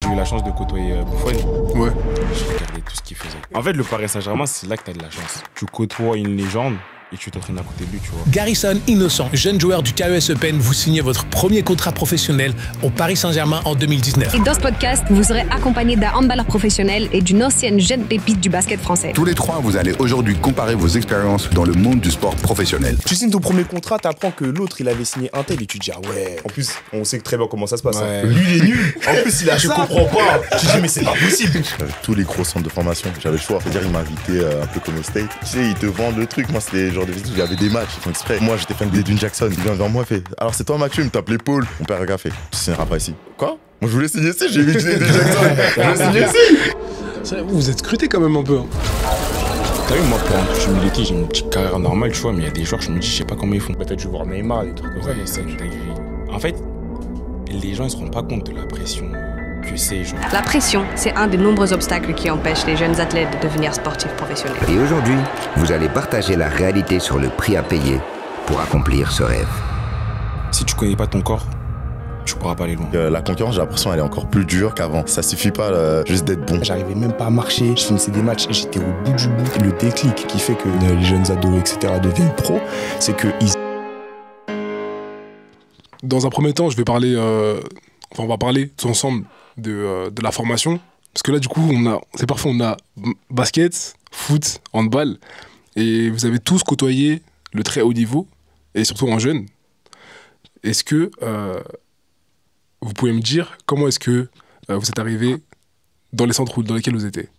J'ai eu la chance de côtoyer Buffon. Ouais. J'ai regardé tout ce qu'il faisait. En fait, le Paris Saint-Germain, c'est là que tu as de la chance. Tu côtoies une légende et tu t'entraînes à côté de lui, tu vois. Garrison Innocent, jeune joueur du KES Eupen, vous signez votre premier contrat professionnel au Paris Saint-Germain en 2019. Et dans ce podcast, vous serez accompagné d'un handballeur professionnel et d'une ancienne jeune pépite du basket français. Tous les trois, vous allez aujourd'hui comparer vos expériences dans le monde du sport professionnel. Tu signes ton premier contrat, t'apprends que l'autre il avait signé un tel et tu te dis ah ouais. En plus, on sait très bien comment ça se passe. Ouais. Hein. Lui il est nul. En plus il a Tu ça. comprends pas. Tu te dis mais c'est pas possible. Tous les gros centres de formation, j'avais le choix. C'est-à-dire, ils m'invitaient un peu comme au State. Tu sais, ils te vendent le truc. Moi, c'était genre de visite où il y avait des matchs. Ils font exprès. Moi, j'étais fan d'Edwin Jackson. Il vient vers moi, il fait alors, c'est toi, Mathieu, il me tape l'épaule. Mon père, regarde, fait tu signeras pas ici. Quoi? Moi, je voulais signer ici. J'ai vu que j'étais Edwin Jackson. Je voulais signer ici. Vous êtes scruté quand même un peu. Hein. T'as vu, moi, pour un coach militaire, j'ai une petite carrière normale, tu vois, mais il y a des joueurs, je me dis, je sais pas comment ils font. Peut-être je vais voir Neymar, des trucs comme ça. Ouais, c'est une dinguerie. En fait, les gens, ils se rendent pas compte de la pression que c'est, genre. La pression, c'est un des nombreux obstacles qui empêchent les jeunes athlètes de devenir sportifs professionnels. Et aujourd'hui, vous allez partager la réalité sur le prix à payer pour accomplir ce rêve. Si tu connais pas ton corps, tu pourras pas aller loin. La concurrence, j'ai l'impression, elle est encore plus dure qu'avant. Ça suffit pas juste d'être bon. J'arrivais même pas à marcher, je finissais des matchs, j'étais au bout du bout. Le déclic qui fait que les jeunes ados, etc. deviennent pros, c'est qu'ils... Dans un premier temps, je vais parler, on va parler tous ensemble de la formation. Parce que là, du coup, c'est parfait, on a basket, foot, handball. Et vous avez tous côtoyé le très haut niveau, et surtout en jeune. Est-ce que vous pouvez me dire comment est-ce que vous êtes arrivé dans les centres dans lesquels vous étiez?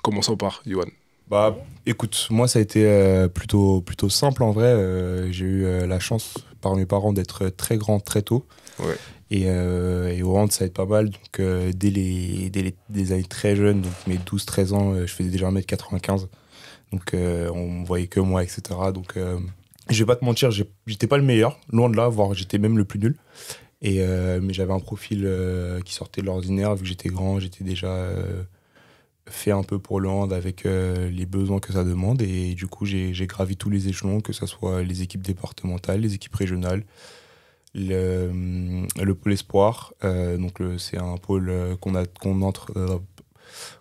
Commençons par Yohan. Bah, écoute, moi ça a été plutôt simple en vrai. J'ai eu la chance par mes parents d'être très grand très tôt. Ouais. Et au hand, ça aide pas mal. Donc, dès les années très jeunes, donc mes 12-13 ans, je faisais déjà 1m95. Donc, on voyait que moi, etc. Donc, je vais pas te mentir, j'étais pas le meilleur, loin de là, voire j'étais même le plus nul. Mais j'avais un profil qui sortait de l'ordinaire, vu que j'étais grand, j'étais déjà fait un peu pour le hand avec les besoins que ça demande. Et du coup, j'ai gravi tous les échelons, que ce soit les équipes départementales, les équipes régionales, le pôle espoir. Donc c'est un pôle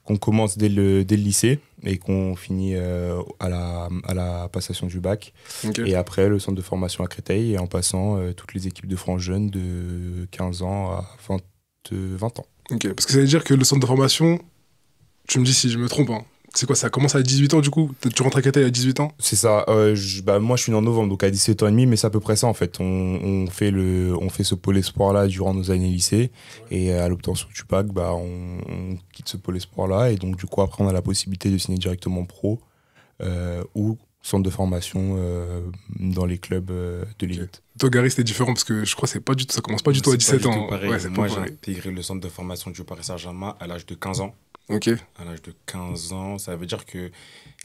qu'on commence dès le lycée et qu'on finit à la passation du bac. Okay. Et après, le centre de formation à Créteil, et en passant toutes les équipes de France Jeunes de 15 ans à 20 ans. Ok, parce que ça veut dire que le centre de formation, tu me dis si je me trompe, hein. C'est quoi, ça commence à 18 ans du coup? Tu rentres à Créteil à 18 ans? C'est ça. Moi, je suis né en novembre, donc à 17 ans et demi, mais c'est à peu près ça en fait. On fait ce pôle espoir-là durant nos années lycée, et à l'obtention du bac, on quitte ce pôle espoir-là, et donc du coup, après, on a la possibilité de signer directement pro ou centre de formation dans les clubs de l'élite. Toi, Gary, c'était différent parce que je crois que ça commence pas du tout à 17 ans. Ouais, moi, j'ai intégré le centre de formation du Paris Saint-Germain à l'âge de 15 ans. Ok. À l'âge de 15 ans, ça veut dire que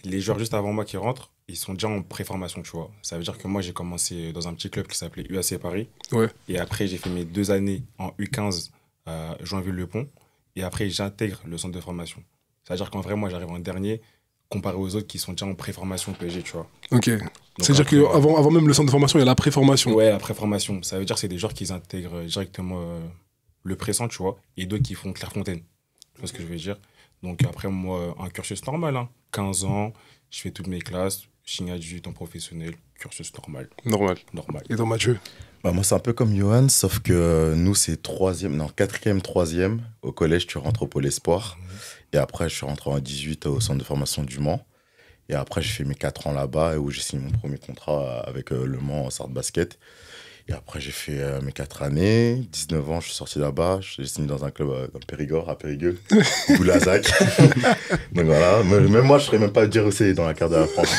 les joueurs juste avant moi qui rentrent, ils sont déjà en pré-formation, tu vois. Ça veut dire que moi, j'ai commencé dans un petit club qui s'appelait UAC Paris. Ouais. Et après, j'ai fait mes 2 années en U15 à Joinville-le-Pont. Et après, j'intègre le centre de formation. Ça veut dire qu'en vrai, moi, j'arrive en dernier, comparé aux autres qui sont déjà en pré-formation PSG, tu vois. Ok. C'est-à-dire qu'avant même le centre de formation, il y a la pré-formation. Ouais, la pré-formation. Ça veut dire que c'est des joueurs qui intègrent directement le pressant, tu vois, et d'autres qui font Clairefontaine. Tu vois ce que je veux dire? Donc après, moi, un cursus normal, hein. 15 ans, je fais toutes mes classes, je signe à 18 ans professionnel, cursus normal. Normal. Et toi, Mathieu? Moi, c'est un peu comme Johan, sauf que nous, c'est 4e, 3e. Au collège, tu rentres au pôle espoir. Et après, je suis rentré en 18 au centre de formation du Mans. Et après, j'ai fait mes 4 ans là-bas, où j'ai signé mon premier contrat avec le Mans en Sarthe Basket. Et après, j'ai fait mes 4 années. 19 ans, je suis sorti là-bas. J'ai signé dans un club dans le Périgord, à Périgueux, Boulazac. Donc voilà, même moi, je ne saurais même pas dire où c'est dans la carte de la France.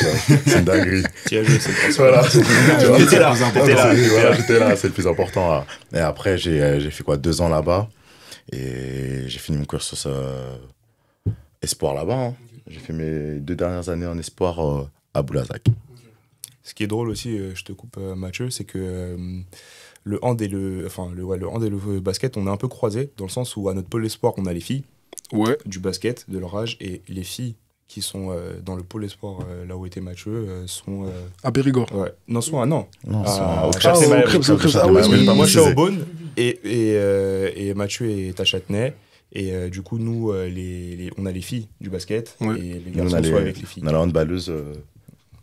C'est une dinguerie. Tu as joué, c'est le voilà. J'étais là, j'étais là, c'est le plus important. Là. Et après, j'ai fait 2 ans là-bas. Et j'ai fini mon cursus espoir là-bas. Hein. J'ai fait mes 2 dernières années en espoir à Boulazac. Ce qui est drôle aussi, je te coupe Mathieu, c'est que le hand et le basket, on est un peu croisés, dans le sens où à notre pôle espoir, on a les filles du basket, de leur âge, et les filles qui sont dans le pôle espoir, là où était Mathieu, sont... À Périgord. Ouais. Non, sont à Non, au Crêpes. Moi, je suis à Aubonne, et Mathieu est à Châtenay. Et du coup, nous, on a les filles du basket Ouais. et les Nous, on garçons a sont avec les filles. on a la handballeuse.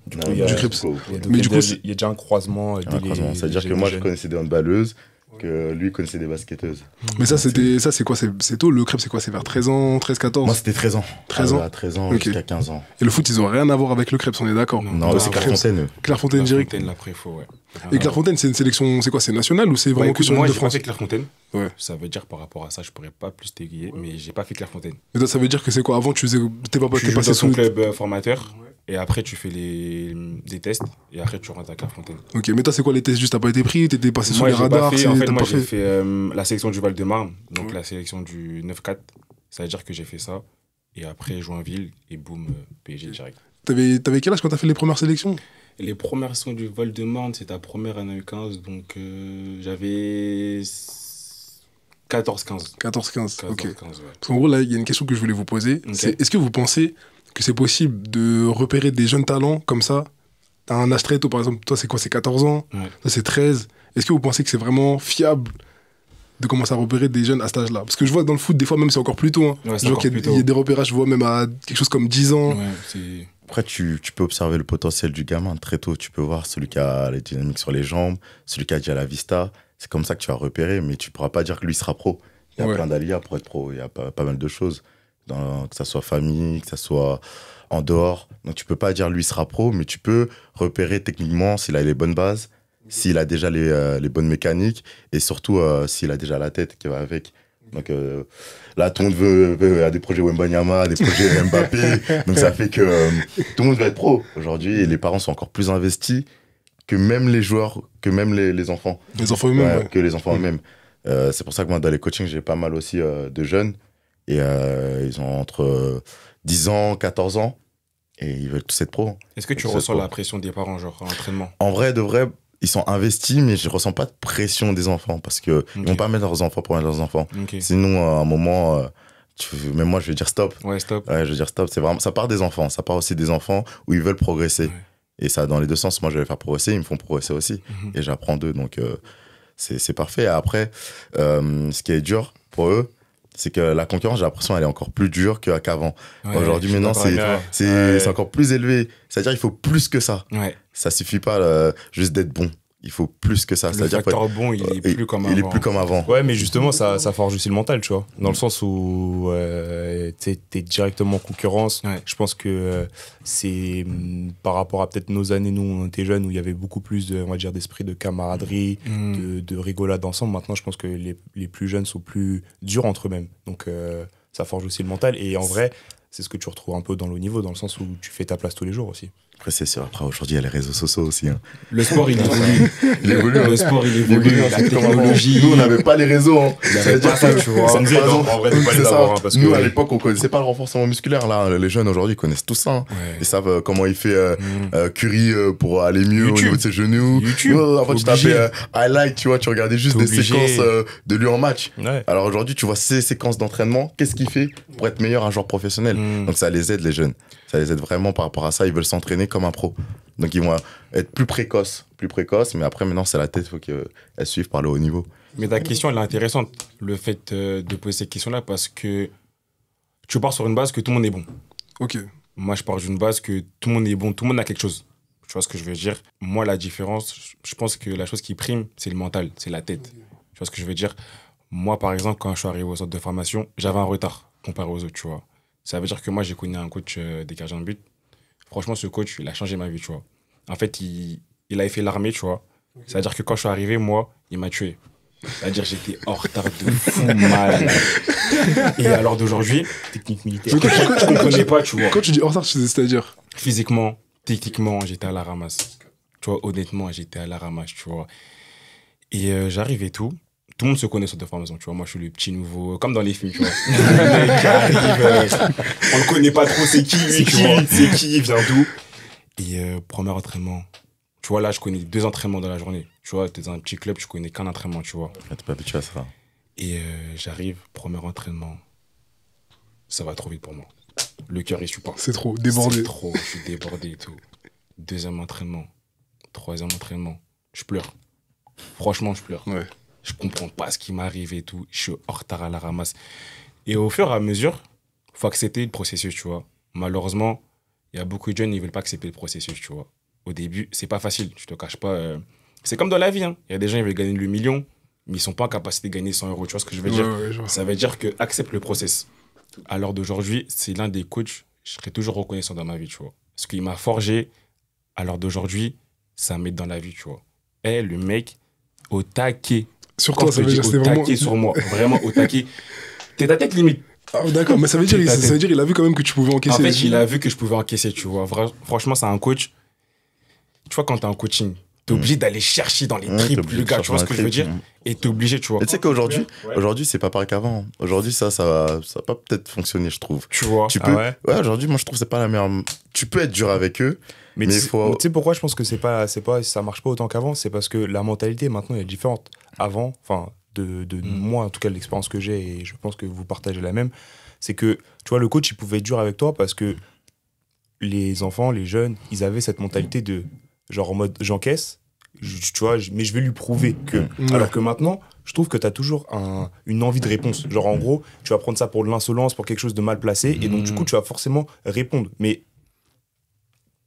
Du coup, il y a- Du Crips. Mais du coup, il y a déjà un croisement. C'est-à-dire que moi, je connaissais des handballeuses, que lui connaissait des basketteuses. Mais ça, c'est quoi? C'est tôt. Le crêpe, c'est quoi? C'est vers 13 ans, 13, 14? Moi, c'était 13 ans. 13 ans. À 13 ans Ok. jusqu'à 15 ans. Et le foot, ils ont rien à voir avec le crêpe, on est d'accord? Non, eux, c'est Clairefontaine. eux. Clairefontaine direct. Clairefontaine, la préfo, ouais. Et Clairefontaine, c'est une sélection, c'est quoi? C'est national ou c'est vraiment que sur moi, l'île de j'ai pas France? fait Clairefontaine. Ouais. Ça veut dire par rapport à ça, je pourrais pas plus t'aiguiller, mais j'ai pas fait Clairefontaine. Mais toi, ça veut dire que c'est quoi? Avant, tu faisais. T'es Tu joues passé dans sous ton le. club formateur, et après tu fais des tests, et après tu rentres à Clairefontaine. Ok, mais toi, c'est quoi les tests? Juste, t'as pas été pris? T'étais passé sous Moi, les j'ai pas radars? fait, en fait, t'as moi pas j'ai fait la sélection du Val-de-Marne, donc Ouais. la sélection du 9-4. Ça veut dire que j'ai fait ça, et après Joinville, et boum, PSG direct. T'avais quel âge quand t'as fait les premières sélections? Et les premières sélections du Val-de-Marne, c'est ta première année 15, donc j'avais 14-15. 14-15, ok. 14-15, ouais. Parce qu'en gros, là, il y a une question que je voulais vous poser. Ok. C'est est-ce que vous pensez que c'est possible de repérer des jeunes talents comme ça à un âge très tôt? Par exemple, toi, c'est quoi? C'est 14 ans? Ouais. Toi, c'est 13. Est-ce que vous pensez que c'est vraiment fiable de commencer à repérer des jeunes à cet âge-là? Parce que je vois dans le foot, des fois, même c'est encore plus tôt. Hein. Ouais, c'est Je vois encore qu'il y plus a- tôt. il y a des repérages, je vois même à quelque chose comme 10 ans. Ouais, c'est... Après, tu peux observer le potentiel du gamin très tôt. Tu peux voir celui qui a les dynamiques sur les jambes, celui qui a déjà la vista. C'est comme ça que tu vas repérer, mais tu pourras pas dire que lui sera pro. Il y a Ouais. plein d'alias pour être pro. Il y a pas mal de choses. Que ça soit famille, que ça soit en dehors. Donc, tu peux pas dire lui sera pro, mais tu peux repérer techniquement s'il a les bonnes bases, s'il a déjà les bonnes mécaniques et surtout s'il a déjà la tête qui va avec. Donc là, tout le monde a des projets Wembanyama, des projets Mbappé. Donc ça fait que tout le monde va être pro aujourd'hui et les parents sont encore plus investis que même les joueurs, que même les enfants. Les enfants eux-mêmes, Ouais, ouais. que les enfants eux-mêmes. C'est pour ça que moi, dans les coachings, j'ai pas mal aussi de jeunes et ils ont entre 10 ans, 14 ans et ils veulent tous être pros. Est-ce que tu C'est ressens quoi la pression des parents, genre, à l'entraînement? En vrai, de vrai, ils sont investis, mais je ressens pas de pression des enfants parce que ils vont pas mettre leurs enfants pour mettre leurs enfants. Ok. Sinon, à un moment, même moi, je vais dire stop. Ouais, stop. Ouais, je veux dire stop. C'est vraiment, ça part des enfants. Ça part aussi des enfants où ils veulent progresser. Ouais. Et ça, dans les deux sens, moi, je vais les faire progresser. Ils me font progresser aussi. Mhm. Et j'apprends d'eux. Donc, c'est parfait. Et après, ce qui est dur pour eux, c'est que la concurrence, j'ai l'impression, elle est encore plus dure qu'avant. Ouais, Aujourd'hui, je suis maintenant, d'accord avec toi. c'est encore plus élevé. C'est-à-dire qu'il faut plus que ça. Ouais. Ça suffit pas juste d'être bon. Il faut plus que ça. Le C'est-à-dire faut facteur bon, il est plus comme il est avant. plus comme avant. Ouais, mais justement, ça forge aussi le mental, tu vois. Dans le sens où t'es directement en concurrence. Ouais. Je pense que c'est par rapport à peut-être nos années, nous, on était jeunes, où il y avait beaucoup plus, on va dire, d'esprit de camaraderie, de rigolade ensemble. Maintenant, je pense que les plus jeunes sont plus durs entre eux-mêmes. Donc, ça forge aussi le mental. Et en vrai, c'est ce que tu retrouves un peu dans le haut niveau, dans le sens où tu fais ta place tous les jours aussi. Après, c'est sûr. Après, aujourd'hui, il y a les réseaux sociaux aussi. Hein. Le sport, il évolue. Il évolue, hein. Le sport, il Il évolue. évolue, La c'est comme avant. technologie. Nous, on n'avait pas les réseaux. Hein. Il y avait Ça veut pas dire ça, que- tu vois. Ça nous aide, Par en exemple, vrai, de pas c'est les ça. avoir, hein, parce Nous, que- à l'époque, on connaissait pas le renforcement musculaire. Là, les jeunes aujourd'hui, ils connaissent tout ça. Hein. Ouais. Ils savent comment il fait Curry pour aller mieux au YouTube. niveau de ses genoux. YouTube. Nous, avant, tu Obligé. tapais highlight, tu vois, tu regardais juste T'es des obligé. séquences de lui en match. Ouais. Alors aujourd'hui, tu vois ces séquences d'entraînement. Qu'est-ce qu'il fait pour être meilleur un joueur professionnel? Donc ça les aide, les jeunes. Ça les aide vraiment par rapport à ça. Ils veulent s'entraîner comme un pro. Donc ils vont être plus précoces. Mais après, maintenant, c'est la tête. Il faut qu'elle suive par le haut niveau. Mais ta question, elle est intéressante, le fait de poser cette question-là, parce que tu pars sur une base que tout le monde est bon. Ok. Moi, je pars d'une base que tout le monde est bon, tout le monde a quelque chose. Tu vois ce que je veux dire? Moi, la différence, je pense que la chose qui prime, c'est le mental, c'est la tête. Tu vois ce que je veux dire? Moi, par exemple, quand je suis arrivé au centre de formation, j'avais un retard comparé aux autres, tu vois. Ça veut dire que moi, j'ai connu un coach des gardiens de but. Franchement, ce coach, il a changé ma vie, tu vois. En fait, il avait fait l'armée, tu vois. Ça veut dire que quand je suis arrivé, moi, il m'a tué. C'est-à-dire que j'étais en retard de fou mal. Et à l'heure d'aujourd'hui, technique militaire, je comprenais pas, tu vois. Quand tu dis hors retard, c'est-à-dire? Physiquement, techniquement, j'étais à la ramasse. Tu vois, honnêtement, j'étais à la ramasse, tu vois. Et j'arrive et tout. Tout le monde se connaît sur de formation, tu vois. Moi, je suis le petit nouveau, comme dans les films, tu vois. Le mec qui arrive, on le connaît pas trop, c'est qui, lui, tu vois. C'est qui, il vient d'où. Et premier entraînement. Tu vois, là, je connais 2 entraînements dans la journée. Tu vois, t'es dans un petit club, je connais qu'un entraînement, tu vois. T'es pas habitué à ça. Et j'arrive, premier entraînement. Ça va trop vite pour moi. Le cœur, il suit pas. C'est trop, débordé. C'est trop, je suis débordé et tout. 2e entraînement, 3e entraînement, je pleure. Franchement, je pleure. Ouais. Je comprends pas ce qui m'arrive et tout. Je suis en retard à la ramasse. Et au fur et à mesure, il faut accepter le processus, tu vois. Malheureusement, il y a beaucoup de jeunes, ils ne veulent pas accepter le processus, tu vois. Au début, c'est pas facile, je te cache pas. C'est comme dans la vie, hein. Il y a des gens, ils veulent gagner le million, mais ils sont pas en capacité de gagner 100 euros, tu vois ce que je veux dire? Je vois. Ça veut dire que accepte le process. À l'heure d'aujourd'hui, c'est l'un des coachs, je serai toujours reconnaissant dans ma vie, tu vois. Parce qu'il m'a forgé, à l'heure d'aujourd'hui, ça m'aide dans la vie, tu vois. Et le mec, au taquet. Sur Quand toi, je ça te veut dis dire c'était au vraiment. taquet sur moi, vraiment au taquet. T'es ta tête limite. Ah, d'accord, mais ça veut dire il a vu quand même que tu pouvais encaisser. En fait, il a vu que je pouvais encaisser, tu vois. Franchement, c'est un coach. Tu vois, quand t'es en coaching, t'es obligé d'aller chercher dans les tripes, le gars, tu vois ce que je veux dire? Et t'es obligé, tu vois. Et tu sais qu'aujourd'hui, aujourd'hui, c'est pas pareil qu'avant. Aujourd'hui, ça va pas peut-être fonctionner, je trouve. Tu vois. Tu peux. ouais. Aujourd'hui, moi, je trouve que c'est pas la meilleure. Tu peux être dur avec eux, mais il faut. Tu sais pourquoi je pense que ça marche pas autant qu'avant? C'est parce que la mentalité maintenant elle est différente. Avant, enfin, de moi, en tout cas, de l'expérience que j'ai, et je pense que vous partagez la même, c'est que, tu vois, le coach, il pouvait être dur avec toi parce que les enfants, les jeunes, ils avaient cette mentalité de, genre, en mode, j'encaisse, tu vois, mais je vais lui prouver que. Alors que maintenant, je trouve que tu as toujours une envie de réponse. Genre, en gros, tu vas prendre ça pour de l'insolence, pour quelque chose de mal placé, et donc, du coup, tu vas forcément répondre. Mais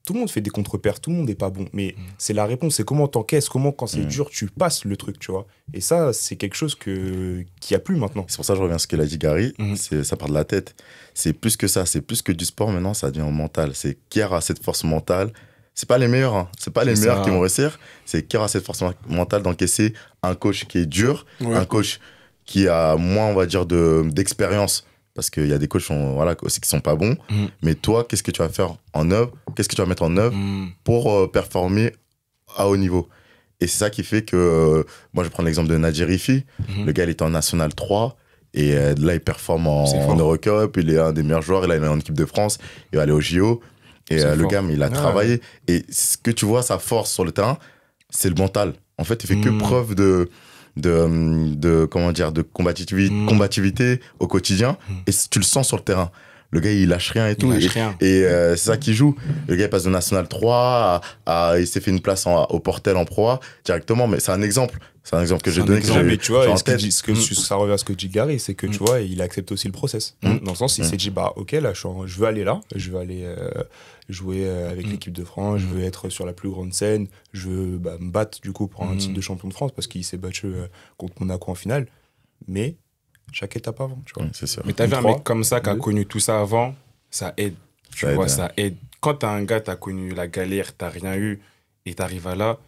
tout le monde fait des contre-pairs, tout le monde n'est pas bon. Mais c'est la réponse, c'est comment t'encaisses, comment, quand c'est dur, tu passes le truc, tu vois. Et ça, c'est quelque chose qu'il n'y a plus maintenant. C'est pour ça que je reviens à ce que l'a dit Gary, ça part de la tête. C'est plus que ça, c'est plus que du sport maintenant, ça devient mental. C'est qui aura cette force mentale. C'est pas les meilleurs, hein. C'est pas les meilleurs qui vont réussir, c'est qui aura cette force mentale d'encaisser un coach qui est dur, un coach qui a moins, on va dire, d'expérience. Parce qu'il y a des coachs voilà, aussi qui sont pas bons. Mais toi, qu'est-ce que tu vas faire en œuvre? Qu'est-ce que tu vas mettre en œuvre pour performer à haut niveau? Et c'est ça qui fait que, moi, je prends l'exemple de Nadir Rifi. Le gars, il était en National 3. Et là, il performe en Eurocup. Il est un des meilleurs joueurs. Il est en équipe de France. Il va aller au JO. Et le gars, mais il a travaillé. Et ce que tu vois, sa force sur le terrain, c'est le mental. En fait, il fait que preuve comment dire, de combativité au quotidien. Et tu le sens sur le terrain. Le gars, il lâche rien et tout. Et c'est ça qui joue. Le gars, il passe de National 3 il s'est fait une place au Portel en Pro A directement. Mais c'est un exemple. C'est un exemple que j'ai donné. Mais tu vois, ça revient à ce que dit Gary, c'est que tu vois, il accepte aussi le process. Dans le sens, il s'est dit, bah ok, là, je veux aller là, je veux aller jouer avec l'équipe de France, je veux être sur la plus grande scène, je veux me battre du coup pour un titre de champion de France parce qu'il s'est battu contre Monaco en finale. Mais chaque étape avant, tu vois. C'est sûr. Mais t'as vu un mec comme ça qui a connu tout ça avant, ça aide. Tu vois, ça aide. Quand t'as un gars, t'as connu la galère, t'as rien eu, et t'arrives à là,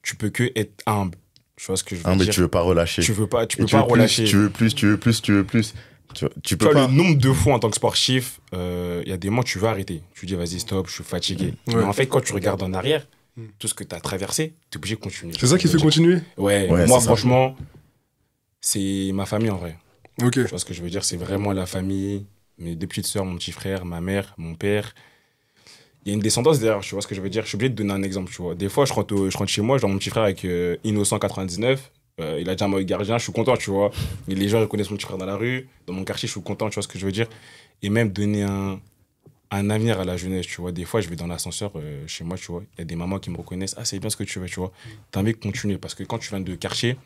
tu peux que être humble. Tu vois ce que je veux dire? Mais tu veux pas relâcher. Tu peux pas relâcher. Tu veux plus. Tu peux vois, pas. le nombre de fois en tant que sportif, il y a des moments tu veux arrêter. Tu dis vas-y stop, je suis fatigué. Mais en fait, quand tu regardes en arrière, tout ce que tu as traversé, tu es obligé de continuer. C'est ça qui te fait continuer? Ouais, moi franchement, c'est ma famille en vrai. Ok. Tu vois ce que je veux dire? C'est vraiment la famille, mes deux petites sœurs, mon petit frère, ma mère, mon père. Il y a une descendance derrière, tu vois ce que je veux dire? Je suis obligé de donner un exemple, tu vois. Des fois, je rentre chez moi, je vois mon petit frère avec Innocent 99. Il a déjà un maillot de gardien, je suis content, tu vois. Et les gens reconnaissent mon petit frère dans la rue. Dans mon quartier, je suis content, tu vois ce que je veux dire. Et même donner un avenir à la jeunesse, tu vois. Des fois, je vais dans l'ascenseur chez moi, tu vois. Il y a des mamans qui me reconnaissent. Ah, c'est bien ce que tu veux, tu vois. T'as envie de continuer. Parce que quand tu viens de quartier,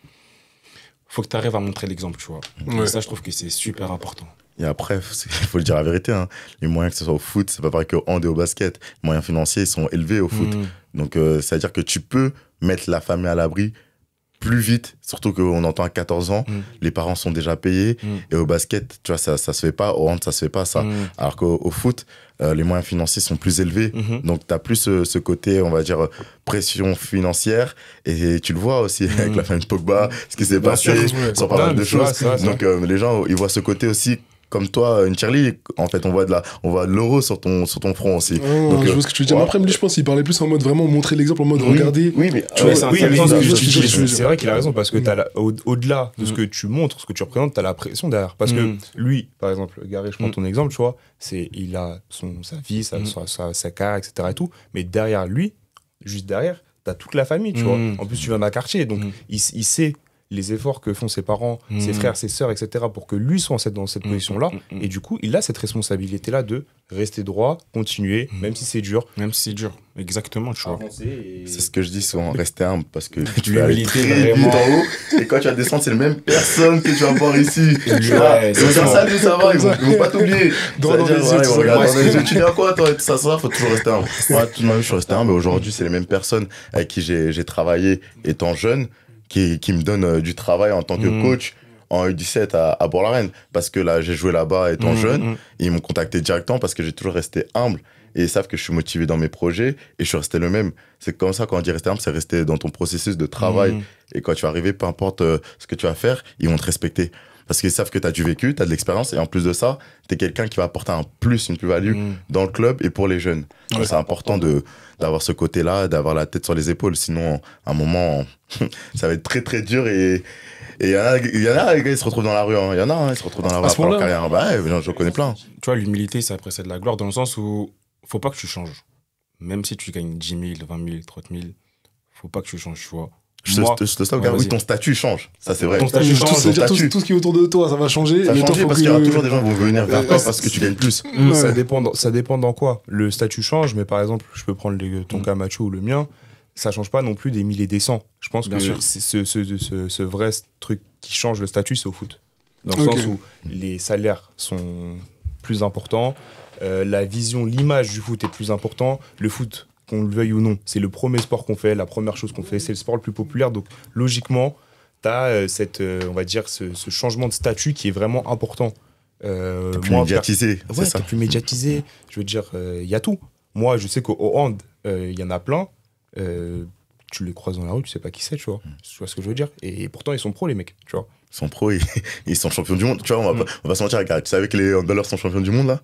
faut que tu arrives à montrer l'exemple, tu vois. Et ça, je trouve que c'est super important. Et après, il faut le dire la vérité, hein. Les moyens, que ce soit au foot, c'est pas pareil qu'au hand et au basket. Les moyens financiers, ils sont élevés au foot. Donc, c'est-à-dire que tu peux mettre la famille à l'abri plus vite, surtout qu'on entend à 14 ans, les parents sont déjà payés. Et au basket, tu vois, ça se fait pas. Au hand, ça se fait pas, ça. Alors qu'au foot, les moyens financiers sont plus élevés. Donc, tu as plus ce côté, on va dire, pression financière. Et tu le vois aussi avec la famille Pogba, ce qui s'est passé, sur pas mal de choses. Donc, les gens, ils voient ce côté aussi. Comme toi, une Charlie, en fait, on voit de l'euro sur ton front aussi. Donc, je vois ce que tu veux dire. Mais après, lui, je pense qu'il parlait plus en mode vraiment montrer l'exemple, en mode regarder. Oui, mais c'est vrai qu'il a raison parce que au-delà de ce que tu montres, ce que tu représentes, t'as la pression derrière. Parce que lui, par exemple, Gary, je prends ton exemple, tu vois, il a sa vie, sa carrière, etc. et tout. Mais derrière lui, juste derrière, t'as toute la famille, tu vois. En plus, tu viens d'un quartier, donc il sait les efforts que font ses parents, ses frères, ses sœurs, etc., pour que lui soit dans cette position-là. Et du coup, il a cette responsabilité-là de rester droit, continuer, même si c'est dur. Même si c'est dur. Exactement, tu vois. C'est ce que je dis souvent, rester humble, parce que tu vas vas aller L'humilité, très vite vraiment. en haut, et quand tu vas descendre, c'est la même personne que tu vas voir ici. Tu vois, Ouais, ils vont dire salut, ça va, ils vont pas t'oublier. Droit dans les yeux, Ils vont regarder ouais, dans les yeux, tu dis à quoi, toi, ça faut toujours rester humble. Moi, toute ma vie, je suis resté humble, mais aujourd'hui, c'est les mêmes personnes avec qui j'ai travaillé étant jeune, qui me donnent du travail en tant que coach en U17 à Bourg-la-Reine, parce que là, j'ai joué là-bas étant jeune, et ils m'ont contacté directement parce que j'ai toujours resté humble. Et ils savent que je suis motivé dans mes projets et je suis resté le même. C'est comme ça, quand on dit rester humble, c'est rester dans ton processus de travail. Et quand tu vas arriver, peu importe ce que tu vas faire, ils vont te respecter. Parce qu'ils savent que tu as du vécu, tu as de l'expérience. Et en plus de ça, tu es quelqu'un qui va apporter un plus, une plus-value dans le club et pour les jeunes. Donc, c'est important d'avoir ce côté-là, d'avoir la tête sur les épaules. Sinon, à un moment, ça va être très, très dur. Et il y en a, les gars, ils se retrouvent dans la rue. Il y en a, ils se retrouvent dans la rue après leur carrière. Bah ouais, j'en connais plein. Tu vois, l'humilité, ça précède la gloire dans le sens où faut pas que tu changes. Même si tu gagnes 10 000, 20 000, 30 000, faut pas que tu changes, tu vois. Je te stoppe, gars. Oui, ton statut change. Ça, c'est vrai. Ton statut change. C'est-à-dire tout ce qui est autour de toi, ça va changer. Ça va mais toi, changer faut parce qu'il y aura toujours des gens qui vont venir vers toi parce que tu gagnes plus. Ça dépend dans quoi. Le statut change, mais par exemple, je peux prendre ton cas Mathieu ou le mien, ça change pas non plus des 1000 et des 100. Je pense que c'est ce vrai truc qui change le statut, c'est au foot. Dans le sens où les salaires sont plus importants, la vision, l'image du foot est plus important. Le foot, qu'on le veuille ou non, c'est le premier sport qu'on fait, la première chose qu'on fait, c'est le sport le plus populaire. Donc logiquement, tu as on va dire, ce changement de statut qui est vraiment important. T'es plus médiatisé, c'est ça. T'es plus médiatisé. Je veux dire, il y a tout. Moi, je sais qu'au hand, il y en a plein. Tu les croises dans la rue, tu sais pas qui c'est, tu vois. Tu vois ce que je veux dire. Et pourtant, ils sont pros, les mecs, tu vois. Ils sont pros, ils sont champions du monde. Tu vois, on va pas se mentir, regarde, tu savais que les handballeurs sont champions du monde, là?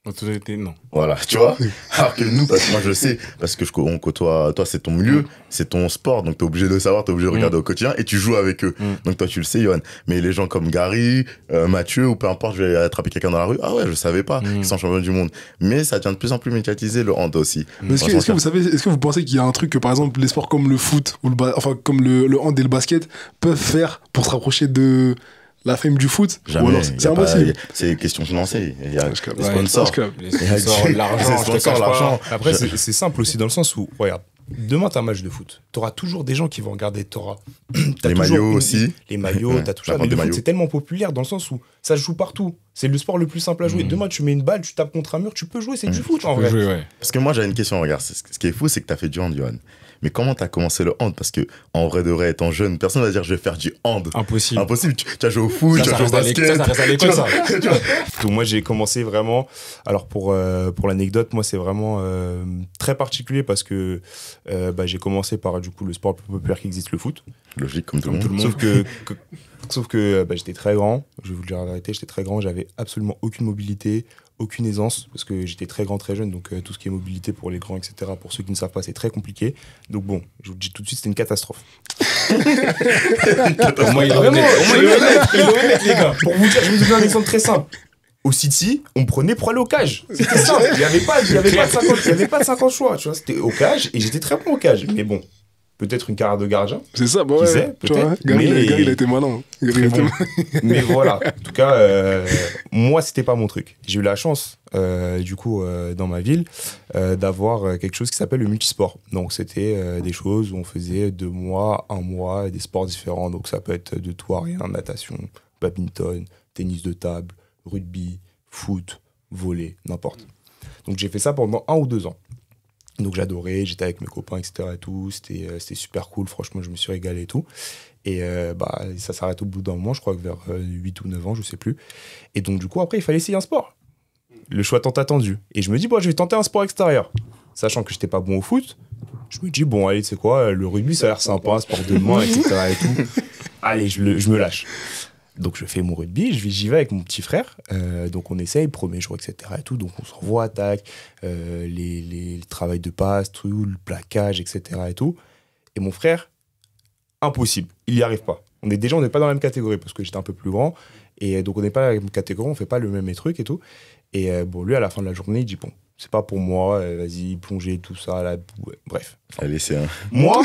En totalité, non. Voilà, tu vois. Alors que nous, parce que moi je sais, parce que on côtoie, toi c'est ton milieu, c'est ton sport, donc t'es obligé de savoir, t'es obligé de regarder au quotidien et tu joues avec eux. Donc toi tu le sais, Yohan. Mais les gens comme Gary, Mathieu, ou peu importe, je vais attraper quelqu'un dans la rue, ah ouais, je savais pas qu'ils sont champions du monde. Mais ça devient de plus en plus médiatisé, le hand aussi. Est-ce que vous pensez qu'il y a un truc que par exemple les sports comme le foot, ou comme le hand et le basket peuvent faire pour se rapprocher de la fame du foot? Jamais. Ou alors c'est impossible. C'est question financière. Il y a les sponsors. Les sponsors, l'argent. Après, c'est simple aussi dans le sens où, regarde, demain t'as un match de foot, t'auras toujours des gens qui vont regarder, les maillots aussi. Les maillots, t'as tout ça. Mais le foot, c'est tellement populaire dans le sens où ça se joue partout. C'est le sport le plus simple à jouer. Demain, tu mets une balle, tu tapes contre un mur, tu peux jouer, c'est du foot en vrai. Parce que moi, j'avais une question, regarde. Ce qui est fou, c'est que t'as fait du hand, Yohan. Mais comment t'as commencé le hand? Parce que en vrai de vrai, étant jeune, personne va dire je vais faire du hand. Impossible. Impossible. Tu as joué au foot, tu as joué au basket. Ça reste à l'école, ça. Donc moi, j'ai commencé vraiment. Alors pour l'anecdote, moi, c'est vraiment très particulier parce que j'ai commencé par du coup le sport le plus populaire qui existe, le foot. Logique, comme tout le monde. Sauf que j'étais très grand. Je vais vous le dire la vérité, j'étais très grand. J'avais absolument aucune mobilité, aucune aisance parce que j'étais très grand, très jeune. Donc tout ce qui est mobilité pour les grands, etc. Pour ceux qui ne savent pas, c'est très compliqué. Donc bon, je vous le dis tout de suite, c'était une catastrophe. Au moins, il est honnête, les gars. Pour vous dire, je vous donne un exemple très simple. Au City, on me prenait pour aller au cage. C'était simple. Il n'y avait pas de 50 choix. Tu vois, c'était au cage et j'étais très bon au cage. Mais bon, peut-être une carrière de gardien. C'est ça, bah ouais. Sait, peut-être. Gary, il a été malin. Mais voilà. En tout cas, moi, c'était pas mon truc. J'ai eu la chance, du coup, dans ma ville, d'avoir quelque chose qui s'appelle le multisport. Donc, c'était des choses où on faisait 2 mois, 1 mois, des sports différents. Donc, ça peut être de tout à rien, natation, badminton, tennis de table, rugby, foot, volley, n'importe. Donc, j'ai fait ça pendant 1 ou 2 ans. Donc j'adorais, j'étais avec mes copains, etc. et tout. C'était super cool, franchement, je me suis régalé et tout. Et ça s'arrête au bout d'un moment, je crois que vers 8 ou 9 ans, je sais plus. Et donc du coup, après, il fallait essayer un sport. Le choix tant attendu. Et je me dis, je vais tenter un sport extérieur. Sachant que j'étais pas bon au foot, je me dis, allez, tu sais quoi, le rugby, ça a l'air sympa, sport de main, etc. et tout. Allez, je me lâche. Donc je fais mon rugby, j'y vais avec mon petit frère, donc on essaye, premier jour, etc. et tout, donc on s'envoie, attaque, les travails de passe, tout, le plaquage, etc. et tout. Et mon frère, impossible, il n'y arrive pas. On n'est pas dans la même catégorie, parce que j'étais un peu plus grand, et donc on n'est pas dans la même catégorie, on fait pas le même truc et tout. Et lui, à la fin de la journée, il dit, c'est pas pour moi, vas-y, plonger, tout ça, la boue, bref. Allez, c'est un. Moi,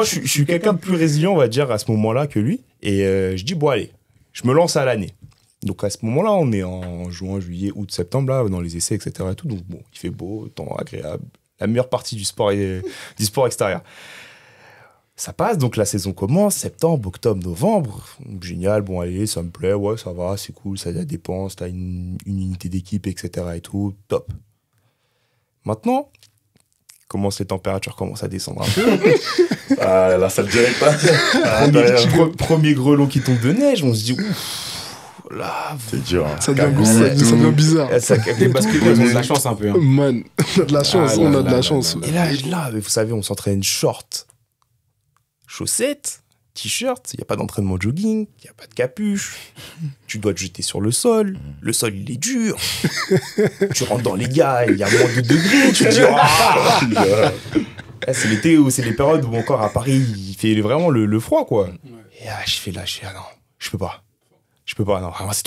je suis quelqu'un de plus résilient, on va dire, à ce moment-là que lui. Et je dis, bon, allez, je me lance à l'année. Donc à ce moment-là, on est en juin, juillet, août, septembre, là, dans les essais, etc. Et tout. Donc bon, il fait beau, temps agréable. La meilleure partie du sport extérieur. Ça passe, donc la saison commence, septembre, octobre, novembre. Génial, bon, allez, ça me plaît, ouais, ça va, c'est cool, ça dépense, t'as une unité d'équipe, etc. et tout, top. Maintenant, les températures commencent à descendre un peu. Ah, la salle directe, Premier grelot qui tombe de neige, on se dit, ouf. Là, c'est dur. Hein. Ça devient bizarre. Les basketteurs ont de la chance un peu. Hein. Man, on a de la chance, on a de la chance. Et là, vous savez, on s'entraîne short, chaussettes, t-shirt, il n'y a pas d'entraînement jogging, il n'y a pas de capuche. Tu dois te jeter sur le sol il est dur. Tu rentres dans les gars, il y a moins de degrés, tu te dis, c'est l'été ou c'est les périodes où encore à Paris, il fait vraiment le froid, quoi. Et là, je fais non, je peux pas. Non, vraiment, c'est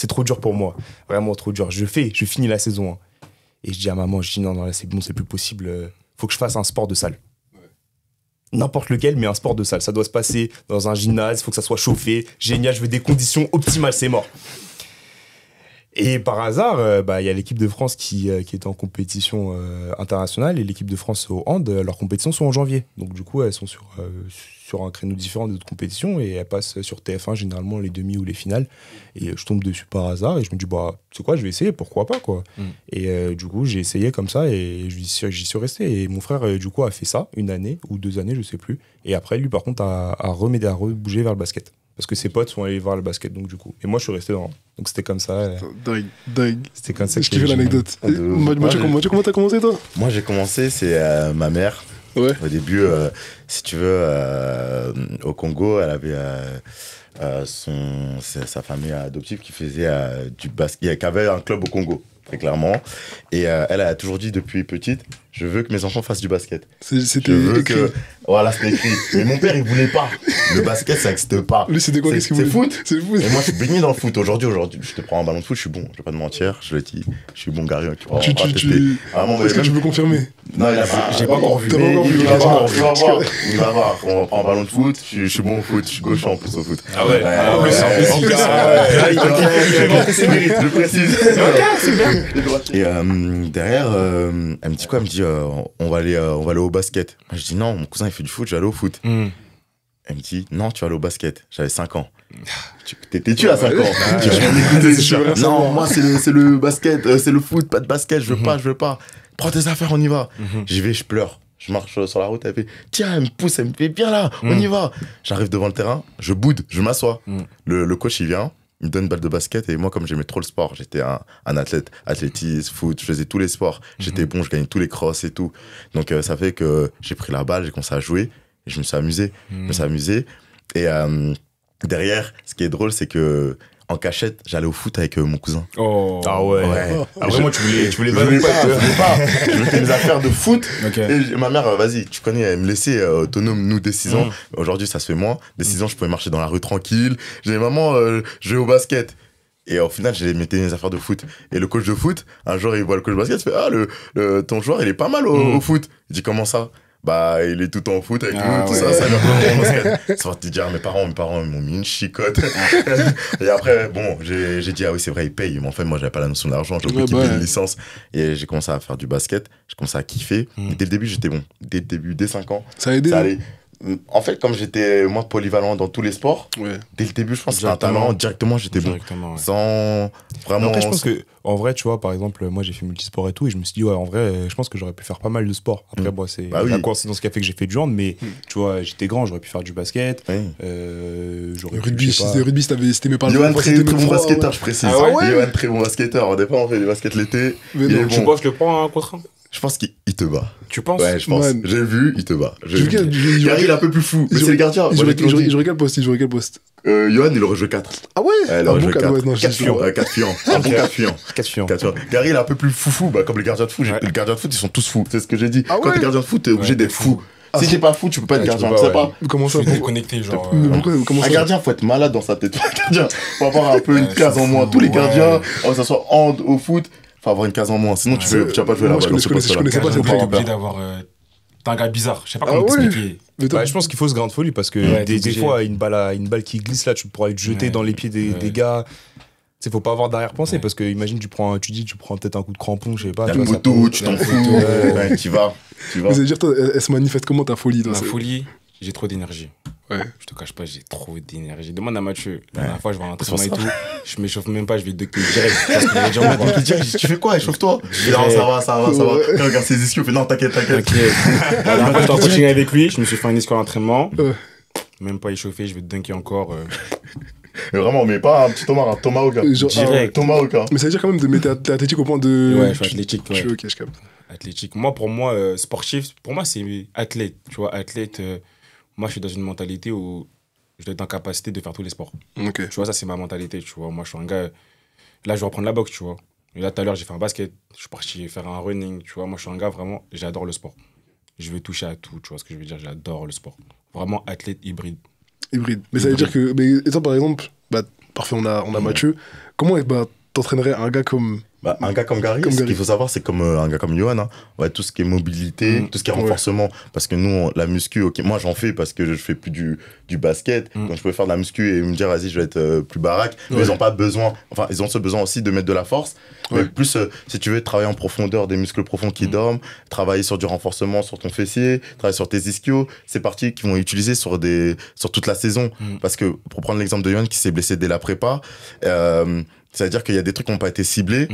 trop dur pour moi. Vraiment trop dur. Je finis la saison. Hein. Et je dis à maman, non, là, c'est bon, c'est plus possible. Faut que je fasse un sport de salle. Ouais. N'importe lequel, mais un sport de salle. Ça doit se passer dans un gymnase, faut que ça soit chauffé. Génial, je veux des conditions optimales, c'est mort. Et par hasard, y a l'équipe de France qui est en compétition internationale et l'équipe de France au hand, leurs compétitions sont en janvier. Donc du coup, elles sont sur un créneau différent des autres compétitions et elles passent sur TF1 généralement les demi ou les finales. Et je tombe dessus par hasard et je me dis, c'est quoi, je vais essayer, pourquoi pas, quoi. Et du coup, j'ai essayé comme ça et j'y suis resté. Et mon frère, du coup, a fait ça une année ou 2 années, je sais plus. Et après, lui, par contre, a rebouger vers le basket. Parce que ses potes sont allés voir le basket, donc du coup. Et moi, je suis resté dans. Donc c'était comme ça. Dingue. C'était comme ça que je kiffais l'anecdote. Comment t'as commencé, toi? Moi, j'ai commencé, c'est ma mère. Ouais. Au début, si tu veux, au Congo, elle avait sa famille adoptive qui faisait du basket, qui avait un club au Congo, très clairement. Et elle a toujours dit depuis petite, je veux que mes enfants fassent du basket. C'était écrit. Voilà, c'était écrit. Mais mon père, il voulait pas. Le basket, ça n'existe pas. Lui, c'était quoi? C'est foot. C'est foot. Et moi, je suis baigné dans le foot. Aujourd'hui, je te prends un ballon de foot, je suis bon. Je vais pas te mentir, je le dis. Je suis bon, Gary. Est-ce que tu veux confirmer? Non, j'ai pas encore vu. Il va voir. On prend un ballon de foot, je suis bon au foot. Je suis gauche en plus au foot. Ah ouais. Je précise. C'est bien. Et derrière, elle me dit quoi? Elle me dit, on va aller au basket. Je dis non, mon cousin il fait du foot, je vais aller au foot. Elle me dit non, tu vas aller au basket. J'avais 5 ans. T'étais-tu à 5 ans? Non, moi c'est le basket, c'est le foot, pas de basket, je veux pas. Prends tes affaires, on y va. J'y vais, je pleure. Je marche sur la route, elle fait tiens, elle me pousse, elle me fait viens là, on y va. J'arrive devant le terrain, je boude, je m'assois. Le coach il vient. Il me donne une balle de basket et moi, comme j'aimais trop le sport, j'étais un athlète, athlétisme, foot, je faisais tous les sports. J'étais bon, je gagnais tous les crosses et tout. Donc ça fait que j'ai pris la balle, j'ai commencé à jouer et je me suis amusé. Et derrière, ce qui est drôle, c'est que en cachette, j'allais au foot avec mon cousin. Oh. Ah ouais. Après, moi, tu voulais pas. Je mettais mes affaires de foot. Okay. Et ma mère, vas-y, tu connais, elle me laissait autonome, nous, dès 6 ans. Aujourd'hui, ça se fait moins. Dès 6 ans, je pouvais marcher dans la rue tranquille. J'ai maman, je vais au basket. Et au final, j'ai mis mes affaires de foot. Et le coach de foot, un jour, il voit le coach de basket, il fait ton joueur, il est pas mal au foot. Il dit, comment ça? Il est tout en foot avec nous, tout ça lui a basket. Ça va te dire, mes parents, ils m'ont mis une chicotte. Et après, bon, j'ai dit, ah oui, c'est vrai, ils payent. Mais en fait, moi, j'avais pas la notion de l'argent, j'ai oublié qu'ils payent une licence. Et j'ai commencé à faire du basket, j'ai commencé à kiffer. Et dès le début, j'étais bon. Dès 5 ans. Ça a aidé. En fait, comme j'étais, moi, polyvalent dans tous les sports, dès le début, je pense que c'était un talent. Directement, j'étais bon. Sans vraiment. Après, je pense que, en vrai, tu vois, par exemple, moi, j'ai fait multisport et tout, et je me suis dit, ouais, en vrai, je pense que j'aurais pu faire pas mal de sports. Après, moi, c'est la coïncidence qui a fait que j'ai fait du hand, mais tu vois, j'étais grand, j'aurais pu faire du basket. J'aurais rugby, c'était mes parents. Yoann, très bon basketteur, je précise. Yoann, très bon basketteur. Au départ, on fait du basket l'été. Tu penses que je le prends un contre 1? Je pense qu'il te bat. Tu penses? Ouais, je pense. J'ai vu, il te bat. Gary, il est un peu plus fou. Mais c'est le gardien. Il jouerait quel poste? Yoann, il aurait joué 4. Ah ouais? Il aurait joué 4. 4 fiants. Un bon 4 fiants. Gary, il est un peu plus fou. Comme les gardiens de foot. Les gardiens de foot, ils sont tous fous. C'est ce que j'ai dit. Quand t'es gardien de foot, t'es obligé d'être fou. Si t'es pas fou, tu peux pas être gardien. Tu sais pas? Comment ça? Déconnecté, genre. Un gardien, faut être malade dans sa tête. Faut avoir un peu une case en moins. Tous les gardiens, que ça soit hand au foot, faut avoir une case en moins. Sinon, tu vas pas jouer Moi, là-bas. je connaissais pas T'es cette règle. obligé d'avoir. T'es un gars bizarre. Je sais pas Ah comment ouais. t'expliquer. Mais toi, Bah, je pense qu'il faut ce grain de folie parce que Ouais, t'es des obligé. fois, une balle qui glisse là, tu pourras te jeter Ouais. dans les pieds des gars. Tu sais, faut pas avoir d'arrière-pensée parce que imagine, tu prends peut-être un coup de crampon, je sais pas. T'as tu le vois, ça moto, peut- tu t'en Ouais. fous. Ouais. Ouais, tu vas. mais ça veut dire, toi, elle se manifeste comment ta folie toi, La c'est- folie, j'ai trop d'énergie. Ouais. Je te cache pas, j'ai trop d'énergie. Demande à Mathieu. La dernière fois, je vais à un C'est pour entraînement et ça. tout. Je m'échauffe même pas, je vais dunker direct. Parce que les gens me voient. Tu fais quoi? Échauffe-toi. Non, ça va. Ouais. Regarde ses ischios. Non, t'inquiète. La dernière fois, j'étais en coaching avec lui. Je me suis fait un escort d'entraînement. Ouais. Même pas échauffé, je vais dunker encore. Mais vraiment, mais pas un petit Thomas, un Tomahawk. hein. Genre, Direct. Tomahawk. hein. Mais ça veut dire quand même de mettre t'es athlétique au point de. Ouais, je suis athlétique. Ouais. Ok, je capte. Athlétique. Moi, pour moi, sportif, pour moi, c'est athlète. Tu vois, athlète, moi, je suis dans une mentalité où je dois être en capacité de faire tous les sports. Ok. Tu vois, ça, c'est ma mentalité. Tu vois, moi, je suis un gars. Là, je vais reprendre la boxe, tu vois. Et là, tout à l'heure, j'ai fait un basket. Je suis parti faire un running. Tu vois, moi, je suis un gars vraiment. J'adore le sport. Je veux toucher à tout. Tu vois ce que je veux dire? J'adore le sport. Vraiment athlète hybride. Hybride. Mais ça veut dire que. Mais, et toi, par exemple, bah, parfait, on a Mathieu. Comment t'entraînerais un gars comme. Bah, un gars comme Gary, ce qu'il faut savoir, c'est comme un gars comme Johan. Hein. Ouais, tout ce qui est mobilité, tout ce qui est renforcement. Parce que nous, la muscu, ok, moi j'en fais parce que je fais plus du basket. Donc je peux faire de la muscu et me dire, vas-y, je vais être plus baraque. Mais ils n'ont pas besoin, enfin, ils ont ce besoin aussi de mettre de la force. Mais plus, si tu veux travailler en profondeur, des muscles profonds qui dorment, travailler sur du renforcement sur ton fessier, travailler sur tes ischios, c'est parties qu'ils vont utiliser sur toute la saison. Parce que, pour prendre l'exemple de Johan qui s'est blessé dès la prépa, ça veut dire qu'il y a des trucs qui n'ont pas été ciblés.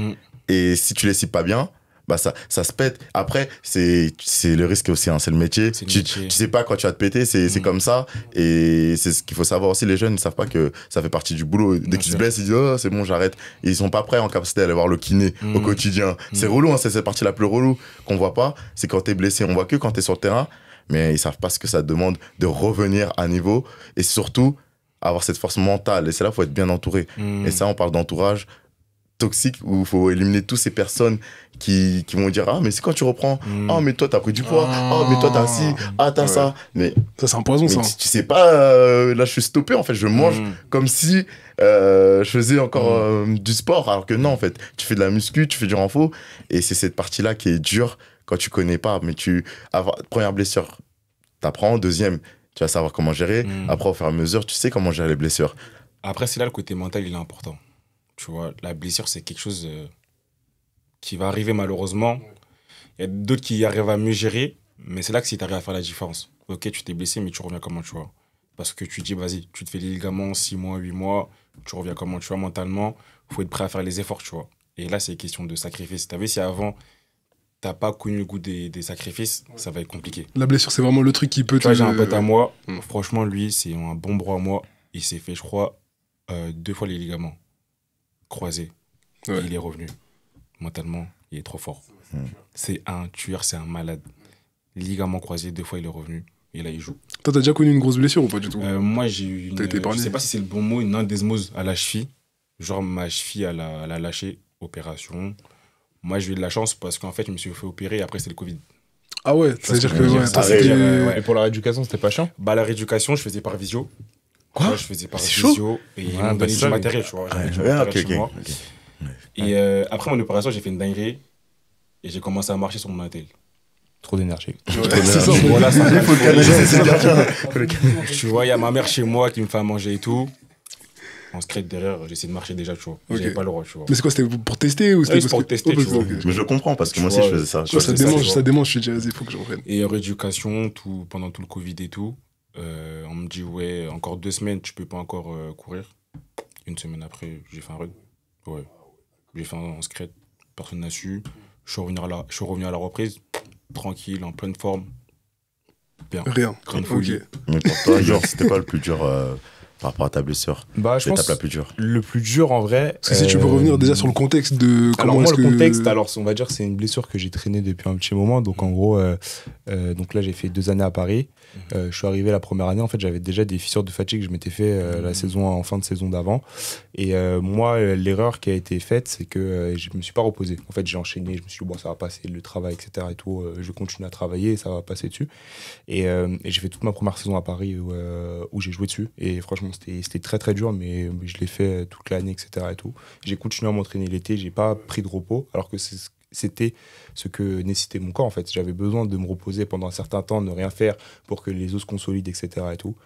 Et si tu les cibles pas bien, bah ça se pète. Après, c'est le risque aussi, hein, c'est le métier. Tu sais pas quand tu vas te péter, c'est comme ça. Et c'est ce qu'il faut savoir aussi, les jeunes ne savent pas que ça fait partie du boulot. Dès que tu te blesses, ils disent oh, c'est bon, j'arrête. Et ils sont pas prêts en capacité d'aller voir le kiné au quotidien. C'est relou, hein, c'est cette partie la plus relou qu'on voit pas. C'est quand t'es blessé, on voit que quand t'es sur le terrain. Mais ils savent pas ce que ça demande de revenir à niveau. Et surtout, avoir cette force mentale. Et c'est là qu'il faut être bien entouré. Et ça, on parle d'entourage toxique où il faut éliminer toutes ces personnes qui vont dire ah mais c'est quand tu reprends ah mais toi t'as pris du poids ah mais toi t'as ci t'as ça mais ça c'est un poison ça tu sais pas là je suis stoppé en fait je mange comme si je faisais encore du sport alors que non en fait tu fais de la muscu tu fais du renfort et c'est cette partie là qui est dure quand tu connais pas mais première blessure t'apprends deuxième tu vas savoir comment gérer après au fur et à mesure tu sais comment gérer les blessures. Après c'est là le côté mental il est important. Tu vois, la blessure, c'est quelque chose qui va arriver malheureusement. Il y a d'autres qui arrivent à mieux gérer, mais c'est là que si tu arrives à faire la différence. Ok, tu t'es blessé, mais tu reviens comment, tu vois. Parce que tu dis, vas-y, tu te fais les ligaments 6 mois, 8 mois, tu reviens comment, tu vois, mentalement. Il faut être prêt à faire les efforts, tu vois. Et là, c'est une question de sacrifice. Tu as vu, si avant, tu n'as pas connu le goût des sacrifices, ça va être compliqué. La blessure, c'est vraiment le truc qui peut te... J'ai un pote à moi, franchement, lui, c'est un bon bras à moi. Il s'est fait, je crois, 2 fois les ligaments croisé. Ouais. Il est revenu. Mentalement, il est trop fort. C'est un tueur, c'est un malade. Ligament croisé, 2 fois il est revenu. Et là, il joue. Toi, t'as déjà connu une grosse blessure ou pas du tout? Moi, j'ai eu je sais pas si c'est le bon mot, une endesmose à la cheville. Genre, ma cheville, elle a lâché. Opération. Moi, j'ai eu de la chance parce qu'en fait, je me suis fait opérer et après, c'est le Covid. Ah ouais, c'est-à-dire que... Et pour la rééducation, c'était pas chiant? Bah, la rééducation, je faisais par visio. Quoi? Je faisais par visio et ils m'ont donné du matériel, tu vois. J'avais du matériel chez moi. Et après mon opération, j'ai fait une dinguerie et j'ai commencé à marcher sur mon attel. Trop d'énergie. C'est ça, voilà, ça il faut le canaliser, tu vois, il y a ma mère chez moi qui me fait à manger et tout. En secret derrière, j'essaie de marcher déjà, tu vois. J'avais pas le droit, tu vois. Mais c'est quoi, c'était pour tester ou c'était pour tester, tu vois. Mais je comprends parce que moi aussi je faisais ça. Ça démange, je suis dit, il faut que j'en prenne. Et rééducation, pendant tout le Covid et tout. On me dit, ouais, encore 2 semaines, tu peux pas encore courir. 1 semaine après, j'ai fait un run. Ouais. J'ai fait un secret, personne n'a su. Je suis revenu à la reprise, tranquille, en pleine forme. Bien. Rien. Grande folie. Mais pour toi, genre, c'était quoi le plus dur par rapport à ta blessure? Bah, je pense la plus dure. Le plus dur en vrai. Parce que si tu peux revenir déjà sur le contexte de. Alors, moi, le contexte, alors, on va dire, c'est une blessure que j'ai traînée depuis un petit moment. Donc, en gros, Donc là, j'ai fait 2 années à Paris. Je suis arrivé la première année, en fait, j'avais déjà des fissures de fatigue que je m'étais fait la saison en fin de saison d'avant. Et moi, l'erreur qui a été faite, c'est que je me suis pas reposé. En fait, j'ai enchaîné, je me suis dit, bon, ça va passer, le travail, etc. et tout, je continue à travailler et ça va passer dessus. Et j'ai fait toute ma première saison à Paris où j'ai joué dessus. Et franchement, c'était très très dur, mais je l'ai fait toute l'année, etc. et tout. J'ai continué à m'entraîner l'été, j'ai pas pris de repos, alors que c'était ce que nécessitait mon corps en fait. J'avais besoin de me reposer pendant un certain temps, ne rien faire pour que les os se consolident, etc. et tout,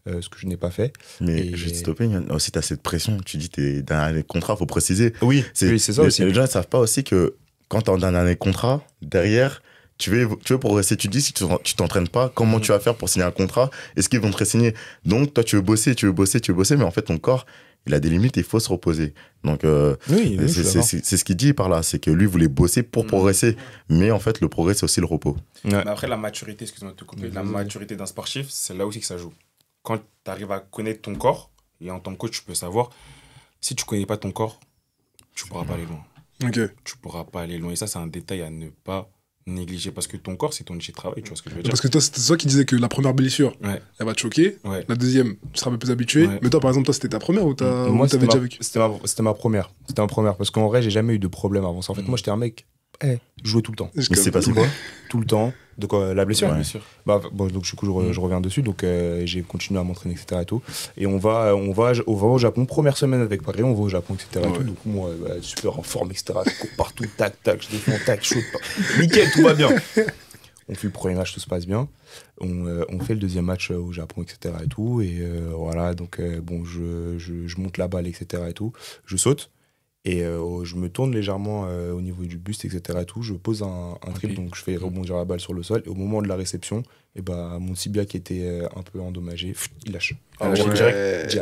ce que je n'ai pas fait. Mais juste stopper, aussi tu as cette pression, tu dis t'es dans un contrat, faut préciser. Oui, c'est ça aussi. Les gens ne savent pas aussi que quand tu es dans un année de contrat, derrière, tu veux progresser, tu dis si tu t'entraînes pas, comment tu vas faire pour signer un contrat, est-ce qu'ils vont te re-signer? Donc toi tu veux bosser, mais en fait ton corps, il a des limites et il faut se reposer. Donc, c'est ce qu'il dit par là. C'est que lui voulait bosser pour progresser. Mais en fait, le progrès, c'est aussi le repos. Ouais. Mais après, la maturité, excuse-moi de te couper, la maturité d'un sportif, c'est là aussi que ça joue. Quand tu arrives à connaître ton corps, et en tant que coach, tu peux savoir, si tu connais pas ton corps, tu pourras pas aller loin. Ok. Tu pourras pas aller loin. Et ça, c'est un détail à ne pas négliger, parce que ton corps, c'est ton outil de travail, tu vois ce que je veux dire. Parce que toi, c'était toi qui disais que la première blessure, elle va te choquer. La deuxième, tu seras un peu plus habitué. Mais toi, par exemple, toi, c'était ta première ou t'avais déjà vécu? C'était ma première. C'était ma première, parce qu'en vrai, j'ai jamais eu de problème avant ça. En fait, moi, j'étais un mec, je jouais tout le temps. Mais c'est passé quoi? Tout le temps. De quoi? La blessure. Ouais. Donc, du coup, je reviens dessus. Donc, j'ai continué à m'entraîner, etc. Et tout. Et on va au Japon. Première semaine avec Paris, on va au Japon, etc. Et tout. Donc, moi, super en forme, etc. Je cours partout, tac, tac, je défends, tac, chaud. Nickel, tout va bien. On fait le premier match, tout se passe bien. On fait le deuxième match au Japon, etc. Et tout. Et voilà, donc, je monte la balle, etc. Et tout. Je saute. Et je me tourne légèrement au niveau du buste, etc. Et tout. Je pose un triple, donc je fais rebondir la balle sur le sol. Et au moment de la réception, mon tibia qui était un peu endommagé, il lâche. Alors, direct.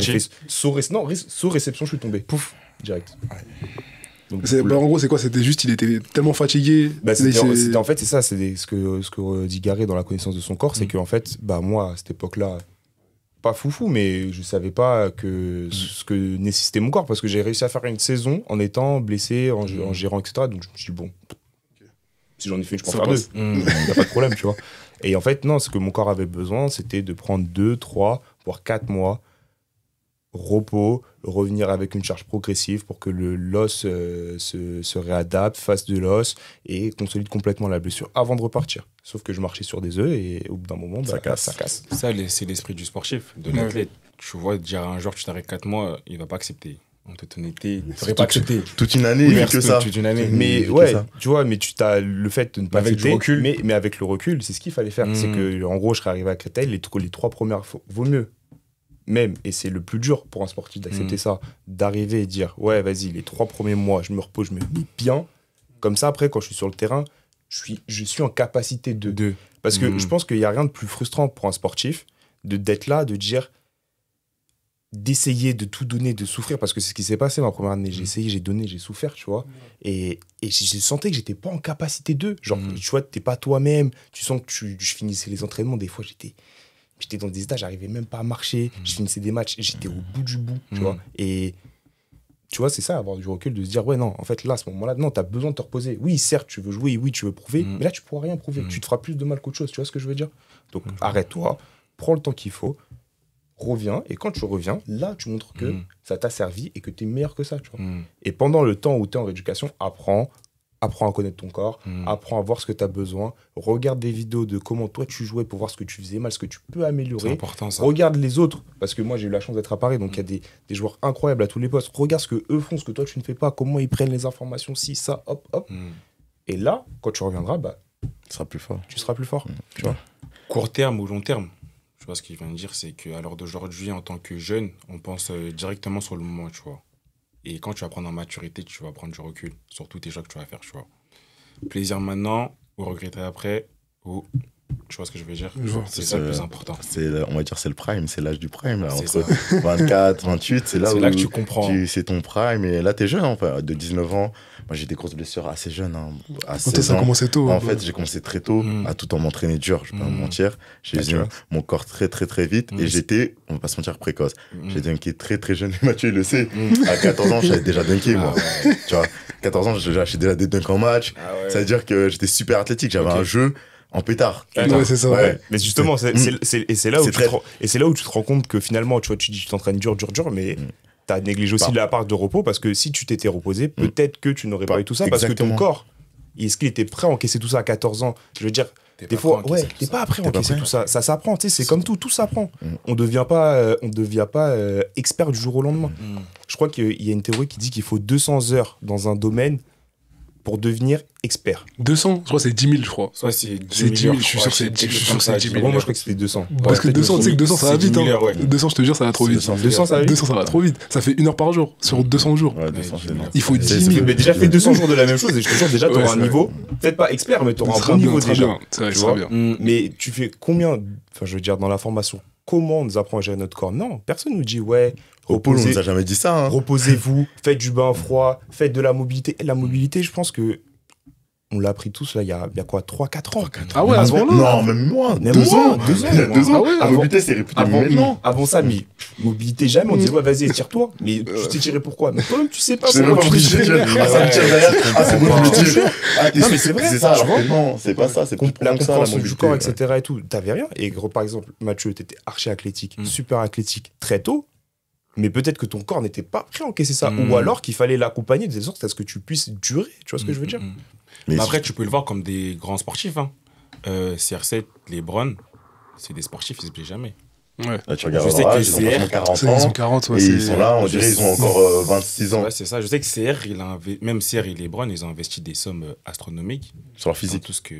J'ai fait sous réception, je suis tombé. Pouf, direct. Donc, en gros, c'est quoi? C'était juste, il était tellement fatigué. En fait, c'est ça, c'est ce que dit Garé dans la connaissance de son corps, c'est qu'en fait, moi, à cette époque-là, pas foufou, mais je savais pas ce que nécessitait mon corps, parce que j'ai réussi à faire une saison en étant blessé, en gérant, etc. Donc je me suis dit, bon, si j'en ai fait une, je peux en faire deux. Il n'y a pas de problème, tu vois. Et en fait, non, ce que mon corps avait besoin, c'était de prendre 2, 3, voire 4 mois, repos, revenir avec une charge progressive pour que l'os se réadapte, fasse de l'os et consolide complètement la blessure avant de repartir. Sauf que je marchais sur des œufs et au bout d'un moment, ça casse. Ça, c'est l'esprit du sportif, de l'athlète. Tu vois, dire à un joueur, tu t'arrêtes 4 mois, il va pas accepter. En toute honnêteté, il ne pas accepter. Toute une année, que ça. Toute une année. Mais ouais, tu vois, mais tu as le fait de ne pas accepter. Avec du recul. Mais avec le recul, c'est ce qu'il fallait faire. C'est que, en gros, je serais arrivé à Créteil, les 3 premières fois, vaut mieux. Même, et c'est le plus dur pour un sportif d'accepter ça, d'arriver et dire, ouais, vas-y, les 3 premiers mois, je me repose, je me mets bien. Comme ça, après, quand je suis sur le terrain, je suis en capacité de. Parce que je pense qu'il n'y a rien de plus frustrant pour un sportif d'être là, de dire, d'essayer de tout donner, de souffrir, parce que c'est ce qui s'est passé ma première année. J'ai essayé, j'ai donné, j'ai souffert, tu vois. Et je sentais que j'étais pas en capacité de. Genre, tu vois, t'es pas toi-même, tu sens que je finissais les entraînements, des fois, j'étais dans des états, j'arrivais même pas à marcher, je finissais des matchs, j'étais au bout du bout, tu vois. Et tu vois, c'est ça, avoir du recul, de se dire, ouais, non, en fait, là, à ce moment-là, non, t'as besoin de te reposer. Oui, certes, tu veux jouer, oui, tu veux prouver, mais là, tu pourras rien prouver. Tu te feras plus de mal qu'autre chose, tu vois ce que je veux dire? Donc, arrête-toi, prends le temps qu'il faut, reviens, et quand tu reviens, là, tu montres que ça t'a servi et que t'es meilleur que ça, tu vois. Et pendant le temps où t'es en rééducation, apprends à connaître ton corps, apprends à voir ce que tu as besoin, regarde des vidéos de comment toi tu jouais pour voir ce que tu faisais mal, ce que tu peux améliorer. C'est important, ça. Regarde les autres, parce que moi j'ai eu la chance d'être à Paris, donc il y a des joueurs incroyables à tous les postes. Regarde ce que eux font, ce que toi tu ne fais pas, comment ils prennent les informations, si, ça, hop, hop. Et là, quand tu reviendras, tu seras plus fort. Tu seras plus fort, tu vois. Court terme ou long terme, tu vois ce qu'il vient de dire, c'est qu'à l'heure d'aujourd'hui, en tant que jeune, on pense directement sur le moment, tu vois. Et quand tu vas prendre en maturité, tu vas prendre du recul sur tous tes choix que tu vas faire, tu vois. Plaisir maintenant, ou regretter après, ou... Tu vois ce que je veux dire? C'est ça le plus important. On va dire c'est le prime, c'est l'âge du prime. Là, entre 24, 28, c'est là que tu comprends. C'est ton prime. Et là, t'es jeune, enfin, de 19 ans. Moi, j'ai des grosses blessures assez jeunes. À 16 ça a commencé tôt. En fait, j'ai commencé très tôt, à tout en m'entraîner dur. Je vais pas me mentir. J'ai vu mon corps très, très, très vite. Et j'étais, on va pas se mentir, précoce. J'ai dunké très, très jeune. Mathieu, il le sait. À 14 ans, j'avais déjà dunké, moi. Tu vois, 14 ans, j'ai déjà des dunks en match. Ça veut dire que j'étais super athlétique. J'avais un jeu. En pétard. Ouais, c'est ça. Ouais. Mais justement, c'est là où c'est là où tu te rends compte que finalement, tu vois, tu dis tu t'entraînes dur, mais t'as négligé aussi la part de repos, parce que si tu t'étais reposé, peut-être que tu n'aurais pas eu tout ça, parce que ton corps, est-ce qu'il était prêt à encaisser tout ça à 14 ans? Je veux dire, des fois, t'es pas prêt à encaisser tout ça. Ça s'apprend, tu sais, c'est comme tout s'apprend. On devient pas expert du jour au lendemain. Je crois qu'il y a une théorie qui dit qu'il faut 200 heures dans un domaine pour devenir expert. 200, je crois que c'est 10 000, je crois. Soit c'est 10 000, je suis sûr que c'est 10 000. Moi, je crois que c'était 200. Parce que 200, tu sais que 200, ça va vite. 200, je te jure, ça va trop vite. 200, ça va vite. 200, ça va trop vite. Ça fait 1 heure par jour, sur 200 jours. Ouais, 200, c'est énorme. Il faut 10 000. Mais déjà, fais 200 jours de la même chose, et je te jure, déjà, t'auras un niveau, peut-être pas expert, mais t'auras un bon niveau déjà. C'est vrai, ça va bien. Mais tu fais combien, enfin, je veux dire, dans la formation, comment on nous apprend à gérer notre corps? Non, personne nous dit, Au pôle, on nous a jamais dit ça. reposez-vous, faites du bain froid, faites de la mobilité. La mobilité, je pense que on l'a appris tous là, il y a quoi, 3-4 ans. Ah ouais, à ce moment-là? Non, même moins. Même 2 moins, ans. 2 ans. 2 ans. Ah ouais, La mobilité, c'est réputé maintenant. Avant ça, mais mobilité jamais, on disait vas-y, étire-toi. Mais tu t'es tiré pourquoi? Mais toi-même, tu sais pas. C'est même pas pourquoi tu obligé. t'es tiré. Ah, ça me tire derrière. Ah, c'est bon, je me tire. Non, mais c'est vrai, C'est ça, tu alors vois. que non, c'est pas ça. C'est plus La profond que ça, la compréhension mobilité. du corps, etc. et tout. T'avais rien. Et gros, par exemple, Mathieu, t'étais archi athlétique, super athlétique très tôt. Mais peut-être que ton corps n'était pas prêt à encaisser ça. Ou alors qu'il fallait l'accompagner de telle sorte à ce que tu puisses durer. Tu vois ce que je veux dire? Mais Après, tu peux le voir comme des grands sportifs. CR7, LeBron, c'est des sportifs, ils se blessent jamais. Ouais. là, tu regardes Je sais leur que âge, ils ont CR, maintenant 40 Ils ont ans. 40, ouais. Et ils sont là, on dirait ils ont encore 26 ans Ouais, c'est ça. Je sais que CR, même CR et LeBron, ils ont investi des sommes astronomiques sur leur dans physique. tout ce que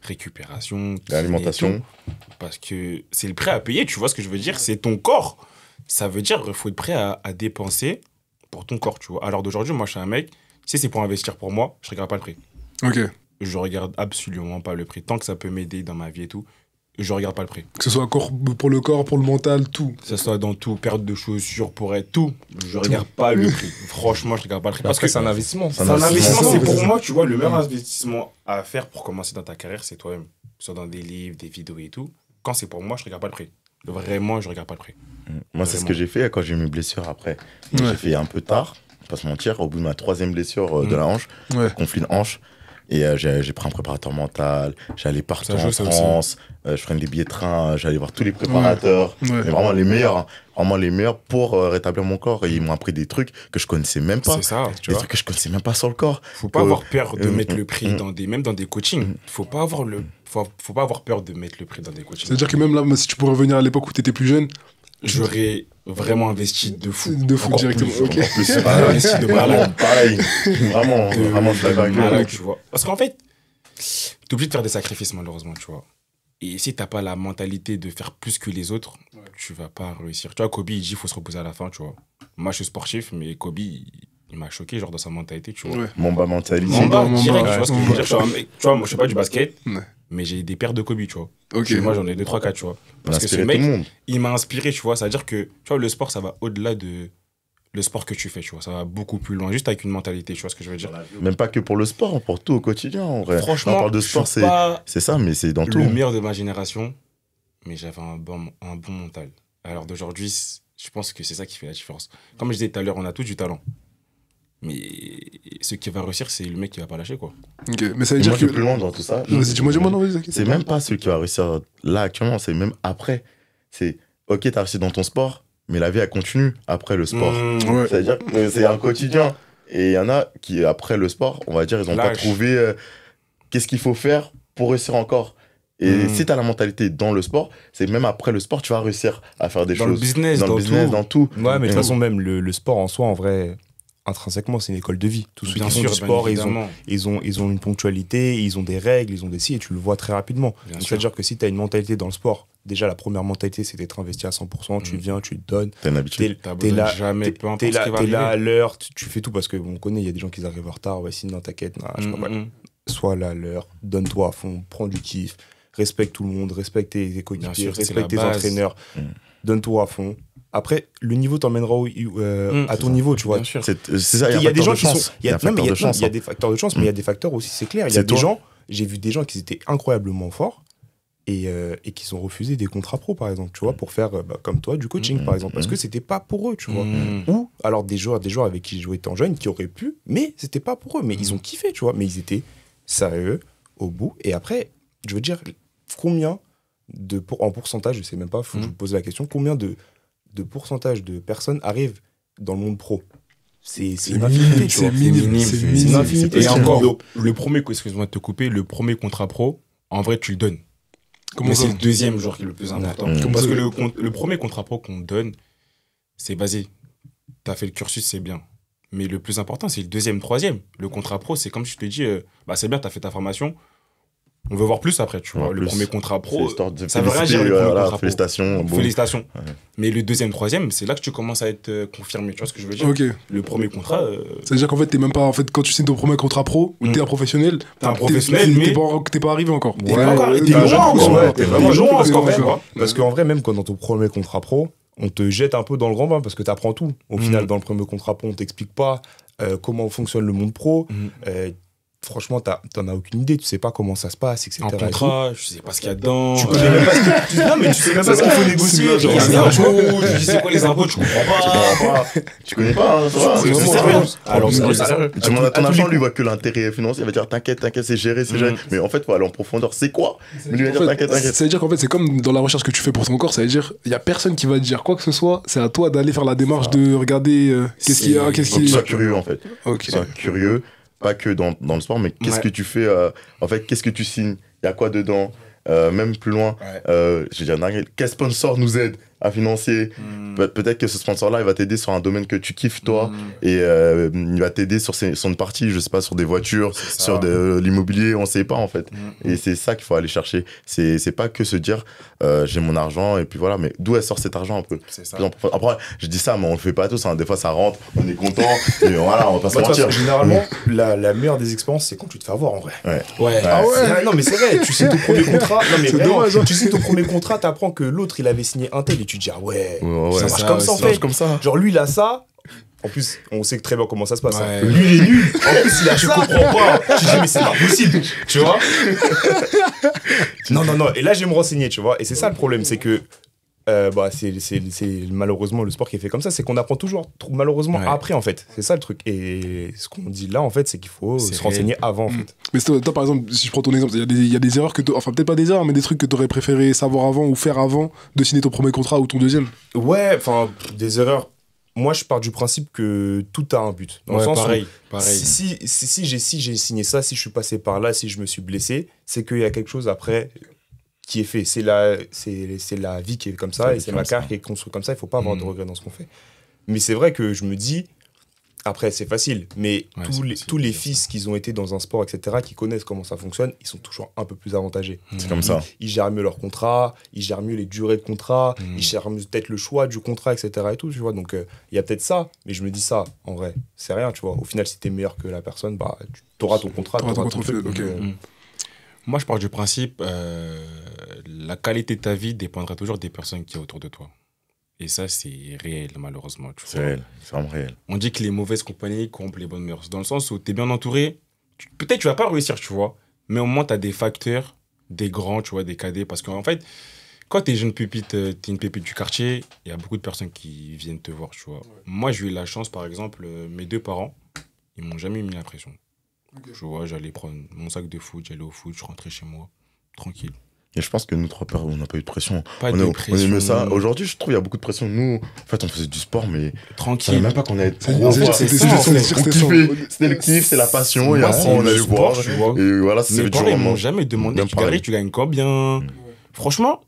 récupération, L'alimentation. kiné et tout. Parce que c'est le prêt à payer, tu vois ce que je veux dire? C'est ton corps. Ça veut dire qu'il faut être prêt à dépenser pour ton corps, tu vois. Alors d'aujourd'hui, moi, je suis un mec, si c'est pour investir pour moi, je regarde pas le prix. Ok. Je regarde absolument pas le prix. Tant que ça peut m'aider dans ma vie et tout, je regarde pas le prix. Que ce soit pour le corps, pour le mental, tout. Que ce soit dans tout, perte de chaussures, pour être tout, je regarde pas le prix. Franchement, je regarde pas le prix. Parce que c'est un investissement. C'est un investissement, c'est pour ça. moi, tu vois, le meilleur investissement à faire pour commencer dans ta carrière, c'est toi-même. Soit dans des livres, des vidéos et tout. Quand c'est pour moi, je regarde pas le prix. Vraiment, je regarde pas le prix. Moi, c'est ce que j'ai fait quand j'ai eu mes blessures après. Ouais. J'ai fait un peu tard, pas se mentir, au bout de ma 3e blessure de la hanche, Ouais. conflit de hanche. Et j'ai pris un préparateur mental, j'allais partout Ça joue, en ça aussi. France, je prenais des billets de train, j'allais voir tous les préparateurs, Ouais. mais vraiment les meilleurs pour rétablir mon corps. Et ils m'ont appris des trucs que je connaissais même pas. C'est ça, tu Des vois. trucs que je connaissais même pas sur le corps. Faut pas avoir peur de mettre le prix mm. même dans des coachings. Faut pas avoir peur de mettre le prix dans des coachings. C'est-à-dire que même là, si tu pourrais revenir à l'époque où t'étais plus jeune, J'aurais vraiment investi de fou. de fou Encore directement. plus, Ok. En plus, Ouais, pareil, investi de vraiment, malade. pareil. Vraiment, je suis d'accord avec toi. Malade, tu vois. Parce qu'en fait, t'es obligé de faire des sacrifices, malheureusement, tu vois. Et si t'as pas la mentalité de faire plus que les autres, tu vas pas réussir. Tu vois, Kobe, il dit qu'il faut se reposer à la fin, tu vois. Moi, je suis sportif, mais Kobe, il m'a choqué, genre, dans sa mentalité, tu vois. Ouais. Mamba mentality. Mamba, Mamba, direct, ouais. tu vois ce que je veux dire. Je suis un mec, tu vois, moi, je fais pas du basket, Ouais. mais j'ai des paires de Kobe, tu vois. Ok. Moi, j'en ai 2, 3, 4, tu vois. On a Parce que ce inspiré mec, tout le monde. il m'a inspiré, tu vois. C'est-à-dire que, tu vois, le sport, ça va au-delà de le sport que tu fais, tu vois. Ça va beaucoup plus loin, juste avec une mentalité, tu vois ce que je veux dire. Même pas que pour le sport, pour tout au quotidien, en vrai. Franchement, on parle de je sport, suis pas c'est ça, mais c'est dans tout. le meilleur de ma génération, mais j'avais un bon mental. Alors d'aujourd'hui, je pense que c'est ça qui fait la différence. Comme je disais tout à l'heure, on a tous du talent. Mais ce qui va réussir, c'est le mec qui va pas lâcher, quoi. Ok. Mais ça veut Et dire moi, que. je vais plus loin dans tout ça. Vas-y, dis-moi, non, vas-y, t'inquiète. C'est même pas celui qui va réussir là actuellement, c'est même après. C'est ok, t'as réussi dans ton sport, mais la vie elle continue après le sport. Ouais. C'est-à-dire que c'est un quotidien. Et il y en a qui, après le sport, on va dire, ils n'ont pas Lâche. trouvé qu'est-ce qu'il faut faire pour réussir encore. Et si t'as la mentalité dans le sport, c'est même après le sport, tu vas réussir à faire des Dans le choses. business, dans le business, tout. dans tout. Ouais, mais de toute Et- façon, même le sport en soi, en vrai, intrinsèquement, c'est une école de vie. Tous ceux Bien qui font sûr, du bien sport, évidemment. ils ont une ponctualité, ils ont des règles, ils ont des si, et tu le vois très rapidement. Bien Donc, sûr. c'est-à-dire que si tu as une mentalité dans le sport, déjà, la première mentalité, c'est d'être investi à 100%, tu viens, tu te donnes. T'as une habitude. T'as T'es besoin là, de jamais, peu importe t'es ce qui là, va t'es là à arriver. l'heure, tu fais tout parce qu'on connaît, il y a des gens qui arrivent en retard, ouais, sinon t'inquiète, je sais pas quoi. Sois là à l'heure, donne-toi à fond, prends du kiff, respecte tout le monde, respecte tes Bien coéquipiers, sûr, c'est respecte tes la base. entraîneurs, donne-toi à fond. Après, le niveau t'emmènera à ton niveau, tu vois. Bien sûr. C'est ça, Il y a des gens qui sont. Il y a un facteur de chance. Il y a des facteurs de chance, mais il y a des facteurs aussi, c'est clair. Il y a C'est des toi. gens, j'ai vu des gens qui étaient incroyablement forts et qui ont refusé des contrats pro, par exemple, tu vois, pour faire, comme toi, du coaching, par exemple, parce que c'était pas pour eux, tu vois. Ou alors des joueurs avec qui je jouais étant jeune qui auraient pu, mais c'était pas pour eux. Mais ils ont kiffé, tu vois. Mais ils étaient sérieux au bout. Et après, je veux dire, combien en pourcentage, je sais même pas, faut que je vous pose la question, combien de pourcentage de personnes arrivent dans le monde pro? C'est une infinité, tu vois. C'est une infinité. Et encore, le premier, excuse-moi de te couper, le premier contrat pro, en vrai, tu le donnes. Comment mais ça? c'est le deuxième jour qui est le plus important. Parce que le premier contrat pro qu'on te donne, c'est vas-y, t'as fait le cursus, c'est bien. Mais le plus important, c'est le deuxième, troisième. Le contrat pro, c'est comme je te dis, c'est bien, t'as fait ta formation. On veut voir plus après, tu vois. Le premier contrat pro, ça veut rien dire le premier contrat félicitations. pro. Félicitations. Ouais. Mais le deuxième, troisième, c'est là que tu commences à être confirmé. Tu vois ce que je veux dire? Ok. Le premier contrat... C'est-à-dire qu'en fait, t'es même pas... En fait, quand tu signes ton premier contrat pro, ou t'es un professionnel, t'es un professionnel, mais... T'es pas arrivé encore. T'es vraiment loin encore. Parce qu'en vrai, même quand dans ton premier contrat pro, on te jette un peu dans le grand bain parce que t'apprends tout. Au final, dans le premier contrat pro, on t'explique pas comment fonctionne le monde pro. Franchement, t'en as aucune idée, tu sais pas comment ça se passe, etc. Un contrat, je sais pas ce qu'il y a dedans. Tu connais même pas ce qu'il... Non, mais tu sais même pas ce qu'il faut négocier. Les impôts, tu sais quoi les impôts, tu comprends pas. Tu connais pas, hein, c'est sérieux. Alors, tu demandes à ton agent, lui, il voit que l'intérêt financier, il va dire t'inquiète, c'est géré. Mais en fait, faut aller en profondeur, c'est quoi? Mais lui va dire t'inquiète. Ça veut dire qu'en fait, c'est comme dans la recherche que tu fais pour ton corps, ça veut dire, il y a personne qui va te dire quoi que ce soit, c'est à toi d'aller faire la démarche de regarder qu'est-ce qu'il y a, qu'est-ce qu'il y a. Sois curieux, en fait. Sois curieux. Pas que dans le sport, mais qu'est-ce que tu fais, en fait, qu'est-ce que tu signes, il y a quoi dedans, même plus loin, je veux dire, quel sponsor nous aide à financer, peut-être que ce sponsor-là, il va t'aider sur un domaine que tu kiffes, toi, et il va t'aider sur une partie, je sais pas, sur des voitures, sur de l'immobilier, on sait pas, en fait. Et c'est ça qu'il faut aller chercher. C'est pas que se dire, j'ai mon argent, et puis voilà, mais d'où elle sort cet argent un peu? Après, je dis ça, mais on le fait pas tous, hein. Des fois, ça rentre, on est content, et voilà, on va pas se mentir. Généralement, la meilleure des expériences, c'est quand tu te fais avoir, en vrai. Ah ouais? Non, mais c'est vrai, tu sais ton premier contrat, non, mais vraiment, tu sais ton premier contrat, t'apprends que l'autre, il avait signé un tel, et tu te dis, ah ouais, ça marche comme ça, en fait. Genre, lui, il a ça. En plus, on sait très bien comment ça se passe. Lui, il est nul. En plus, il a ça. Tu comprends pas. Tu dis, mais c'est pas possible. Tu vois? Non. Et là, je vais me renseigner, tu vois. Et c'est ça le problème, c'est que c'est malheureusement le sport qui est fait comme ça. C'est qu'on apprend toujours, malheureusement, après, en fait. C'est ça le truc. Et ce qu'on dit là, en fait, c'est qu'il faut se renseigner avant, en fait. Mais toi, par exemple, si je prends ton exemple, il y a des erreurs que enfin, peut-être pas des erreurs, mais des trucs que tu aurais préféré savoir avant ou faire avant de signer ton premier contrat ou ton deuxième. Ouais, enfin, des erreurs. Moi, je pars du principe que tout a un but. Dans le sens pareil. Si j'ai signé ça, si je suis passé par là, si je me suis blessé, c'est qu'il y a quelque chose après qui est fait. C'est la vie qui est comme ça, et c'est ma carrière qui est construite comme ça. Il ne faut pas avoir de regrets dans ce qu'on fait. Mais c'est vrai que je me dis, après, c'est facile, mais tous les fils qui ont été dans un sport, etc., qui connaissent comment ça fonctionne, ils sont toujours un peu plus avantagés. C'est comme ça. Ils gèrent mieux leur contrat, ils gèrent mieux les durées de contrat, ils gèrent mieux peut-être le choix du contrat, etc. et tout, tu vois. Donc, il y a peut-être ça, mais je me dis ça, en vrai, c'est rien, tu vois. Au final, si t'es meilleur que la personne, tu auras ton contrat, tu auras ton truc. Moi, je pars du principe, la qualité de ta vie dépendra toujours des personnes qui sont autour de toi. Et ça, c'est réel, malheureusement. C'est réel, c'est vraiment réel. On dit que les mauvaises compagnies corrompent les bonnes mœurs. Dans le sens où tu es bien entouré, peut-être tu vas pas réussir, tu vois, mais au moins tu as des facteurs, des grands, tu vois, des cadets. Parce qu'en fait, quand tu es jeune pépite, tu es une pépite du quartier, il y a beaucoup de personnes qui viennent te voir, tu vois. Moi, j'ai eu la chance, par exemple, mes deux parents, ils m'ont jamais mis la pression. Tu vois, j'allais prendre mon sac de foot, j'allais au foot, je rentrais chez moi, tranquille. Et je pense que nous, trois pères, on n'a pas eu de pression. Pas de pression. On aimait ça. Aujourd'hui, je trouve qu'il y a beaucoup de pression. Nous, en fait, on faisait du sport, mais tranquille. On savait même pas qu'on allait être trop. C'était le kiff, c'est la passion. Et après, on allait voir. Et voilà, ça fait du jour. Ils m'ont jamais demandé, tu gagnes combien? Franchement,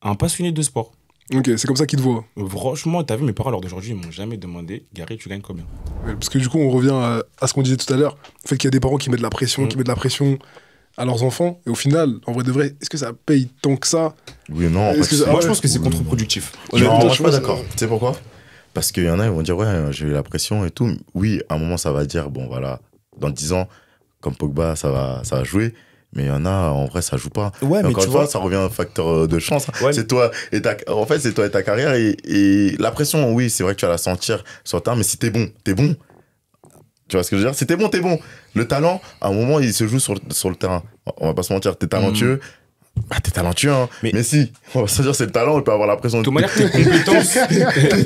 un passionné de sport. Ok, c'est comme ça qu'ils te voient. Franchement, t'as vu mes parents, alors d'aujourd'hui, ils m'ont jamais demandé, Gary, tu gagnes combien? Parce que du coup, on revient à ce qu'on disait tout à l'heure. Le fait qu'il y a des parents qui mettent de la pression, à leurs enfants, et au final, en vrai de vrai, est-ce que ça paye tant que ça? Oui, non. Moi, je pense que c'est contre-productif. Non, je suis pas d'accord. Tu sais pourquoi? Parce qu'il y en a, ils vont dire, ouais, j'ai eu la pression et tout. Oui, à un moment, ça va dire, bon, voilà, dans 10 ans, comme Pogba, ça va jouer. Mais il y en a, en vrai, ça joue pas. Ouais, mais encore une fois, ça revient à un facteur de chance. Ouais, c'est toi et en fait, c'est toi et ta carrière. Et la pression, oui, c'est vrai que tu vas la sentir sur le terrain, mais si t'es bon, t'es bon. Tu vois ce que je veux dire? Si t'es bon, t'es bon. Le talent, à un moment, il se joue sur le terrain. On va pas se mentir, t'es talentueux. Ah, t'es talentueux, hein. Mais si, on va se dire c'est le talent, on peut avoir la pression. De toute manière, tes compétences.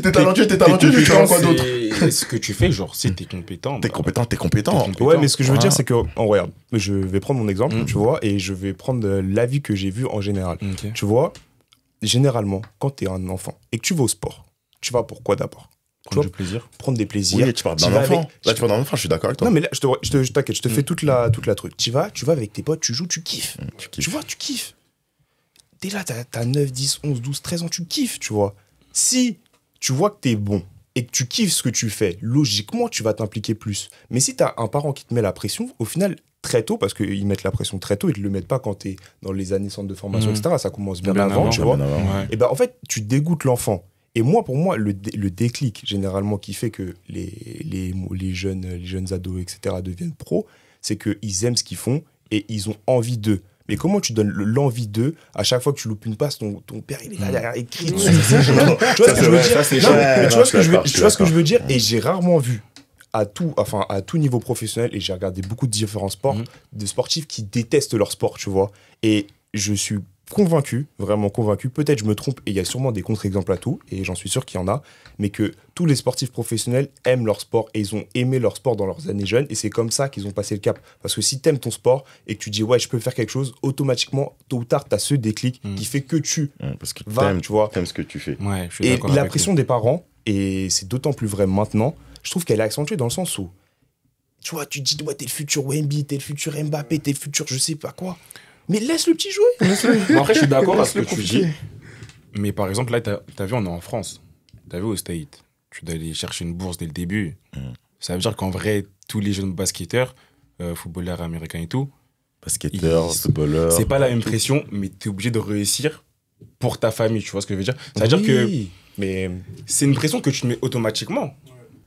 T'es talentueux, tu fais quoi d'autre? Ce que tu fais, genre, si t'es compétent. T'es compétent. Ouais, mais ce que je veux dire, c'est que, regarde, je vais prendre mon exemple, tu vois, et je vais prendre l'avis que j'ai vu en général. Tu vois, généralement, quand t'es un enfant et que tu vas au sport, tu vas pour quoi d'abord? Prendre du plaisir. Prendre des plaisirs. Oui, tu parles d'un enfant. Là, tu parles d'un enfant, je suis d'accord avec toi. Non, mais là, t'inquiète, je te fais toute la truc. Tu vas avec tes potes, tu joues, tu kiffes. Tu vois, tu kiffes. T'es là, t'as 9, 10, 11, 12, 13 ans, tu kiffes, tu vois. Si tu vois que t'es bon et que tu kiffes ce que tu fais, logiquement, tu vas t'impliquer plus. Mais si t'as un parent qui te met la pression, au final, très tôt, parce qu'ils mettent la pression très tôt, ils te le mettent pas quand t'es dans les années centre de formation, etc. Ça commence bien avant, tu vois. Et ben, en fait, tu dégoûtes l'enfant. Et moi, pour moi, le déclic, généralement, qui fait que les jeunes ados, etc., deviennent pros, c'est qu'ils aiment ce qu'ils font et ils ont envie d'eux. Mais comment tu donnes l'envie d'eux à chaque fois que tu loupes une passe, ton père, il est là derrière, il crie dessus. Tu vois ce que je veux dire? Tu vois ce que je veux dire? Et j'ai rarement vu à tout niveau professionnel, et j'ai regardé beaucoup de différents sports, de sportifs qui détestent leur sport, tu vois. Et je suis convaincu, vraiment convaincu, peut-être je me trompe, et il y a sûrement des contre-exemples à tout, et j'en suis sûr qu'il y en a, mais que tous les sportifs professionnels aiment leur sport, et ils ont aimé leur sport dans leurs années jeunes, et c'est comme ça qu'ils ont passé le cap. Parce que si t'aimes ton sport, et que tu dis, ouais, je peux faire quelque chose, automatiquement, tôt ou tard, t'as ce déclic qui fait que tu parce que vas, tu vois. T'aimes ce que tu fais. Ouais, je suis et d'accord la avec pression des parents, et c'est d'autant plus vrai maintenant, je trouve qu'elle est accentuée dans le sens où, tu vois, tu te dis, ouais, t'es le futur Wemby, t'es le futur Mbappé, t'es le futur je sais pas quoi. Mais laisse le petit jouer. Bon, après, je suis d'accord avec ce que tu dis. Mais par exemple, là, t'as vu, on est en France. T'as vu au State. Tu dois aller chercher une bourse dès le début. Ça veut dire qu'en vrai, tous les jeunes basketteurs, footballeurs américains et tout, basketteurs, footballeurs. C'est pas la même pression, mais t'es obligé de réussir pour ta famille. Tu vois ce que je veux dire? Ça veut dire que. Mais c'est une pression que tu te mets automatiquement.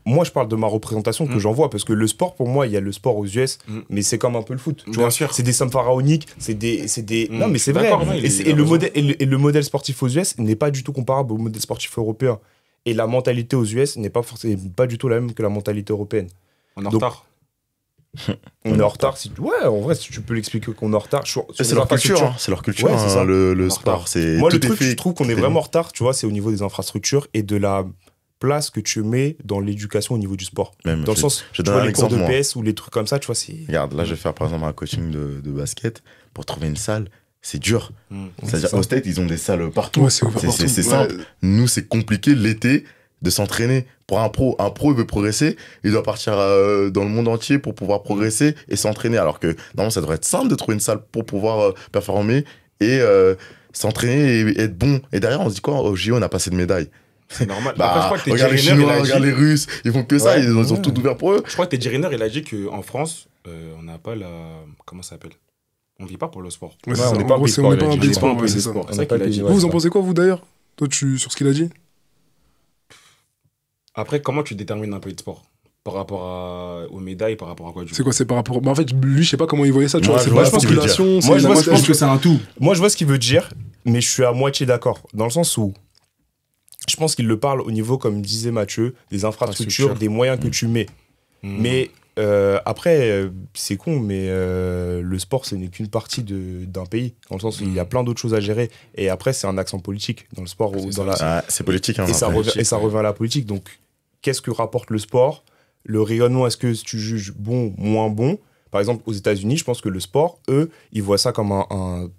Moi, je parle de ma représentation que j'en vois, parce que le sport, pour moi, il y a le sport aux US, mais c'est comme un peu le foot. Tu vois, sûr. C'est des sommes pharaoniques, c'est des... Non, mais c'est vrai. Et le modèle sportif aux US n'est pas du tout comparable au modèle sportif européen. Et la mentalité aux US n'est pas du tout la même que la mentalité européenne. On est en retard. On est en retard. Ouais, en vrai, si tu peux l'expliquer qu'on est en retard. C'est leur culture. C'est leur culture, le sport. Moi, le truc, je trouve qu'on est vraiment en retard, tu vois, c'est au niveau des infrastructures et de la place que tu mets dans l'éducation au niveau du sport. Même, dans le sens, tu vois, les cours de PS ou les trucs comme ça, tu vois, c'est... Regarde, là, je vais faire par exemple un coaching de basket. Pour trouver une salle, c'est dur. C'est-à-dire, au State, ils ont des salles partout. Ouais, c'est simple. Nous, c'est compliqué l'été de s'entraîner. Pour un pro, il veut progresser, il doit partir dans le monde entier pour pouvoir progresser et s'entraîner. Alors que, normalement, ça devrait être simple de trouver une salle pour pouvoir performer et s'entraîner et être bon. Et derrière, on se dit quoi? Au JO, on a pas assez de médailles. C'est normal. Bah, après, regarde les Chinois, regarde les Russes, ils font que ça, ils ont tout ouvert pour eux. Je crois que Teddy Riner, il a dit qu'en France, on n'a pas la... Comment ça s'appelle? On vit pas pour le sport. Ouais, on n'est pas un pays de sport, c'est ça. Vous en pensez quoi, vous, d'ailleurs? Toi, sur ce qu'il a dit? Après, comment tu détermines un pays de sport? Par rapport aux médailles, par rapport à quoi? C'est quoi? C'est par rapport... Bah, en fait, lui, je sais pas comment il voyait ça, tu vois. C'est pas la population. Moi, je pense que c'est un tout. Moi, je vois ce qu'il veut dire, mais je suis à moitié d'accord. Dans le sens où je pense qu'il le parle au niveau, comme disait Mathieu, des infrastructures, des moyens que tu mets. Mais après, c'est con, mais le sport, ce n'est qu'une partie d'un pays. Dans le sens où il y a plein d'autres choses à gérer. Et après, c'est un accent politique dans le sport. C'est politique. Hein, et ça revient à la politique. Donc, qu'est-ce que rapporte le sport? Le rayonnement, est-ce que tu juges bon, moins bon? Par exemple, aux États-Unis, je pense que le sport, eux, ils voient ça comme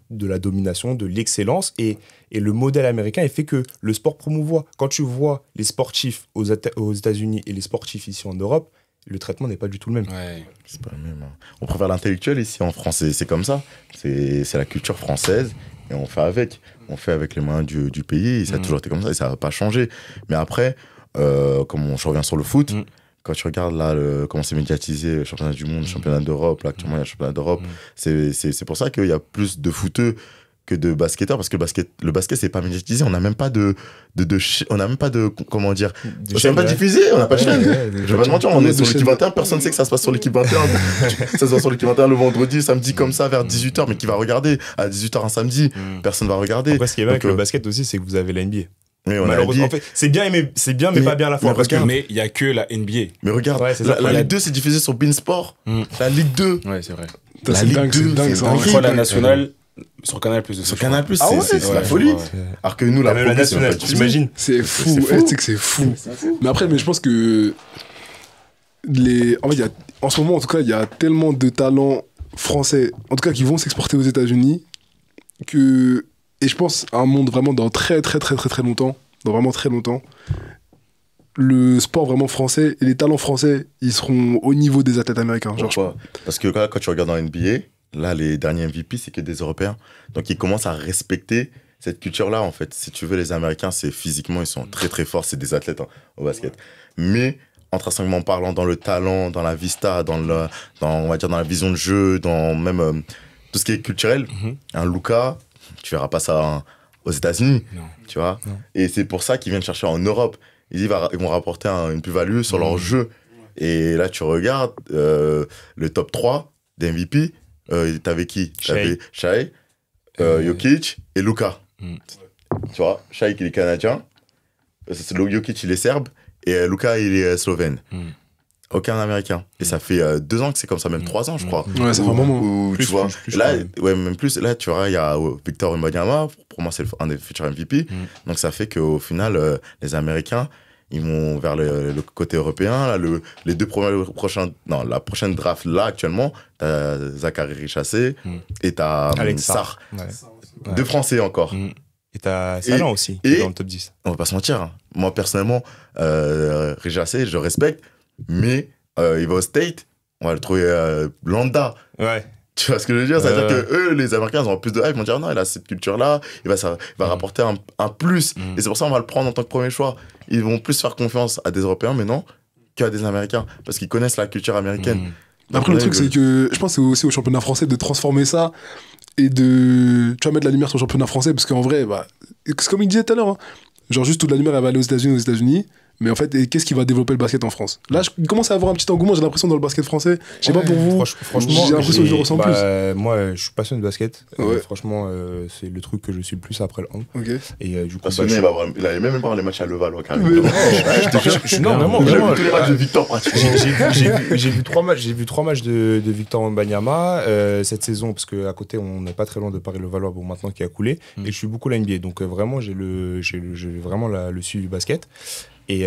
de la domination, de l'excellence. Et le modèle américain, il fait que le sport promouvoit. Quand tu vois les sportifs aux États-Unis et les sportifs ici en Europe, le traitement n'est pas du tout le même. Ouais. C'est pas le même. Hein. On préfère l'intellectuel ici en France. C'est comme ça. C'est la culture française et on fait avec. On fait avec les moyens du pays. Et ça a toujours été comme ça et ça va pas changer. Mais après, comme je reviens sur le foot, quand tu regardes là comment c'est médiatisé, le championnat du monde, le championnat d'Europe, là actuellement il y a le championnat d'Europe, c'est pour ça qu'il y a plus de footeux que de basketteurs, parce que le basket c'est pas médiatisé, on n'a même pas on n'a même pas de comment dire, c'est même pas diffusé, on n'a pas de chaîne. Je vais pas te mentir, on est sur l'équipe 21, personne ne sait que ça se passe sur l'équipe 21. Ça se passe sur l'équipe 21 le vendredi, samedi comme ça vers 18h, mais qui va regarder à 18h un samedi, personne va regarder. Après, ce qui est bien avec le basket aussi, c'est que vous avez la NBA. Mais malheureusement, en fait, c'est bien, mais pas bien à la fois. Mais il n'y a que la NBA. Mais regarde, la Ligue 2, c'est diffusé sur Beansport. La Ligue 2. Ouais, c'est vrai. La Ligue 2, c'est dingue. Je crois la nationale, Sur Canal Plus. Sur Canal Plus, Ah ouais, c'est la folie. Alors que nous, la Même Pro la Plus, c'est nationale, pas diffusé. t'imagines? C'est fou. C'est fou. Ouais, tu sais que c'est fou. Mais après, je pense que en fait, en ce moment, en tout cas, il y a tellement de talents français, en tout cas, qui vont s'exporter aux États-Unis, et je pense à un monde vraiment dans très longtemps, dans vraiment très longtemps, le sport vraiment français et les talents français, ils seront au niveau des athlètes américains. Genre, Pourquoi? Parce que quand tu regardes dans NBA, là, les derniers MVP, c'est que des Européens. Donc, ils commencent à respecter cette culture-là, en fait. Si tu veux, les Américains, c'est physiquement, ils sont très forts, c'est des athlètes au basket. Mais, intrinsèquement parlant, dans le talent, dans la vista, on va dire dans la vision de jeu, dans même tout ce qui est culturel, un Luka, tu verras pas ça aux États-Unis, tu vois. Non. Et c'est pour ça qu'ils viennent chercher en Europe. Ils vont rapporter une plus-value sur leur jeu. Et là, tu regardes le top 3 des MVP. T'avais qui? T'avais Shai, Jokic et Luka. Tu vois, Shai, il est canadien. Jokic, il est serbe. Et Luka, il est slovène. Aucun américain. Et ça fait 2 ans que c'est comme ça, même 3 ans, je crois. Ouais, ça fait un moment. Tu vois, là, ouais, même plus. Là, tu vois, il y a Victor Wembanyama. Pour moi, c'est un des futurs MVP. Donc, ça fait qu'au final, les Américains, ils vont vers le côté européen. Là, les la prochaine draft, là, actuellement, t'as Zachary Richassé et t'as Sarr. Ouais. 2 Français encore. Et t'as Salan aussi, dans le top 10. On va pas se mentir. Hein. Moi, personnellement, Richassé, je respecte, mais il va au State, on va le trouver lambda. Ouais. Tu vois ce que je veux dire? C'est-à-dire que eux, les Américains, ils ont plus de hype. Ils vont dire non, il a cette culture-là, il va rapporter un plus. Et c'est pour ça qu'on va le prendre en tant que premier choix. Ils vont plus faire confiance à des Européens, mais non, qu'à des Américains. Parce qu'ils connaissent la culture américaine. Après, le truc, c'est que je pense que c'est aussi au championnat français de transformer ça et de, tu vois, mettre la lumière sur le championnat français. Parce qu'en vrai, c'est comme il disait tout à l'heure, hein, genre juste toute la lumière, elle va aller aux États-Unis. Mais en fait, qu'est-ce qui va développer le basket en France? Là, je commence à avoir un petit engouement, j'ai l'impression, dans le basket français. Je sais pas pour vous. Franchement, j'ai l'impression que je le ressens plus. Moi, je suis passionné de basket. Ouais. Franchement, c'est le truc que je suis le plus après le hand. Ok. Et du coup, passionné, il allait même voir les matchs à Levallois, carrément. Non, vraiment. Tous les matchs de Victor, pratiquement. J'ai vu 3 matchs de Victor Wembanyama cette saison, parce qu'à côté, on n'est pas très loin de Paris-Levallois, bon, maintenant qui a coulé. Et je suis beaucoup la NBA. Donc, vraiment, j'ai vraiment le suivi du basket. Et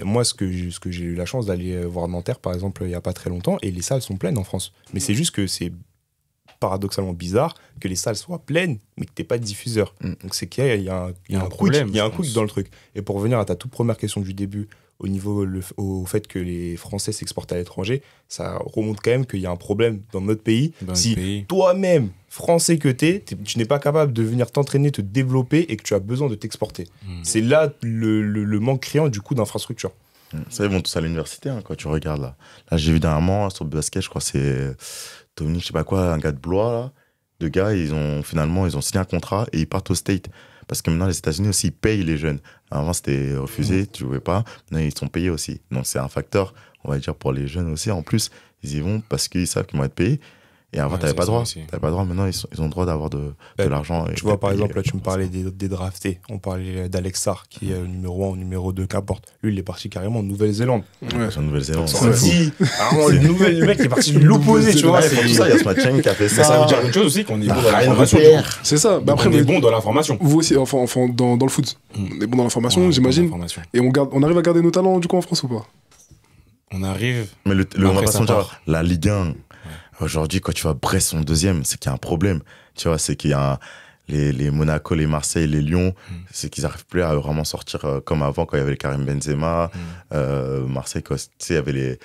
moi, ce que j'ai eu la chance d'aller voir Nanterre, par exemple, il n'y a pas très longtemps, et les salles sont pleines en France. Mais c'est juste que c'est paradoxalement bizarre que les salles soient pleines, mais que tu n'aies pas de diffuseur. Donc c'est qu'il y a un problème. Il y a un quick dans le truc. Et pour revenir à ta toute première question du début, au fait que les Français s'exportent à l'étranger, ça remonte quand même qu'il y a un problème dans notre pays. Si toi-même, Français que tu n'es pas capable de venir t'entraîner, te développer et que tu as besoin de t'exporter. C'est là le manque criant du coup d'infrastructure. Ça, ils vont tous à l'université quand tu regardes là. Là, j'ai vu dernièrement sur le basket, je crois que c'est Dominique, je sais pas quoi, un gars de Blois là. 2 gars, ils ont signé un contrat et ils partent au State. Parce que maintenant, les États-Unis aussi, ils payent les jeunes. Avant, c'était refusé, tu jouais pas. Maintenant, ils sont payés aussi. Donc, c'est un facteur, on va dire, pour les jeunes aussi. En plus, ils y vont parce qu'ils savent qu'ils vont être payés. Et avant, t'avais pas droit. T'avais pas droit. Maintenant, ils ont le droit d'avoir de l'argent. Tu vois, par exemple, là, tu me parlais des draftés. On parlait d'Alex Sarr, qui est numéro 1 ou numéro 2, qu'importe. Lui, il est parti carrément en Nouvelle-Zélande. Ouais, c'est en Nouvelle-Zélande. Le mec qui est parti de l'opposé, tu vois. C'est pour ça, il y a ce match qui a fait ça. Ça veut dire une chose aussi, qu'on est bon dans l'information. C'est ça. Après, on est bon dans l'information. Vous aussi, enfin, dans le foot. On est bon dans l'information, j'imagine. Et on arrive à garder nos talents, du coup, en France ou pas? On arrive. Mais on va pas se dire, la Ligue 1. Aujourd'hui, quand tu vois Brest en 2e, c'est qu'il y a un problème. Tu vois, c'est qu'il y a les Monaco, les Marseille, les Lyon, c'est qu'ils n'arrivent plus à vraiment sortir comme avant, quand il y avait le Karim Benzema, Marseille, tu sais, il y avait les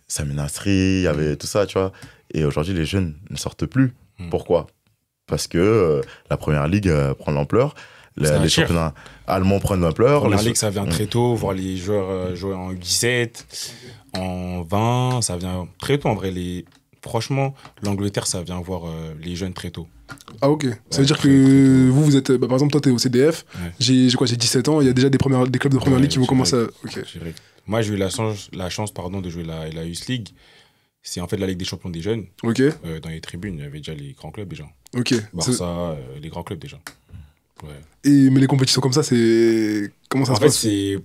Sami Nasri, il y avait tout ça, tu vois. Et aujourd'hui, les jeunes ne sortent plus. Pourquoi? Parce que la Première Ligue prend l'ampleur. Les championnats allemands prennent l'ampleur. La Ligue, ça vient très tôt, voir les joueurs jouer en 17, en 20, ça vient très tôt en vrai. Franchement, l'Angleterre, ça vient voir les jeunes très tôt. Ah ok. Ça veut dire que vous êtes... par exemple, toi, t'es au CDF. Ouais. J'ai 17 ans. Il y a déjà des clubs de première ligue qui vont commencer à... Okay. Moi, j'ai eu la chance de jouer la Youth League. C'est en fait la Ligue des champions des jeunes. Ok. Dans les tribunes, il y avait déjà les grands clubs déjà. Ok. Barça, les grands clubs déjà. Ouais. Mais les compétitions comme ça, c'est... Comment ça se passe? En fait, c'est...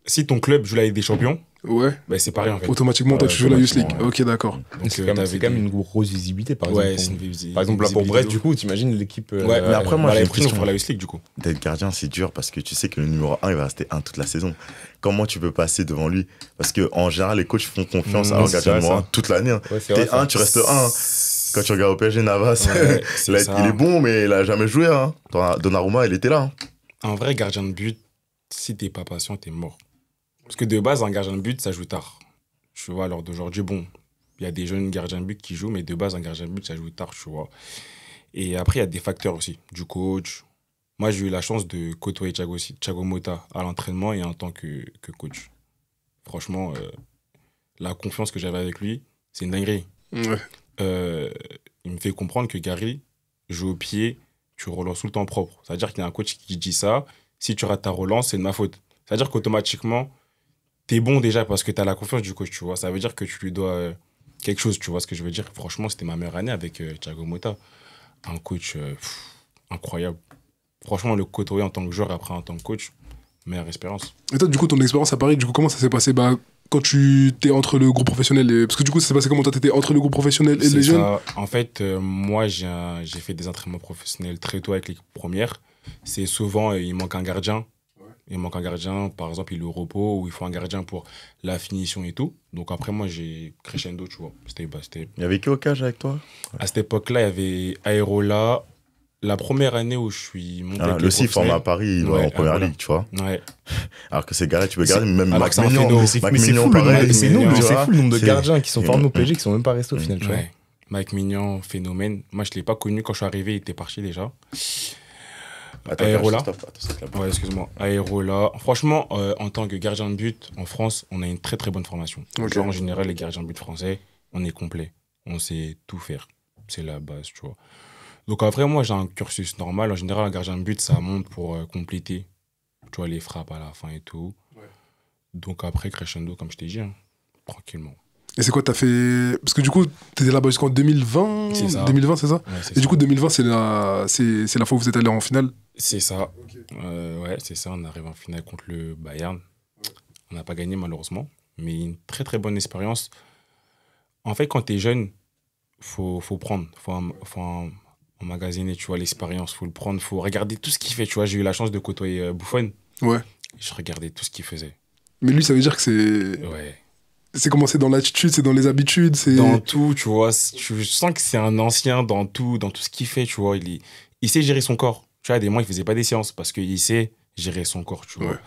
Si ton club joue la Ligue des champions, Ouais. Bah, c'est pareil en fait. Automatiquement, toi, tu joues la Youth League. automatiquement, Ok, d'accord. Donc, C'est quand même une grosse visibilité, par Ouais, exemple. c'est une visibilité. Par exemple, là, pour Brest, du coup, t'imagines l'équipe. Ouais, mais après, moi, bah, j'ai l'année une prochaine, on question. fera la Youth League du coup. D'être gardien, c'est dur parce que tu sais que le numéro 1, il va rester 1 toute la saison. Comment tu peux passer devant lui? Parce qu'en général, les coachs font confiance à leur c'est gardien vrai, numéro 1 ça. toute l'année. Hein. Ouais, c'est T'es vrai, ça. 1, tu restes 1. Quand tu regardes au PSG, Navas, Ouais, c'est ça. il est bon, mais il a jamais joué. Hein. Donnarumma, il était là. Hein. Un vrai gardien de but, si t'es pas patient, t'es mort. Parce que de base, un gardien de but, ça joue tard. Tu vois, à l'heure d'aujourd'hui, bon, il y a des jeunes gardiens de but qui jouent, mais de base, un gardien de but, ça joue tard, tu vois. Et après, il y a des facteurs aussi, du coach. Moi, j'ai eu la chance de côtoyer Thiago Motta à l'entraînement et en tant que coach. Franchement, la confiance que j'avais avec lui, c'est une dinguerie. Ouais. Il me fait comprendre que Gary, joue au pied, tu relances tout le temps propre. C'est-à-dire qu'il y a un coach qui dit ça, si tu rates ta relance, c'est de ma faute. C'est-à-dire qu'automatiquement, t'es bon déjà parce que t'as la confiance du coach, tu vois. Ça veut dire que tu lui dois quelque chose, tu vois ce que je veux dire. Franchement, c'était ma meilleure année avec Thiago Motta. Un coach incroyable. Franchement, le côtoyer en tant que joueur et après en tant que coach, meilleure expérience. Et toi, du coup, ton expérience à Paris, du coup, comment ça s'est passé quand tu t'es entre le groupe professionnel et... Parce que du coup, ça s'est passé comment? Toi, t'étais entre le groupe professionnel et C'est les jeunes? ça. En fait, moi, j'ai fait des entraînements professionnels très tôt avec l'équipe première. C'est souvent, il manque un gardien. Il manque un gardien, par exemple, il est au repos, ou il faut un gardien pour la finition et tout. Donc après, moi, j'ai crescendo, tu vois. Il y avait qui au cage avec toi? À cette époque-là, il y avait Aerola. La première année où je suis monté avec Le CIF format à Paris, il va en première ligue, tu vois. Ouais. Alors que ces gars-là, tu peux garder, même alors Mac que c'est un Mignon. phénomène. Mac Mais c'est Mignon, fou, pareil. c'est tu fou vois. le nombre de C'est- gardiens qui sont formés au PSG qui sont même pas restés au final, tu vois. Ouais. Mike Mignon, phénomène. Moi, je ne l'ai pas connu quand je suis arrivé, il était parti déjà. Attends, Aerola. stop là. Ouais, excuse-moi. Aerola. Franchement, en tant que gardien de but, en France, on a une très très bonne formation. Ok. Genre, en général, les gardiens de but français, on est complet. On sait tout faire. C'est la base, tu vois. Donc après, moi, j'ai un cursus normal. En général, un gardien de but, ça monte pour compléter, tu vois, les frappes à la fin et tout. Ouais. Donc après, crescendo, comme je t'ai dit, hein, tranquillement. Et c'est quoi, t'as fait... Parce que du coup, t'étais là-bas jusqu'en 2020? C'est ça. 2020, c'est ça? Ouais, c'est Et ça. du coup, 2020, c'est la fois où vous êtes allé en finale? C'est ça. Ouais, c'est ça. On arrive en finale contre le Bayern. On n'a pas gagné, malheureusement. Mais une très, très bonne expérience. En fait, quand t'es jeune, faut prendre. Faut emmagasiner, tu vois, l'expérience. Faut le prendre. Faut regarder tout ce qu'il fait, tu vois. J'ai eu la chance de côtoyer Buffon. Ouais. Je regardais tout ce qu'il faisait. Mais lui, ça veut dire que c'est... Ouais. C'est comment? C'est dans l'attitude, c'est dans les habitudes, c'est... Dans tout, tu vois. Tu sens que c'est un ancien dans tout ce qu'il fait, tu vois. Il sait gérer son corps. Tu vois, des mois, il faisait pas des séances parce qu'il sait gérer son corps, tu vois.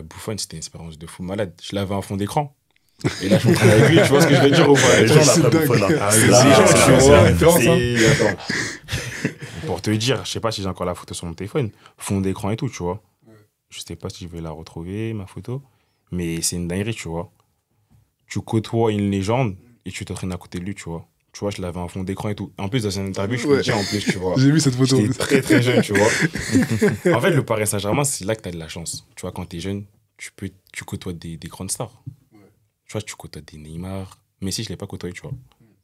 Buffon, c'était une expérience de fou malade. Je l'avais en fond d'écran. Et là, je m'entraîne avec lui, tu vois ce que je veux dire ou pas? Les gens, c'est là, dingue. Buffon, là. Ah, les Là, gens, c'est tu la vois, référence, Pour te dire, je sais pas si j'ai encore la photo sur mon téléphone, fond d'écran et tout, tu vois. Je sais pas si je vais la retrouver, ma photo. Mais c'est une dinguerie, tu vois. Tu côtoies une légende et tu t'entraînes à côté de lui, tu vois. Tu vois, je l'avais en fond d'écran et tout. En plus, dans une interview, je peux le dire en plus, tu vois. J'ai vu cette photo. J'étais très, très jeune, tu vois. En fait, le Paris Saint-Germain, c'est là que tu as de la chance. Tu vois, quand tu es jeune, tu côtoies des grandes stars. Tu vois, tu côtoies des Neymar. Messi, je ne l'ai pas côtoyé, tu vois.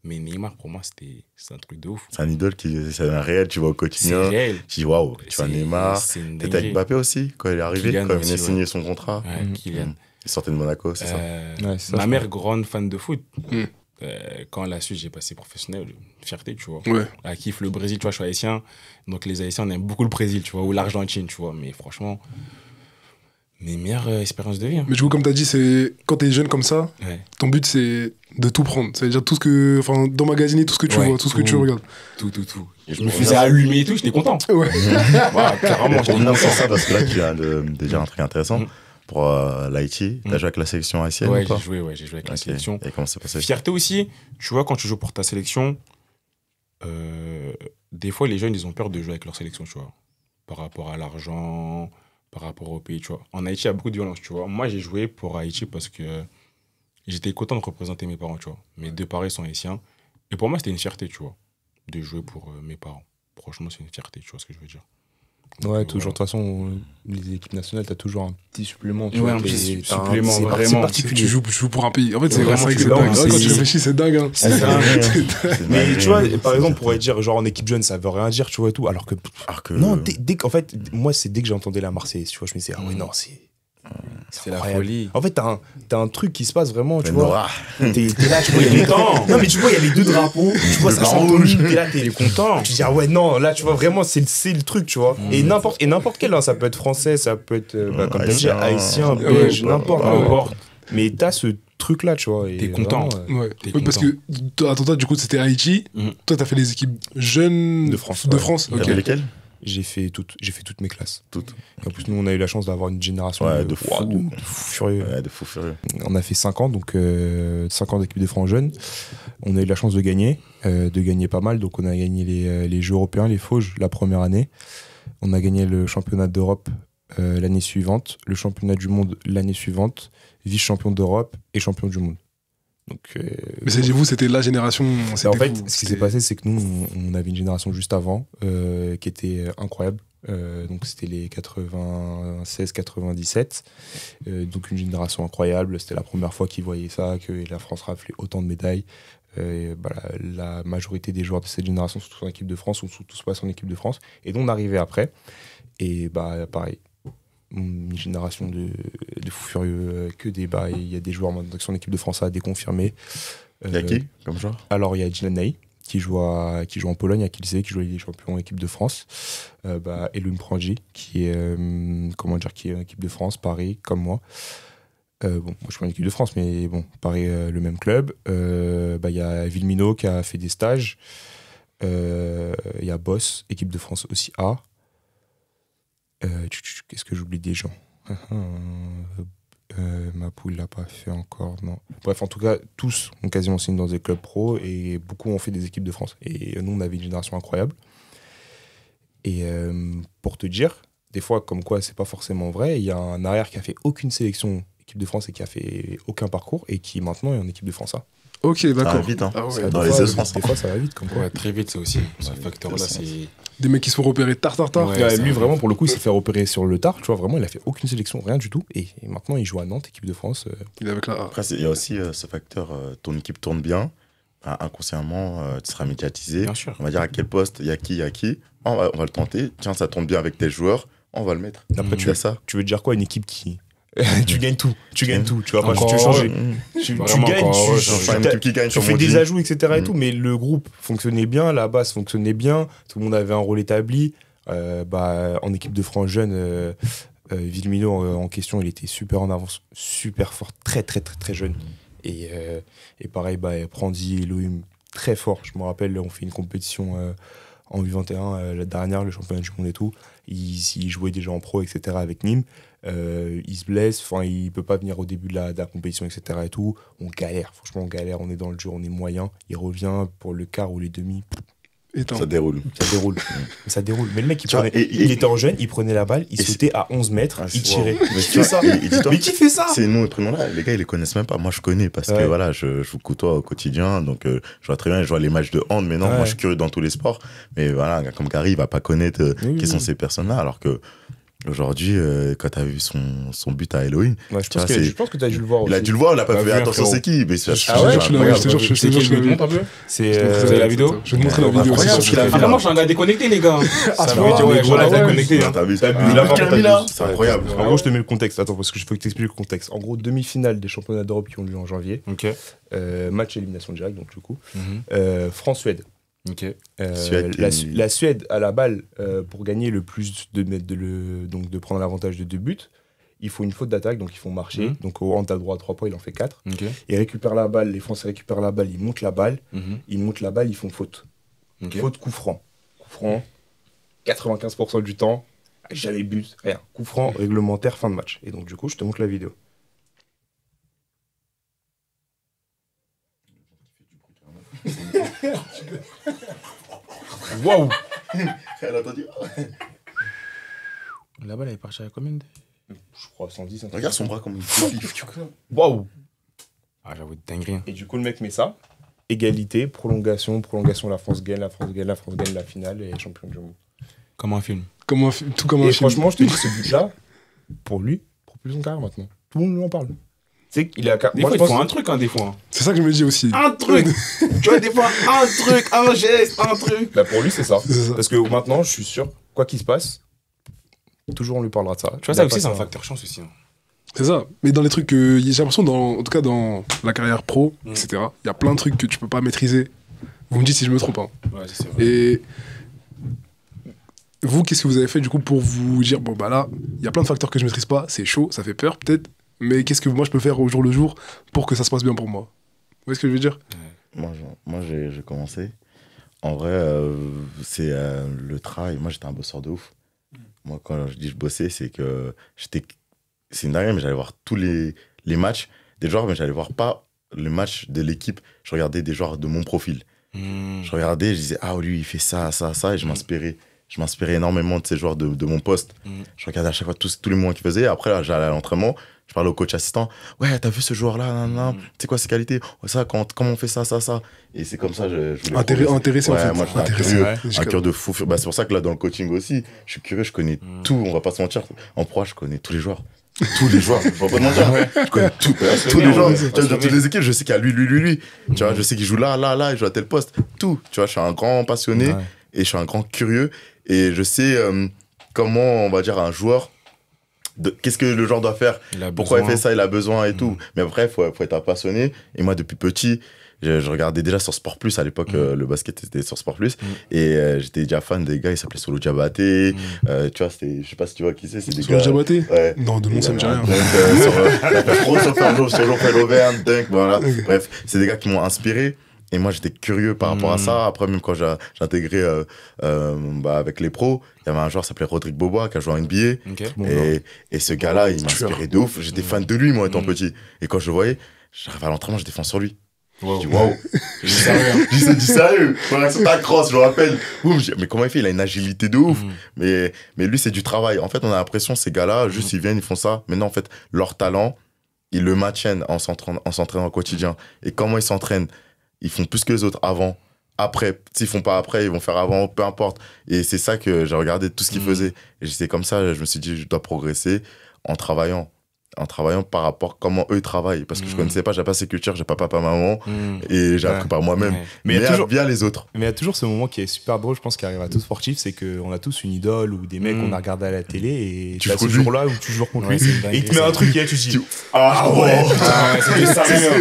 Mais Neymar, pour moi, c'est un truc de ouf. C'est un idole c'est un réel, tu vois, au quotidien. C'est réel. Tu dis, waouh, tu vois Neymar. T'étais avec Mbappé aussi, quand il est arrivé, Kylian quand il aussi, venait signer son contrat. Ouais, Kylian. Il sortait de Monaco, c'est ça. Ouais, c'est ça, Ma je mère, grande fan de foot. Mm. Quand elle a su, j'ai passé professionnel, fierté, tu vois. Ouais. Elle kiffe le Brésil, tu vois, je suis haïtien. Donc les Haïtiens, on aime beaucoup le Brésil, tu vois, ou l'Argentine, tu vois. Mais franchement, mes meilleures expériences de vie. Hein. Mais du coup, comme t'as dit, c'est quand t'es jeune comme ça, Ouais. ton but, c'est de tout prendre. Ça veut dire tout ce que... Enfin, d'emmagasiner tout ce que tu Ouais, vois, tout ce que tu tout. regardes. Tout. Et je me faisais allumer et tout, j'étais content. Ouais. Voilà, carrément, Pour j'étais revenir sur content. ça, parce que là, tu as de dire un truc intéressant. Mm. Pour l'Haïti, t'as joué avec la sélection haïtienne Ouais, ou pas? j'ai joué avec la Ok. sélection. Et comment c'est passé? Fierté aussi, tu vois, quand tu joues pour ta sélection, des fois, les jeunes, ils ont peur de jouer avec leur sélection, tu vois. Par rapport à l'argent, par rapport au pays, tu vois. En Haïti, il y a beaucoup de violence, tu vois. Moi, j'ai joué pour Haïti parce que j'étais content de représenter mes parents, tu vois. Mes deux parents sont haïtiens. Et pour moi, c'était une fierté, tu vois, de jouer pour mes parents. Franchement, c'est une fierté, tu vois ce que je veux dire. Ouais, toujours. De toute façon, les équipes nationales, t'as toujours un petit supplément. Tu Ouais, vois, un petit t'as supplément, c'est vraiment. particulier. Tu joues pour un pays. En fait, c'est Vraiment, vrai que tu c'est joues dingue. pour un Quand pays. tu réfléchis, c'est dingue. Hein. C'est dingue. Mais tu vois, par exemple, on pourrait dire, genre en équipe jeune, ça veut rien dire, tu vois, et tout. Alors que. Alors que... Non, en fait, moi, c'est dès que j'entendais la Marseillaise, tu vois, je me disais, ah ouais, non, c'est C'est la folie. En fait, t'as un truc qui se passe vraiment, tu Mais vois. Nora. T'es là, tu vois, il est content. Non, mais tu vois, il y a les deux drapeaux. Tu vois, ça chantonne. T'es là, t'es content. Tu te dis, ah ouais, non, là, tu vois, vraiment, c'est le truc, tu vois. Et n'importe quel, hein, ça peut être français, ça peut être, comme tu dis, haïtien, belge, n'importe. Mais t'as ce truc-là, tu vois. T'es content. Ouais. Oui, parce que toi, du coup, c'était Haïti. Toi, t'as fait les équipes jeunes De France. De France. T'as Ok. fait lesquels? J'ai fait toutes mes classes. Toutes. Et en plus, nous, on a eu la chance d'avoir une génération De fous. de fous furieux. Ouais, de fous furieux. On a fait 5 ans, donc 5 ans d'équipe de France jeunes. On a eu la chance de gagner pas mal. Donc on a gagné les Jeux européens, les Fauges, la première année. On a gagné le championnat d'Europe l'année suivante, le championnat du monde l'année suivante, vice-champion d'Europe et champion du monde. Donc, Mais c'est vous, c'était la génération. en fait, ce qui s'est passé, c'est que nous, on avait une génération juste avant qui était incroyable. Donc c'était les 96-97. Donc une génération incroyable. C'était la première fois qu'ils voyaient ça, que la France raflait autant de médailles. La majorité des joueurs de cette génération sont tous en équipe de France, ou sont tous passés en équipe de France. Et donc on arrivait après. Et pareil, une génération de fous furieux, que des bails. Il y a des joueurs maintenant qui sont en équipe de France à déconfirmer. Il y a qui comme joueur? Alors il y a Dylan Ney qui joue en Pologne à Kielce, qui joue les champions en équipe de France. Elohim Pranji qui est en équipe de France, Paris, comme moi. Moi je suis en équipe de France, mais bon, Paris, le même club. Il y a Villemino qui a fait des stages. Il y a Boss, équipe de France aussi A. Qu'est-ce que j'oublie des gens? Mapoul l'a pas fait encore, non. Bref, en tout cas, tous ont quasiment signé dans des clubs pro et beaucoup ont fait des équipes de France. Et nous, on avait une génération incroyable. Et pour te dire, des fois, comme quoi c'est pas forcément vrai, il y a un arrière qui a fait aucune sélection équipe de France et qui a fait aucun parcours et qui maintenant est en équipe de France A. Ok, d'accord. Ça va vite, hein. Ah ouais. Dans les Des France. fois, ça va vite. Comme quoi. Ouais, très vite, ça aussi. Ce facteur-là, c'est. Des mecs qui se font repérer tard. Ouais. Lui, vraiment, pour le coup, il s'est fait repérer sur le tard. Tu vois, vraiment, il a fait aucune sélection, rien du tout. Et maintenant, il joue à Nantes, équipe de France. Il est avec la. Après, il y a aussi ce facteur, ton équipe tourne bien, inconsciemment, tu seras médiatisé. Bien sûr. On va dire à quel poste, il y a qui. On va le tenter. Tiens, ça tourne bien avec tel joueur, on va le mettre. Après, Tu fais ça. tu veux dire quoi, une équipe qui. Tu gagnes tout. Tu vas pas Encore, tu veux changer. ouais. Tu Vraiment, gagnes, encore, ouais, Enfin, une équipe qui gagne tu sur fais mon des dit. ajouts, etc. et tout, mais le groupe fonctionnait bien, la base fonctionnait bien, tout le monde avait un rôle établi. En équipe de France jeune, Villemino en question, il était super en avance, super fort, très très très très jeune. Et pareil, Prandy, Elohim, très fort. Je me rappelle, on fait une compétition en U21, la dernière, le championnat du monde et tout. Il jouait déjà en pro, etc. avec Nîmes. Il se blesse, il peut pas venir au début de la compétition, etc. et tout. On galère, franchement, on galère. On est dans le jeu, on est moyen. Il revient pour le quart ou les demi. Ça déroule. Ça déroule. Mais le mec, il était en jeune, il prenait la balle, il sautait à 11 mètres, il tirait. Mais qui fait ça? Mais qui fait ça? C'est nous, prenons-là. Les gars, ils les connaissent même pas. Moi, je connais parce que voilà, je vous côtoie au quotidien. Donc, je vois très bien, je vois les matchs de hand. Mais non, moi, je suis curieux dans tous les sports. Mais voilà, un gars comme Gary, il va pas connaître qui sont ces personnes-là. Alors que aujourd'hui, quand tu as vu son but à Elohim, je pense que tu as dû le voir aussi. Il a dû le voir, il a pas fait attention, c'est qui. Mais c'est Je te jure, C'est qui le montre un peu? Vous avez la vidéo? Je vais te montrer la vidéo. Moi, je suis un gars déconnecté, les gars. Ça veut dire, ouais, voilà, t'as connecté. T'as vu, C'est incroyable. En gros, je te mets le contexte. Attends, parce que je faut que t'expliques le contexte. En gros, demi-finale des championnats d'Europe qui ont lieu en janvier. Ok. Match élimination directe, donc du coup. France-Suède. Ok. La Suède a la balle pour gagner le plus donc de prendre l'avantage de 2 buts. Il faut une faute d'attaque, donc ils font marcher. Donc au hand à droit à 3 points, il en fait 4. Okay. Ils récupèrent la balle, les Français récupèrent la balle, ils montent la balle. Ils font faute. Okay. Faute, coup franc. Coup franc, 95% du temps, jamais but, rien. Coup franc, réglementaire, fin de match. Et donc du coup, je te montre la vidéo. Waouh! Elle a entendu. La balle, elle est partie à combien? Je crois 110. Regarde son bras comme il fait. Waouh! Ah, j'avoue, dinguerie. Et du coup, le mec met ça. Égalité, prolongation, la France gagne, la finale et champion du monde. Comme un film. Tout comme un Et film. franchement, je te dis, ce but-là, pour lui, propulse son carrière maintenant. Tout le monde lui en parle. Tu sais qu'il a. Des fois, il faut un truc, des fois. C'est ça que je me dis aussi. Un truc. Tu vois, des fois, un truc, un geste, un truc. Bah, pour lui, c'est ça. C'est ça. Parce que maintenant, je suis sûr, quoi qu'il se passe, toujours on lui parlera de ça. Tu vois, ça aussi, c'est un facteur chance aussi. C'est ça. Mais dans les trucs, j'ai l'impression, en tout cas dans la carrière pro, etc., il y a plein de trucs que tu peux pas maîtriser. Vous me dites si je me trompe. Hein. Ouais, c'est vrai. Et vous, qu'est-ce que vous avez fait du coup pour vous dire, bon bah là, il y a plein de facteurs que je maîtrise pas, c'est chaud, ça fait peur peut-être, mais qu'est-ce que moi je peux faire au jour le jour pour que ça se passe bien pour moi? Vous voyez ce que je veux dire? Moi j'ai commencé. En vrai, c'est le travail. Moi, j'étais un bosseur de ouf. Moi, quand je dis je bossais, c'est que c'est une dinguerie, mais j'allais voir tous les matchs des joueurs, mais j'allais voir pas les matchs de l'équipe. Je regardais des joueurs de mon profil. Je regardais, je disais, ah, lui, il fait ça, ça, ça, et je m'inspirais. Je m'inspirais énormément de ces joueurs de mon poste. Je regardais à chaque fois tous les mouvements qu'ils faisaient. Après, là, j'allais à l'entraînement. Je parlais au coach assistant. Ouais, t'as vu ce joueur-là, tu sais quoi ses qualités? Ça, comment on fait ça, ça, ça. Et c'est comme ça, je voulais intéressé, ouais, en fait. moi, un cœur de fou. Bah, c'est pour ça que là, dans le coaching aussi, je suis curieux, je connais tout. On va pas se mentir. En pro, je connais tous les joueurs. Tous les joueurs. Je vais pas te mentir. Je connais tous les joueurs. Tu vois, dans toutes les équipes, je sais qu'il y a lui. Tu vois, je sais qu'il joue là, il joue à tel poste. Tout. Tu vois, je suis un grand passionné et je suis un grand curieux. Et je sais comment, on va dire, un joueur, qu'est-ce que le joueur doit faire, pourquoi il fait ça, il a besoin et tout. Mais après, il faut être un passionné. Et moi, depuis petit, je regardais déjà sur Sport Plus à l'époque, le basket était sur Sport Plus. Et j'étais déjà fan des gars, ils s'appelaient Solo Diabaté. Tu vois, je sais pas si tu vois qui c'est. Solo Diabaté? Ouais. Non, de nom, ça me dit rien. Sur Jean-Paul Auvergne, Dunk, voilà. Bref, c'est des gars qui m'ont inspiré. Et moi, j'étais curieux par rapport à ça. Après, même quand j'ai intégré avec les pros, il y avait un joueur qui s'appelait Rodrigue Bobois qui a joué en NBA. Okay. Et ce gars-là, il m'inspirait de ouf. J'étais fan de lui, moi, étant petit. Et quand je le voyais, j'arrivais à l'entraînement, je défends sur lui. Je dis, waouh! Je dis sérieux! Voilà, c'est ta crosse, je me rappelle. Mais comment il fait? Il a une agilité de ouf. Mais lui, c'est du travail. En fait, on a l'impression, ces gars-là, juste ils viennent, ils font ça. Mais non, en fait, leur talent, ils le maintiennent en s'entraînant au quotidien. Et comment ils s'entraînent? Ils font plus que les autres avant, après. S'ils font pas après, ils vont faire avant, peu importe. Et c'est ça que j'ai regardé tout ce qu'ils faisaient. Et c'est comme ça, je me suis dit, je dois progresser en travaillant par rapport à comment eux travaillent. Parce que je connaissais pas, j'avais pas ces cultures, j'ai pas papa, maman. Et j'ai appris par moi-même. Mais il y a toujours bien les autres. Mais il y a toujours ce moment qui est super drôle, je pense, qui arrive à tout sportif, c'est qu'on a tous une idole ou des mecs qu'on a regardé à la télé et tu as ce jour-là où tu joues contre lui. Et il te met un truc et là tu te dis, ah ouais,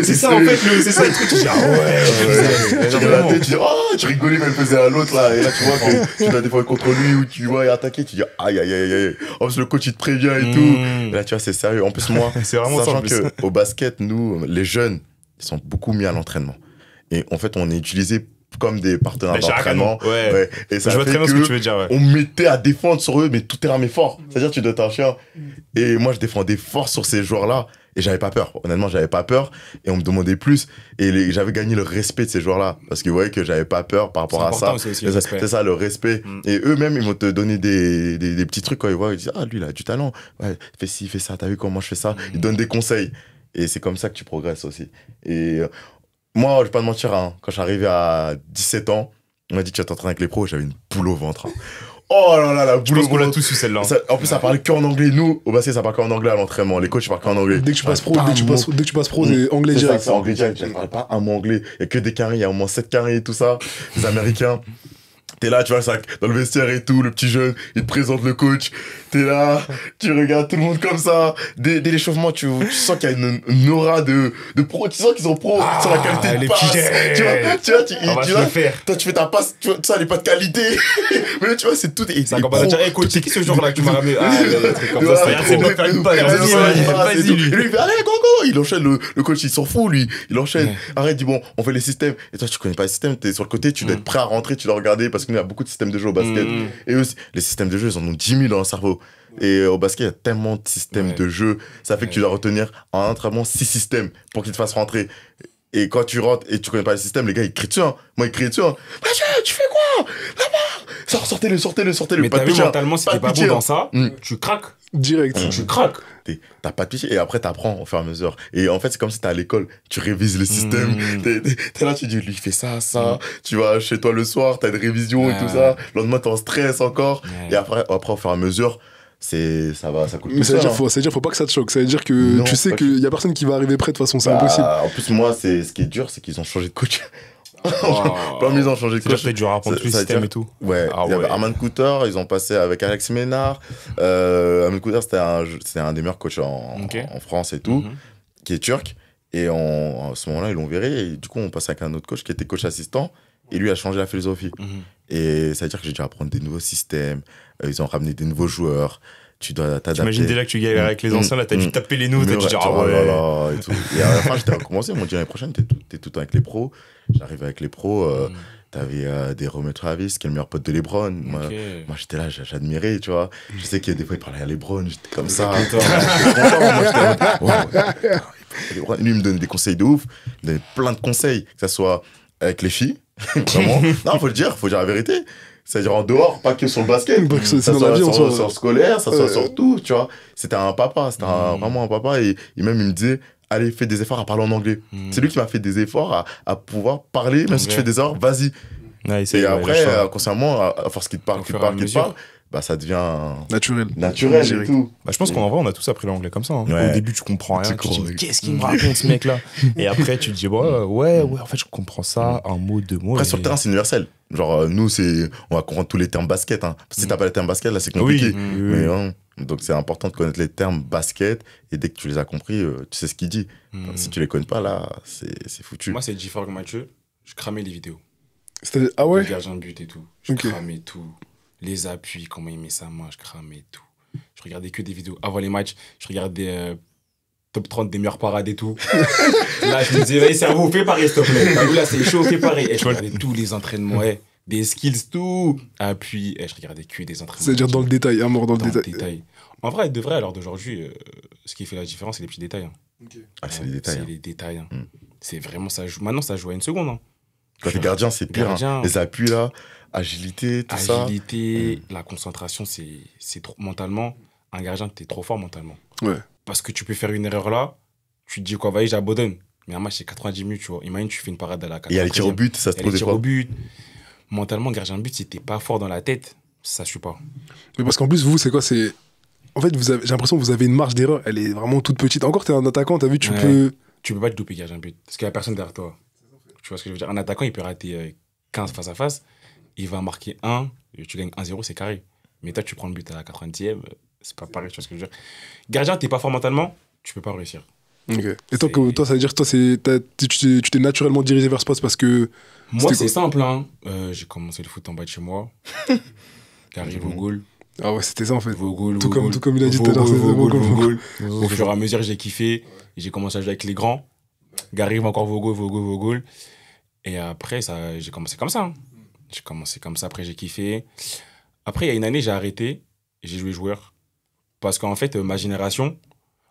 c'est ça en fait, c'est ça le truc. Tu dis, ah ouais. Tu regardes la tête, tu dis, oh, tu rigolais, mais elle faisait à l'autre là. Et là tu vois que tu dois défendre contre lui ou tu vois attaquer, tu dis, aïe aïe aïe aïe. En plus, le coach il te prévient et tout. Et là tu vois, c'est sérieux. En plus, moi, sachant qu'au basket, nous, les jeunes, ils sont beaucoup mis à l'entraînement. Et en fait, on est utilisé comme des partenaires d'entraînement. Ouais. Et ça fait on mettait à défendre sur eux, mais tout terrain mais fort. C'est-à-dire, tu dois être un chien. Et moi, je défendais fort sur ces joueurs-là. Et j'avais pas peur. Honnêtement, j'avais pas peur. Et on me demandait plus. Et j'avais gagné le respect de ces joueurs-là. Parce qu'ils voyaient que j'avais pas peur par rapport à ça. C'est ça, le respect. Et eux-mêmes, ils vont te donner des petits trucs quand ils voient. Ils disent, ah, lui, il a du talent. Ouais, fais ci, fais ça. T'as vu comment je fais ça? Ils donnent des conseils. Et c'est comme ça que tu progresses aussi. Et moi, je vais pas te mentir, hein, quand j'arrivais à 17 ans, on m'a dit, tu vas t'entraîner avec les pros. J'avais une boule au ventre. Hein. Oh là là, la boule au ventre. On l'a tous eu celle-là. En plus, ça parlait qu'en anglais. Nous, au basket, ça parle qu'en anglais à l'entraînement. Les coachs, ils parlent qu'en anglais. Dès que tu passes pro, c'est anglais direct. C'est anglais direct. Je ne parle pas un mot anglais. Il n'y a que des carrés. Il y a au moins 7 carrés et tout ça. Les Américains. T'es là, tu vois, dans le vestiaire et tout, le petit jeune, il te présente le coach. T'es là, tu regardes tout le monde comme ça. Dès l'échauffement, tu sens qu'il y a une aura de pro. Tu sens qu'ils sont pros sur la qualité de passe. Tu vois, toi, tu fais ta passe, tu vois, ça, elle n'est pas de qualité. Mais tu vois, c'est tout. C'est un combat de dire, hey, coach, c'est qui ce jour-là que tu m'as ramené? Ah, comme ça, c'est bon de faire une passe. Vas-y, lui. Et lui, il fait, allez, go. Il enchaîne, le coach, il s'en fout, lui. Il enchaîne. Arrête, dit, bon, on fait les systèmes. Et toi, tu connais pas les systèmes, t'es sur le côté, tu dois être prêt à rentrer, tu dois regarder parce qu'il y a beaucoup de systèmes de jeu au basket. Et eux, les systèmes de jeu, ils en ont 10 000 dans le cerveau. Et au basket, il y a tellement de systèmes de jeu. Ça fait que tu dois retenir en entraînement 6 systèmes pour qu'ils te fassent rentrer. Et quand tu rentres et tu connais pas les systèmes, les gars, ils crient dessus. Moi, ils crient dessus. Tu fais quoi? Là-bas! Sortez-le. Mais t'as vu, mentalement, si t'es pas bon dans ça, tu craques. Direct. Tu craques. T'as pas de pitié. Et après, t'apprends au fur et à mesure. Et en fait, c'est comme si t'es à l'école. Tu révises le système. T'es là, tu dis, lui, il fait ça. Tu vas chez toi le soir, t'as une révision et tout ça. Le lendemain, t'es en stress encore. Et après, au fur et à mesure, ça coûte plus cher. Ça veut dire, faut pas que ça te choque. Ça veut dire que tu sais qu'il y a personne qui va arriver près, de toute façon, c'est impossible. En plus, moi, ce qui est dur, c'est qu'ils ont changé de coach. Plein de ils ont changé de coach. C'est dur à apprendre tout le système et tout. Ouais, il y avait Arman Couture, ils ont passé avec Alex Ménard. Arman Couture, c'était un des meilleurs coachs en France et tout, qui est turc. Et à ce moment-là, ils l'ont viré. Et du coup, on passait avec un autre coach qui était coach assistant. Et lui a changé la philosophie. Et ça veut dire que j'ai dû apprendre des nouveaux systèmes. Ils ont ramené des nouveaux joueurs. Tu dois t'adapter. T'imagines déjà que tu galères avec les anciens, là, t'as dû taper les nouveaux, t'as dû dire, ah ouais. Là, et tout. Et à la fin, j'étais recommencé. Ils m'ont dit, l'année prochaine, t'es tout le temps avec les pros. J'arrive avec les pros. T'avais des Romeo Travis, qui est le meilleur pote de LeBron. Moi, j'étais là, j'admirais, tu vois. Je sais que des fois, il parlait à LeBron, j'étais comme ça. J'étais content. Moi, j'étais wow. Lui, il me donne des conseils de ouf. Il me donne plein de conseils, que ce soit avec les filles. Vraiment. Non, faut le dire la vérité. C'est-à-dire en dehors, pas que sur le basket. Ça soit sur le scolaire, ça soit sur tout, tu vois. C'était un papa, vraiment un papa. Et même, il me disait, allez, fais des efforts à parler en anglais. C'est lui qui m'a fait des efforts à pouvoir parler, même si tu fais des erreurs, vas-y. Et après, consciemment, à force qu'il te parle, bah ça devient naturel et tout. Bah, je pense qu'en vrai, on a tous appris l'anglais comme ça. Au début, tu comprends rien. Tu te dis, qu'est-ce qu'il me raconte, ce mec-là? Et après, tu te dis, ouais, en fait, je comprends ça, un mot, deux mots. Après, sur le terrain, c'est universel. Genre, nous, on va comprendre tous les termes basket. Si t'as pas les termes basket, là, c'est compliqué. Mais, donc, c'est important de connaître les termes basket. Et dès que tu les as compris, tu sais ce qu'il dit. Si tu les connais pas, là, c'est foutu. Moi, c'est différent que Mathieu. Je cramais les vidéos. C'est-à-dire, ah ouais? Le gardien de but et tout. Je cramais tout. Les appuis, comment il met sa main, je cramais tout. Je regardais que des vidéos. Avant les matchs, je regardais top 30 des meilleures parades et tout. Là, je me disais, vas-y, cerveau, fais pareil, s'il te plaît. Là, c'est chaud, fais pareil. Et je regardais tous les entraînements, des skills, tout. Appuis, je regardais que des entraînements. C'est-à-dire dans le détail, à mort dans le détail. En vrai, de vrai, à l'heure d'aujourd'hui, ce qui fait la différence, c'est les petits détails. C'est les détails. C'est les détails. C'est vraiment, ça joue. Maintenant, ça joue à une seconde. Quand t'es gardien, c'est pire. Les appuis, là. Agilité, tout ça. Agilité, la concentration, c'est trop. Mentalement, un gardien, t'es trop fort mentalement. Ouais. Parce que tu peux faire une erreur là, tu te dis quoi, vas-y, j'abandonne. Mais un match, c'est 90 minutes, tu vois. Imagine, tu fais une parade à la 80e. Et il y a les tirs au but, ça se trouve des fois. au but. Mentalement, gardien de but, si t'es pas fort dans la tête, ça suit pas. Mais parce qu'en plus, vous, c'est quoi? En fait, j'ai l'impression que vous avez une marge d'erreur, elle est vraiment toute petite. Encore, t'es un attaquant, t'as vu, tu peux pas te doper gardien de but. Parce qu'il y a personne derrière toi. Tu vois ce que je veux dire? Un attaquant, il peut rater 15 face à face. Il va marquer 1, tu gagnes 1-0, c'est carré. Mais toi, tu prends le but à la 90e, c'est pas pareil, tu vois ce que je veux dire. Gardien, t'es pas fort mentalement, tu peux pas réussir. Ok. Et toi, ça veut dire que tu t'es naturellement dirigé vers ce poste parce que... Moi, c'est simple. J'ai commencé le foot en bas de chez moi. J'arrive au goal. Ah ouais, c'était ça en fait. Tout comme il a dit tout à l'heure. Au fur et à mesure, j'ai kiffé. J'ai commencé à jouer avec les grands. Gary encore vos goals. Et après, j'ai commencé comme ça. J'ai commencé comme ça, après j'ai kiffé. Après, il y a une année, j'ai arrêté et j'ai joué joueur. Parce qu'en fait, ma génération,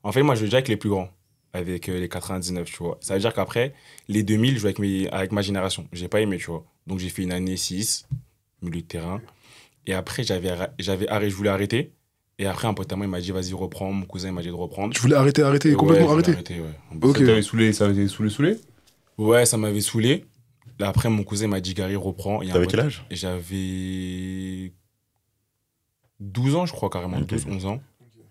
moi, je jouais déjà avec les plus grands, avec les 99, tu vois. Ça veut dire qu'après, les 2000, je jouais avec ma génération. J'ai pas aimé, tu vois. Donc, j'ai fait une année 6, milieu de terrain. Et après, je voulais arrêter. Et après, un pote à moi, il m'a dit, vas-y, reprends. Mon cousin, il m'a dit de reprendre. Tu voulais arrêter, complètement arrêter? Ouais. Ça t'avait saoulé? Ouais, ça m'avait saoulé. Là, après, mon cousin m'a dit, Gary, reprends. T'avais quel âge? J'avais 12 ans, je crois, carrément. 12-11 ans.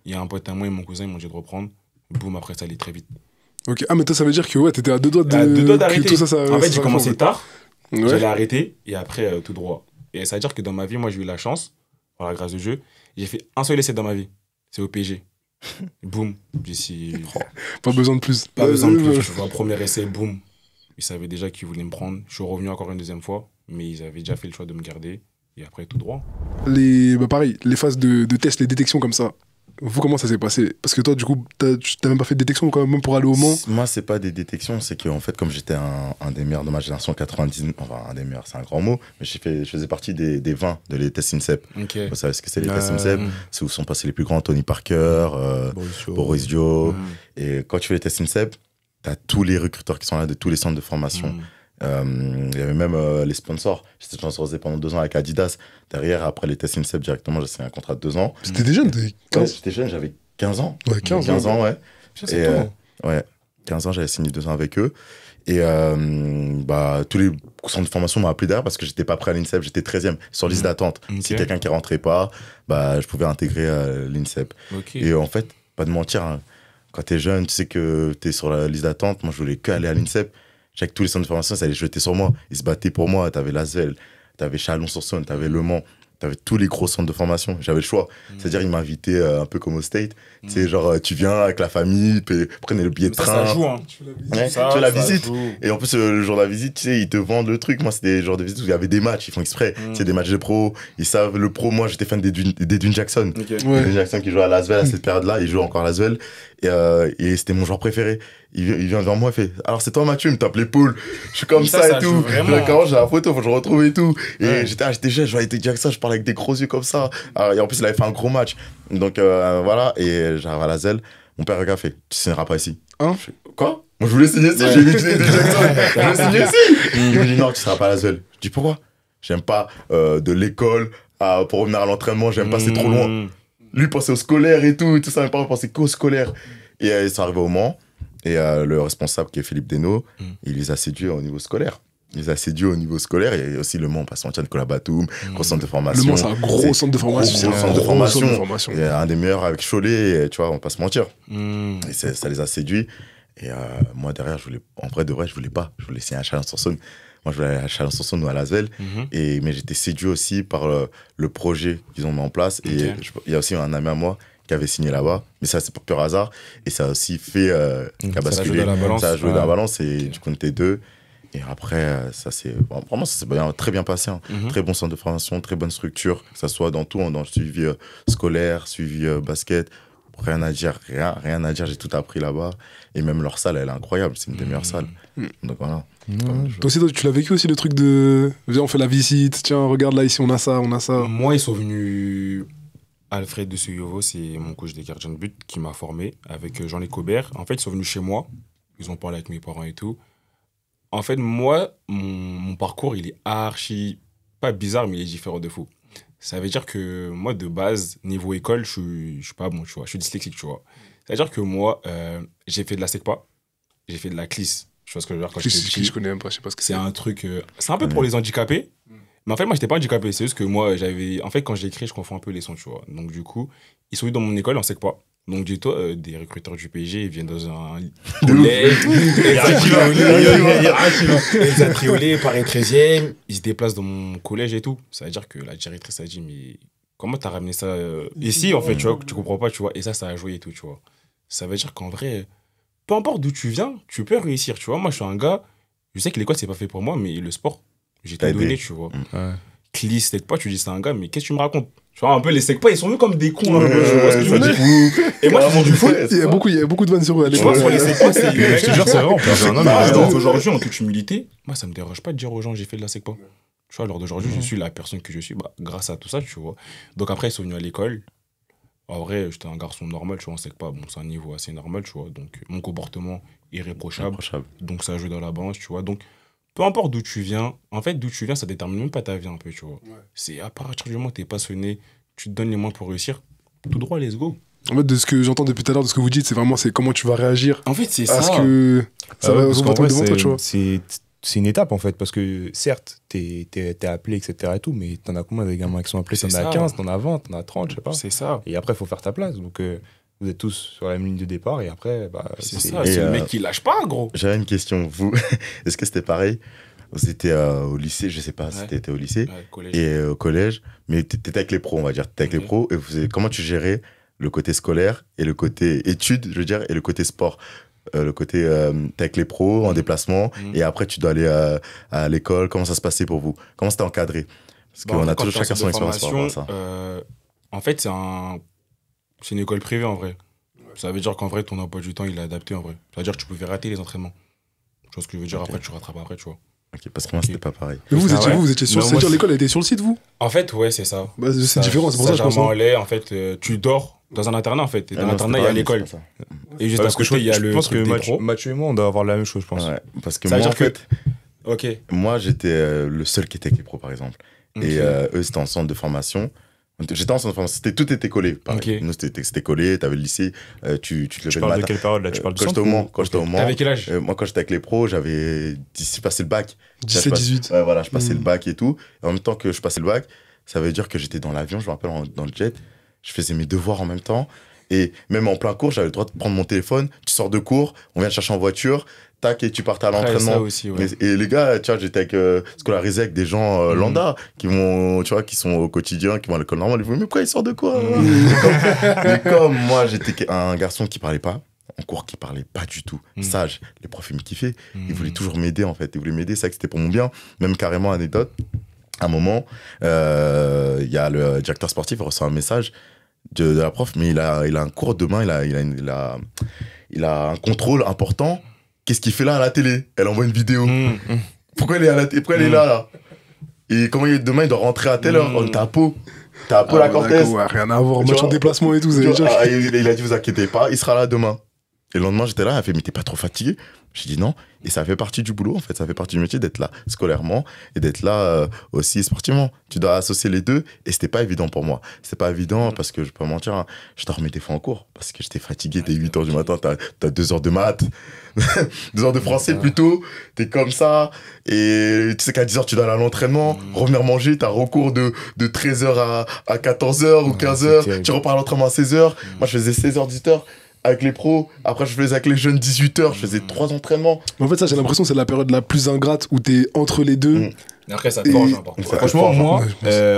Il y a un pote à moi et mon cousin, ils m'ont dit de reprendre. Boum, après, ça allait très vite. Ok, mais toi, ça veut dire que t'étais à deux doigts d'arrêter. Tout ça, en fait, j'ai commencé tard. Ouais. J'allais arrêter et après, tout droit. Et ça veut dire que dans ma vie, moi, j'ai eu la chance, par la grâce de Dieu, j'ai fait un seul essai dans ma vie. C'est au PSG. Boum. Pas besoin de plus. Pas besoin de plus. Je vois un premier essai, boum. Ils savaient déjà qu'ils voulaient me prendre. Je suis revenu encore une deuxième fois, mais ils avaient déjà fait le choix de me garder. Et après, tout droit. Pareil, les phases de test, les détections comme ça. Vous, comment ça s'est passé? Parce que toi, du coup, t'as même pas fait de détection quand même pour aller au Mans? Moi, c'est pas des détections, c'est qu'en fait, comme j'étais un des meilleurs de ma génération 99, enfin, un des meilleurs, c'est un grand mot, mais je faisais partie des 20 de les tests INSEP. Okay. Vous savez ce que c'est les tests INSEP? C'est où sont passés les plus grands, Tony Parker, Boris Dio. Et quand tu fais les tests INSEP, t'as tous les recruteurs qui sont là de tous les centres de formation. Il y avait même les sponsors. J'étais sponsorisé pendant 2 ans avec Adidas. Derrière, après les tests INSEP, directement, j'ai signé un contrat de 2 ans. C'était des jeunes, j'étais jeune, j'avais 15 ans. Ouais, 15 ans, ouais. Et, ouais, 15 ans, j'avais signé 2 ans avec eux. Et tous les centres de formation m'ont appelé derrière parce que j'étais pas prêt à l'INSEP, j'étais 13e sur liste d'attente. Okay. Si quelqu'un qui rentrait pas, je pouvais intégrer l'INSEP. Okay. Et en fait, pas de mentir, quand t'es jeune, tu sais que t'es sur la liste d'attente. Moi, je voulais qu'aller à l'INSEP. Chaque tous les centres de formation, ça allait jeter sur moi. Ils se battaient pour moi. T'avais Lasvel, t'avais Chalon-sur-Saône, t'avais Le Mans. T'avais tous les gros centres de formation. J'avais le choix. C'est-à-dire, ils m'invitaient un peu comme au State. Tu sais, genre, tu viens avec la famille, prenez le billet de train. Ça joue, hein. Tu fais la visite. Et en plus, le jour de la visite, tu sais, ils te vendent le truc. Moi, c'était des genres de visites où il y avait des matchs. Ils font exprès. Tu sais, des matchs de pro. Ils savent, le pro, moi, j'étais fan d'Edwin Jackson. Edwin Jackson qui jouait à Lasvel à cette période-là. Il joue encore à Lasvel. Et c'était mon joueur préféré. Il vient devant moi, il fait alors c'est toi Mathieu, il me tape l'épaule. Je suis comme ça et tout. D'accord, j'ai la photo, faut que je retrouve et tout. Et j'étais jeune, je voyais Jackson, je parlais avec des gros yeux comme ça. Et en plus, il avait fait un gros match. Donc voilà, et j'arrive à la Zelle. Mon père regarde, fait tu signeras pas ici. Quoi? Moi je voulais signer ici, j'ai vu Edwin Jackson. Je voulais signer ici. Il me dit non, tu seras pas à la Zelle. Je dis pourquoi? J'aime pas de l'école pour revenir à l'entraînement, j'aime pas, c'est trop loin. Lui pensait au scolaire et tout ça, mes parents pensaient qu'au scolaire. Et ils sont arrivés au Mans. Et le responsable, qui est Philippe Desnaux, il les a séduits au niveau scolaire. Il les a séduits au niveau scolaire. Et aussi Le Mans, pas se mentir, Nicolas Batum, gros centre de formation. Le Mans, c'est un gros centre de formation. Gros centre de formation. Et un des meilleurs avec Cholet, et, tu vois, on va pas se mentir. Et ça les a séduits. Et moi, derrière, en vrai de vrai, je voulais pas. Je voulais signer à Chalon-sur-Saône. Moi, je voulais aller à Chalon-sur-Saône ou à Lasvel. Mais j'étais séduit aussi par le projet qu'ils ont mis en place. Et il y a aussi un ami à moi qui avait signé là-bas, mais ça c'est pas pur hasard, et ça a aussi fait qu'a basculé, ça a joué dans la balance, et du coup on était deux, et après ça c'est vraiment ça s'est très bien passé, hein. Très bon centre de formation, très bonne structure, que ça soit dans tout, dans le suivi scolaire, suivi basket, rien à dire, j'ai tout appris là-bas, et même leur salle elle est incroyable, c'est une des meilleures salles, donc voilà. Toi aussi, tu l'as vécu aussi, le truc de viens on fait la visite, tiens regarde là ici on a ça. Moi ils sont venus. Alfred de Suyovo, c'est mon coach des gardiens de but qui m'a formé avec Jean-Luc Cobert. En fait, ils sont venus chez moi. Ils ont parlé avec mes parents et tout. En fait, moi, mon parcours, il est archi... Pas bizarre, mais il est différent de fou. Ça veut dire que moi, de base, niveau école, je suis pas bon, tu vois. Je suis dyslexique, tu vois. Ça veut dire que moi, j'ai fait de la SECPA. J'ai fait de la CLIS. Je vois ce que je veux dire quand j'étais petit. Je connais même pas, je sais pas ce que c'est. C'est un truc... c'est un peu pour les handicapés. Mais en fait, moi, j'étais pas handicapé. C'est juste que moi, j'avais... En fait, quand j'écris, je confonds un peu les sons, tu vois. Donc, du coup, ils sont venus dans mon école, on sait pas. Donc, dis-toi, des recruteurs du PSG, ils viennent dans un collège. Ils ont triolé, Paris 13e. Ils se déplacent dans mon collège et tout. Ça veut dire que la directrice a dit, mais comment t'as ramené ça ici, en fait, tu vois, tu comprends pas, tu vois. Et ça a joué et tout, tu vois. Ça veut dire qu'en vrai, peu importe d'où tu viens, tu peux réussir, tu vois. Moi, je suis un gars, je sais que l'école, c'est pas fait pour moi, mais le sport, j'ai tout donné, tu vois. Clis, SECPA, tu dis c'est un gars, mais qu'est-ce que tu me racontes? Tu vois, un peu les SECPA, ils sont vus comme des cons. Tu vois ce que je veux dire? Et moi, je fais du foot. Il y a beaucoup de vannes sur eux. Tu vois, sur les SECPA, je te jure, c'est vrai. Aujourd'hui, en toute humilité, moi, ça me dérange pas de dire aux gens j'ai fait de la SECPA. Tu vois, lors d'aujourd'hui, je suis la personne que je suis grâce à tout ça, tu vois. Donc après, ils sont venus à l'école. En vrai, j'étais un garçon normal, tu vois, on sait que pas, bon, c'est un niveau assez normal, tu vois. Donc, mon comportement irréprochable. Donc, ça joue dans la balance, tu vois. Donc, peu importe d'où tu viens, en fait, d'où tu viens, ça détermine même pas ta vie un peu, tu vois. C'est à partir du moment où t'es passionné, tu te donnes les moyens pour réussir, tout droit, let's go. En fait, de ce que j'entends depuis tout à l'heure, de ce que vous dites, c'est vraiment comment tu vas réagir. En fait, c'est ça. Parce que ça va parce qu'en vrai, devant toi, tu vois. C'est une étape en fait, parce que certes, t'es appelé, etc. et tout, mais t'en as combien des gamins qui sont appelés? T'en as 15, t'en as 20, t'en as 30, je sais pas. C'est ça. Et après, il faut faire ta place. Donc, vous êtes tous sur la même ligne de départ, et après, c'est ça. C'est le mec qui lâche pas, gros. J'avais une question. Vous, est-ce que c'était pareil? Vous étiez au lycée, je sais pas si t'étais au lycée, et au collège, mais t'étais avec les pros, on va dire. T'étais avec les pros, et comment tu gérais le côté scolaire et le côté études, je veux dire, et le côté sport? Le côté t'es avec les pros en déplacement et après tu dois aller à l'école. Comment ça se passait pour vous? Comment c'était encadré? Parce qu'on a toujours chacun son expérience par rapport à ça. En fait, c'est une école privée en vrai. Ça veut dire qu'en vrai, ton emploi du temps il est adapté en vrai. Ça veut dire que tu pouvais rater les entraînements. Tu vois ce que je veux dire? Après, tu rattrapes après, tu vois. Ok, parce que moi, c'était pas pareil. Mais vous étiez sur le site, l'école était sur le site, vous? En fait, ouais, c'est ça. C'est différent, c'est pour ça que je pense. En fait, tu dors dans un internat, en fait. Et dans l'internat, il y a l'école. Et juste à côté, il y a le. Je pense que Mathieu et moi, on doit avoir la même chose, je pense. Ouais, parce que moi, en fait. Ok. Moi, j'étais le seul qui était avec les pros, par exemple. Et eux, c'était en centre de formation. J'étais en centre de formation, tout était collé. Nous, c'était collé, t'avais le lycée, tu te levais le matin. Tu parles de quelle période là? Tu parles de centre? Quand j'étais au Mans. Avec quel âge? Moi, quand j'étais avec les pros, j'avais passé le bac. 17, 18. Ouais, voilà, je passais le bac et tout. Et en même temps que je passais le bac, ça veut dire que j'étais dans l'avion, je me rappelle, dans le jet. Je faisais mes devoirs en même temps. Et même en plein cours, j'avais le droit de prendre mon téléphone. Tu sors de cours, on vient te chercher en voiture. tac, et tu partais à Après, l'entraînement. ça aussi, ouais. Et les gars, tu vois, j'étais scolarisé avec des gens lambda qui vont, tu vois, qui sont au quotidien, qui vont à l'école normale. Ils vont, mais pourquoi ils sortent de quoi Mais comme moi, j'étais un garçon qui parlait pas, en cours qui parlait pas du tout, sage, les profs ils me kiffaient, ils voulaient toujours m'aider en fait, ils voulaient m'aider, c'est vrai que c'était pour mon bien, même carrément anecdote. À un moment, il y a le directeur sportif, il reçoit un message de la prof, mais il a un cours demain, il a un contrôle important. Qu'est-ce qu'il fait là à la télé? Elle envoie une vidéo. Pourquoi elle est, pourquoi elle est là? Et comment demain il doit rentrer à telle heure? T'es à Pau. T'es à Pau la Cortèze. Ouais, rien à voir, match en déplacement et tout. Il a dit, vous inquiétez pas, il sera là demain. Et le lendemain, j'étais là, elle a fait, mais t'es pas trop fatigué? J'ai dit non. Et ça fait partie du boulot, en fait. Ça fait partie du métier d'être là scolairement et d'être là aussi sportivement. Tu dois associer les deux. Et c'était pas évident pour moi. C'était pas évident parce que, je peux pas mentir, hein, je dormais des fois en cours parce que j'étais fatigué. T'es 8h du matin, t'as 2 heures de maths, 2 heures de français plutôt. T'es comme ça. Et tu sais qu'à 10h, tu dois aller à l'entraînement, revenir manger. T'as recours de 13h à 14h ou 15h. Tu repars à l'entraînement à 16h. Moi, je faisais 16h, 18h. Avec les pros, après je faisais avec les jeunes 18h, je faisais 3 entraînements. En fait, ça, j'ai l'impression que c'est la période la plus ingrate où t'es entre les deux. Et après, ça te forge, hein, par contre. Franchement, moi,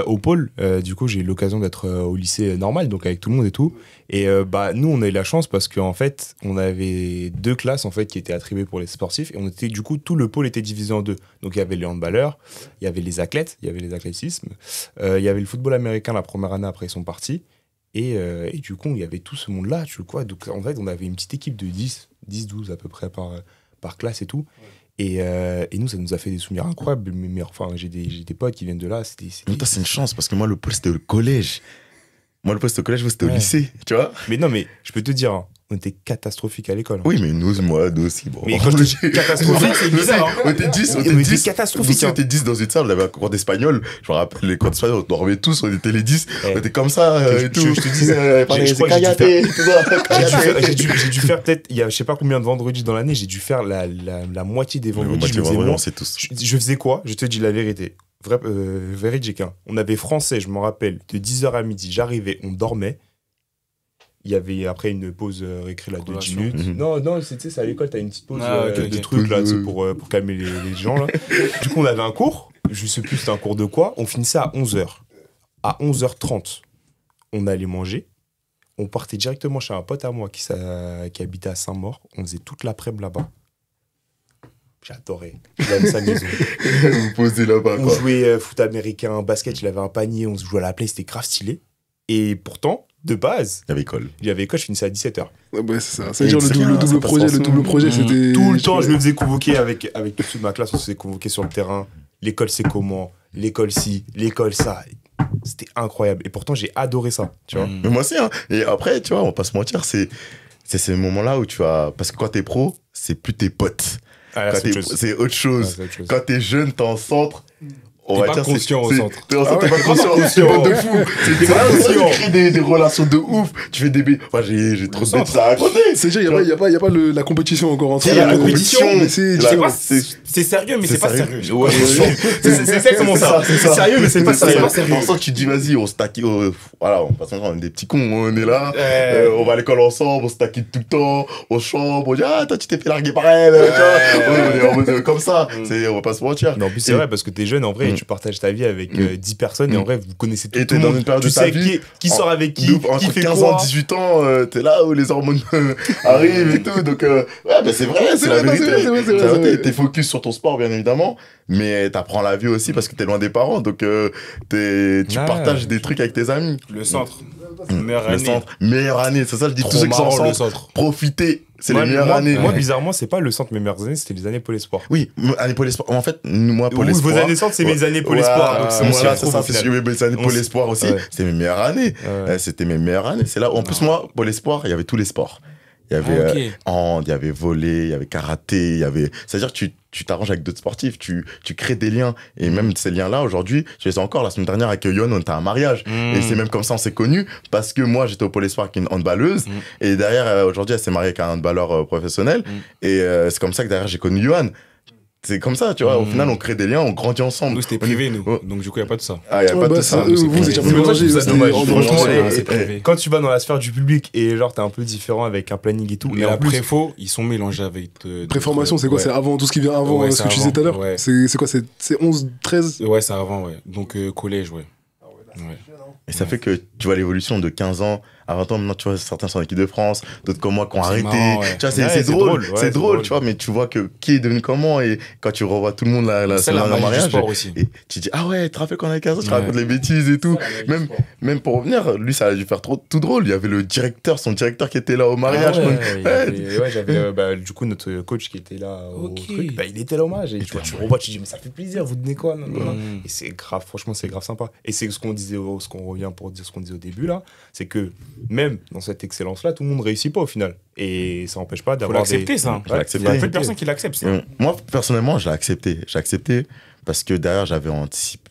au pôle, du coup, j'ai eu l'occasion d'être au lycée normal, donc avec tout le monde et tout. Et nous, on a eu la chance parce qu'en fait, on avait 2 classes en fait, qui étaient attribuées pour les sportifs. Et on était, du coup, tout le pôle était divisé en 2. Donc, il y avait les handballeurs, il y avait les athlètes, il y avait les athlétismes, il y avait le football américain la première année, après ils sont partis. Et du coup, il y avait tout ce monde-là, tu vois. Donc, en fait, on avait une petite équipe de 10-12 à peu près par classe et tout. Et nous, ça nous a fait des souvenirs incroyables. Mais enfin, j'ai des potes qui viennent de là. Mais toi, c'est une chance, parce que moi, le pôle, c'était le collège. Moi, le pôle, c'était au collège, c'était au lycée, tu vois. Mais non, mais je peux te dire, hein, on était catastrophique à l'école. Hein. Oui, mais nous aussi. Bon. Mais quand je dis catastrophique, c'est bizarre. Hein. On était 10, catastrophique. On était 10 dans une salle, on avait un cours d'espagnol. Je me rappelle, les cours d'espagnol, on dormait tous, on était les 10. On était comme ça et tout. Je te disais, j'ai dû faire peut-être, il y a je sais pas combien de vendredis dans l'année, j'ai dû faire la moitié des vendredis. Je faisais quoi? Je te dis la vérité. Véridique. Hein. On avait français, je me rappelle, de 10h à midi. J'arrivais, on dormait. Il y avait après une pause récré là, de 10 minutes. Non, c'est à l'école, t'as une petite pause de trucs là, pour calmer les gens. Là. Du coup, on avait un cours, je sais plus c'était un cours de quoi, on finissait à 11h. À 11h30, on allait manger. On partait directement chez un pote à moi qui habitait à Saint-Maur. On faisait toute l'après-midi là-bas. J'adorais. Il avait sa maison. Vous posez là-bas. On jouait foot américain, basket, il avait un panier, on se jouait à la play, c'était grave stylé. Et pourtant, de base, il y avait école. Je finissais à 17h. Ouais, c'est ça. C'est genre le double projet, c'était. Tout le temps, je me faisais convoquer avec tous ceux de ma classe, on se faisait convoquer sur le terrain. L'école, c'est comment? L'école, ci, l'école, ça. C'était incroyable. Et pourtant, j'ai adoré ça, tu vois. Mais moi aussi, hein. Et après, tu vois, on va pas se mentir, c'est ces moments-là où tu vas. Parce que quand t'es pro, c'est plus tes potes. Ah, c'est autre chose. Quand t'es jeune, t'es en centre. T'es pas conscient au centre. T'es pas conscient, c'est pas de fou. T'es pas conscient. Tu crées des relations de ouf. Tu fais des bêtises. Enfin, j'ai trop de bêtises à raconter. C'est déjà, il n'y a pas la compétition encore entre. Il y a la compétition, mais c'est sérieux, mais c'est pas sérieux. C'est exactement ça. C'est sérieux, mais c'est pas sérieux. Pour ça, tu te dis, vas-y, on se taquine. Voilà, on passe on est des petits cons, on est là. On va à l'école ensemble, on se taquine tout le temps. On chambre, on dit, ah, toi, tu t'es fait larguer par elle. On est en mode comme ça. On va pas se mentir. Non, en plus, c'est vrai, parce que t'es jeune, en vrai, tu partages ta vie avec 10 personnes et en vrai, vous connaissez tout le monde. Dans une période de ta vie. Qui sort avec qui fait 15 quoi. ans, 18 ans, t'es là où les hormones arrivent et tout. Donc, ouais, mais c'est vrai, c'est la vérité. T'es focus sur ton sport, bien évidemment, mais t'apprends la vie aussi parce que t'es loin des parents. Donc, tu partages des trucs avec tes amis. Le centre. Meilleure année, c'est ça, je dis tous ceux qui sont en centre. Profitez. C'est les meilleures années. Moi, bizarrement, c'est pas le centre mes meilleures années, c'était les années Pôle Espoir. Oui, années Pôle Espoir. En fait, moi, Pôle Espoir. Vos années centre, c'est mes années Pôle Espoir. Donc voilà, c'est ça, c'est mes années Pôle Espoir aussi. C'était mes meilleures années. C'était mes meilleures années. C'est là où, en plus, moi, Pôle Espoir, il y avait tous les sports. Il y avait hand, il y avait volley, il y avait karaté, il y avait. C'est-à-dire que tu t'arranges avec d'autres sportifs, tu crées des liens. Et même ces liens-là, aujourd'hui, je les ai encore. La semaine dernière, avec Yon, on était à un mariage. Et c'est même comme ça on s'est connus. Parce que moi, j'étais au Pôle Espoir avec une handballeuse. Et derrière, aujourd'hui, elle s'est mariée avec un handballeur professionnel. Et c'est comme ça que derrière, j'ai connu Yohan. c'est comme ça, tu vois. Au final, on crée des liens, on grandit ensemble. Nous, c'était privé, nous. Donc, du coup, il n'y a pas de ça. Ah, il n'y a pas de ça. Vous étiez un peu mélangés. Quand tu vas dans la sphère du public et genre, t'es un peu différent avec un planning et tout. Mais la préfo, ils sont mélangés avec. Préformation, c'est quoi? C'est avant tout ce qui vient avant ce que tu disais tout à l'heure? C'est quoi? C'est 11, 13? Ouais, c'est avant, ouais. Donc, collège, ouais. Et ça fait que tu vois l'évolution de 15 ans à 20 ans. Maintenant, tu vois, certains sont en équipe de France, d'autres comme moi qui ont arrêté. Marrant, ouais. Tu vois, c'est drôle. C'est drôle, tu vois, mais tu vois que qui est devenu comment. Et quand tu revois tout le monde la mariage, et tu dis, ah ouais, tu te rappelles quand on avait 15 ans, tu racontes les bêtises et tout. Même pour revenir, lui, ça a dû faire tout drôle. Il y avait son directeur qui était là au mariage. J'avais du coup notre coach qui était là au truc. Bah, il était là au mariage. Et tu vois, tu revois, tu dis, mais ça fait plaisir, vous donnez quoi? Et c'est grave, franchement, c'est grave sympa. Et c'est ce qu'on disait, ce qu'on revient pour dire ce qu'on disait au début là, c'est que même dans cette excellence-là, tout le monde ne réussit pas au final. Et ça n'empêche pas d'avoir. Faut l'accepter, ça. Il y a peu de personnes qui l'acceptent, ça. Moi, personnellement, j'ai accepté. J'ai accepté parce que derrière, j'avais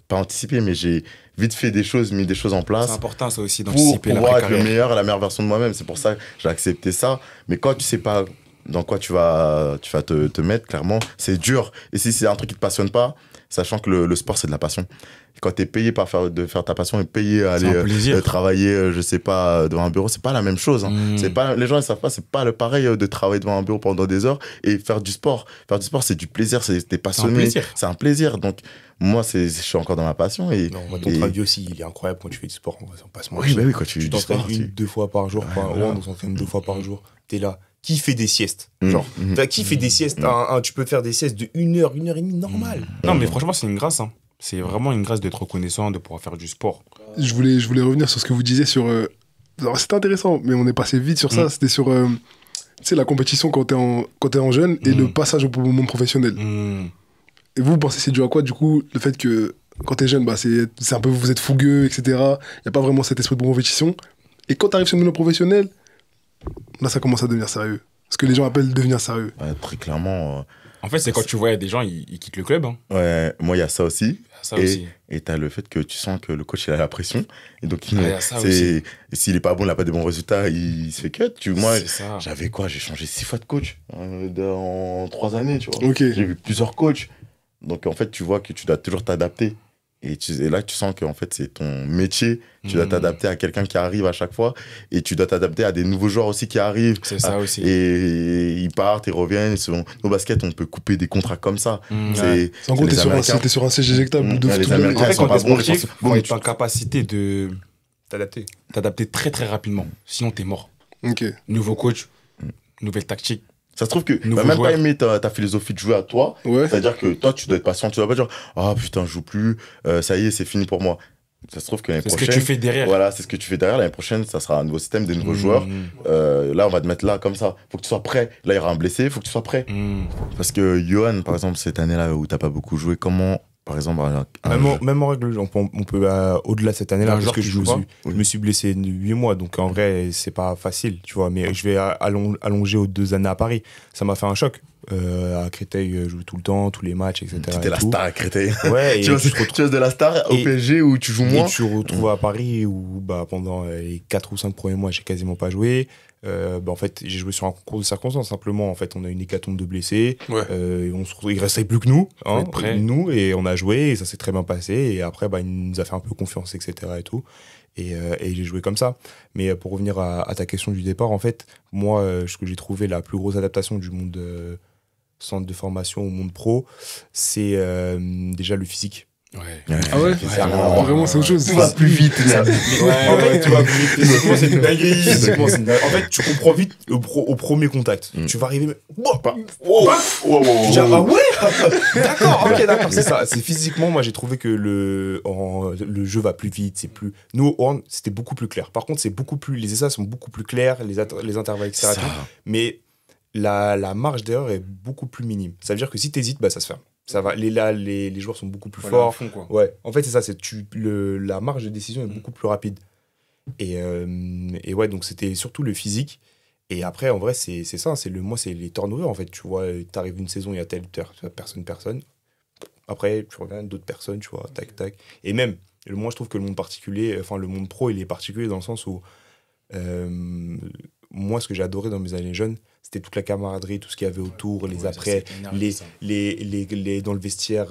pas anticipé, mais j'ai vite fait mis des choses en place. C'est important, ça aussi, d'anticiper pour pouvoir être la meilleure version de moi-même. C'est pour ça que j'ai accepté ça. Mais quand tu sais pas dans quoi tu vas te mettre, clairement, c'est dur. Et si c'est un truc qui te passionne pas, sachant que le sport, c'est de la passion. Quand tu es payé de faire ta passion et payé à aller travailler, je sais pas, devant un bureau, c'est pas la même chose. C'est pas, les gens ne savent pas, c'est pas le pareil de travailler devant un bureau pendant des heures et faire du sport. Faire du sport, c'est du plaisir, t'es passionné. C'est un plaisir. Donc, moi, je suis encore dans ma passion. Ton travail aussi, il est incroyable quand tu fais du sport. On va pas se mentir. Oui, quand tu t'entraînes deux fois par jour. On s'entraîne 2 fois par jour. T'es là. Qui fait des siestes? Genre, qui fait des siestes? Tu peux faire des siestes de 1 heure, 1 heure et demie, normal. Non, mais franchement, c'est une grâce. C'est vraiment une grâce d'être reconnaissant, de pouvoir faire du sport. Je voulais revenir sur ce que vous disiez sur... Alors, c'était intéressant, mais on est passé vite sur ça. C'était sur tu sais, la compétition quand t'es en jeune et le passage au monde professionnel. Et vous pensez c'est dû à quoi, du coup, le fait que quand t'es jeune, bah, c'est un peu, vous êtes fougueux, etc. Il n'y a pas vraiment cet esprit de compétition. Et quand t'arrives sur le monde professionnel, là, ça commence à devenir sérieux. Ce que les gens appellent devenir sérieux. Ouais, très clairement... En fait, c'est quand tu vois des gens, ils quittent le club. Ouais, moi, il y a ça aussi. Et t'as le fait que tu sens que le coach, il a la pression. Et donc, s'il est pas bon, il n'a pas de bons résultats, il se fait cut. Moi, j'avais quoi? J'ai changé 6 fois de coach en 3 années, tu vois. J'ai vu plusieurs coachs. Donc, en fait, tu vois que tu dois toujours t'adapter. Et là, tu sens qu'en fait, c'est ton métier. Tu dois t'adapter à quelqu'un qui arrive à chaque fois. Et tu dois t'adapter à des nouveaux joueurs aussi qui arrivent. C'est ça aussi. Et ils partent, ils reviennent. Nos baskets, on peut couper des contrats comme ça. En gros, t'es sur un siège éjectable. Les Américains, en fait, quand t'es sportif, faut être en capacité de t'adapter très très rapidement. Sinon, t'es mort. Nouveau coach, nouvelle tactique. Ça se trouve que tu n'as même pas aimé ta philosophie de jouer à toi. C'est-à-dire que toi, tu dois être patient. Tu dois pas dire « Ah putain, je joue plus, ça y est, c'est fini pour moi ». Ça se trouve que l'année prochaine... C'est ce que tu fais derrière. Voilà, c'est ce que tu fais derrière. L'année prochaine, ça sera un nouveau système, des nouveaux joueurs. Là, on va te mettre là, comme ça. Faut que tu sois prêt. Là, il y aura un blessé, il faut que tu sois prêt. Parce que Johan, par exemple, cette année-là où tu n'as pas beaucoup joué, comment... Par exemple, même en règle, on peut au-delà de cette année-là, parce que je me suis blessé 8 mois, donc en vrai, c'est pas facile, tu vois. Mais je vais allonger aux 2 années à Paris. Ça m'a fait un choc. À Créteil, je joue tout le temps, tous les matchs, etc. Tu étais la star à Créteil. Ouais, tu es de la star au PSG où tu joues moins. Et tu te retrouves à Paris où pendant les 4 ou 5 premiers mois, j'ai quasiment pas joué. En fait, j'ai joué sur un concours de circonstances. Simplement, en fait, on a une hécatombe de blessés. Il restait plus que nous, nous, et on a joué et ça s'est très bien passé. Et après, il nous a fait un peu confiance, etc. et tout. Et j'ai joué comme ça. Mais pour revenir à ta question du départ, en fait, moi, ce que j'ai trouvé la plus grosse adaptation du monde centre de formation au monde pro, c'est déjà le physique. Ah ouais, vraiment c'est autre chose. Tu vas plus vite. En fait, tu vas plus vite. C'est une dinguerie. En fait, tu comprends vite au premier contact. Tu vas arriver. Tu dis ah ouais. D'accord, c'est ça. C'est physiquement, moi j'ai trouvé que le jeu va plus vite. C'est plus. Nous au hand, c'était beaucoup plus clair. Par contre, c'est beaucoup plus. Les essais sont beaucoup plus clairs, les intervalles, etc. Mais la marge d'erreur est beaucoup plus minime. Ça veut dire que si t'hésites, ça se ferme. Ça va, les joueurs sont beaucoup plus forts. Fond, quoi. Ouais, en fait, c'est ça. La marge de décision est beaucoup plus rapide. Et ouais, donc c'était surtout le physique. Et après, en vrai, c'est ça. C'est les turnovers, en fait. Tu vois, t'arrives une saison, il y a telle personne. Après, tu reviens d'autres personnes, tu vois, tac, tac. Et même, moi, je trouve que le monde particulier, enfin, le monde pro, il est particulier dans le sens où moi, ce que j'ai adoré dans mes années jeunes, c'était toute la camaraderie, tout ce qu'il y avait autour, les après, les dans le vestiaire,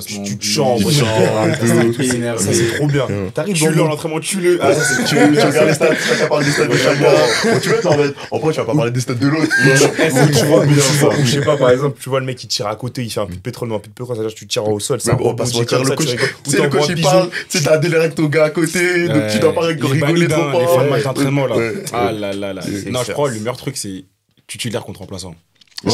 tu te chambres, ça c'est trop bien. T'arrives dans l'entraînement, tu regardes les stats, tu parles des stats de chacun. Tu vois, en vrai, tu vas pas parler des stats de l'autre. Je sais pas, par exemple, tu vois le mec qui tire à côté, il fait un peu de pétrole, un peu de pétrole, c'est-à-dire que tu tires au sol. On passe pour dire le coach. Tu sais, le coach il parle, tu sais, t'as des avec ton gars à côté, donc tu dois pas rigoler trop fort. Les fins de match d'entraînement là. Ah là là là. Non, je crois le meilleur truc c'est titulaire contre remplaçant. Ouais,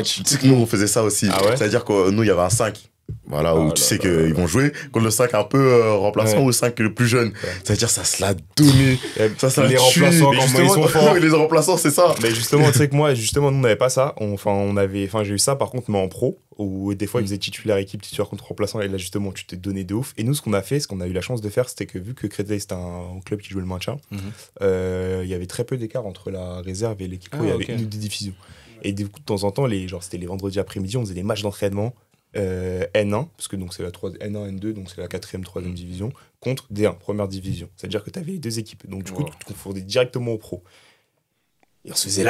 tu sais que nous on faisait ça aussi. C'est-à-dire que nous il y avait un 5. Voilà, où tu sais qu'ils vont jouer contre le 5 un peu remplaçant ou le 5 le plus jeune. C'est-à-dire ça se l'a donné. Ça se l'a tué. Remplaçants, ils sont forts. Les remplaçants, c'est ça. Mais justement, tu sais que moi, nous, on n'avait pas ça. J'ai eu ça par contre, mais en pro, où des fois, ils faisaient titulaire équipe, titulaire contre remplaçant. Et là, justement, tu t'es donné de ouf. Et nous, ce qu'on a eu la chance de faire, c'était que vu que Créteil, c'était un club qui jouait le maintien, il y avait très peu d'écart entre la réserve et l'équipe. Il y avait une ou deux divisions. Et du coup, de temps en temps, c'était les vendredis après-midi, on faisait des matchs d'entraînement. N1, parce que donc c'est la N1, N2, donc c'est la 4e, 3e division, contre D1, première division. C'est-à-dire que tu avais les deux équipes. Donc du coup, tu te confondais directement au pro. Et on se faisait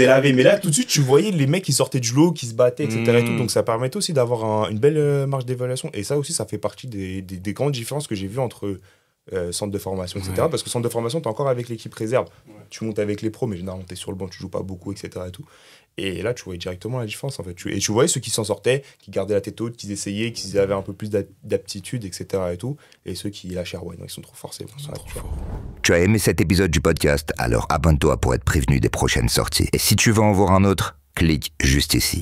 laver. Mais là, tout de suite, tu voyais les mecs qui sortaient du lot, qui se battaient, etc. Et tout. Donc ça permettait aussi d'avoir une belle marge d'évaluation. Et ça aussi, ça fait partie des grandes différences que j'ai vues entre centre de formation, etc. Parce que centre de formation, t'es encore avec l'équipe réserve. Tu montes avec les pros, mais généralement, t'es sur le banc, tu joues pas beaucoup, etc. Et tout. Et là, tu voyais directement la différence, en fait. Et tu voyais ceux qui s'en sortaient, qui gardaient la tête haute, qui essayaient, qui avaient un peu plus d'aptitude, etc. Et tout. Et ceux qui lâchaient, non, ils sont trop forcés. Tu as aimé cet épisode du podcast, alors abonne-toi pour être prévenu des prochaines sorties. Et si tu veux en voir un autre, clique juste ici.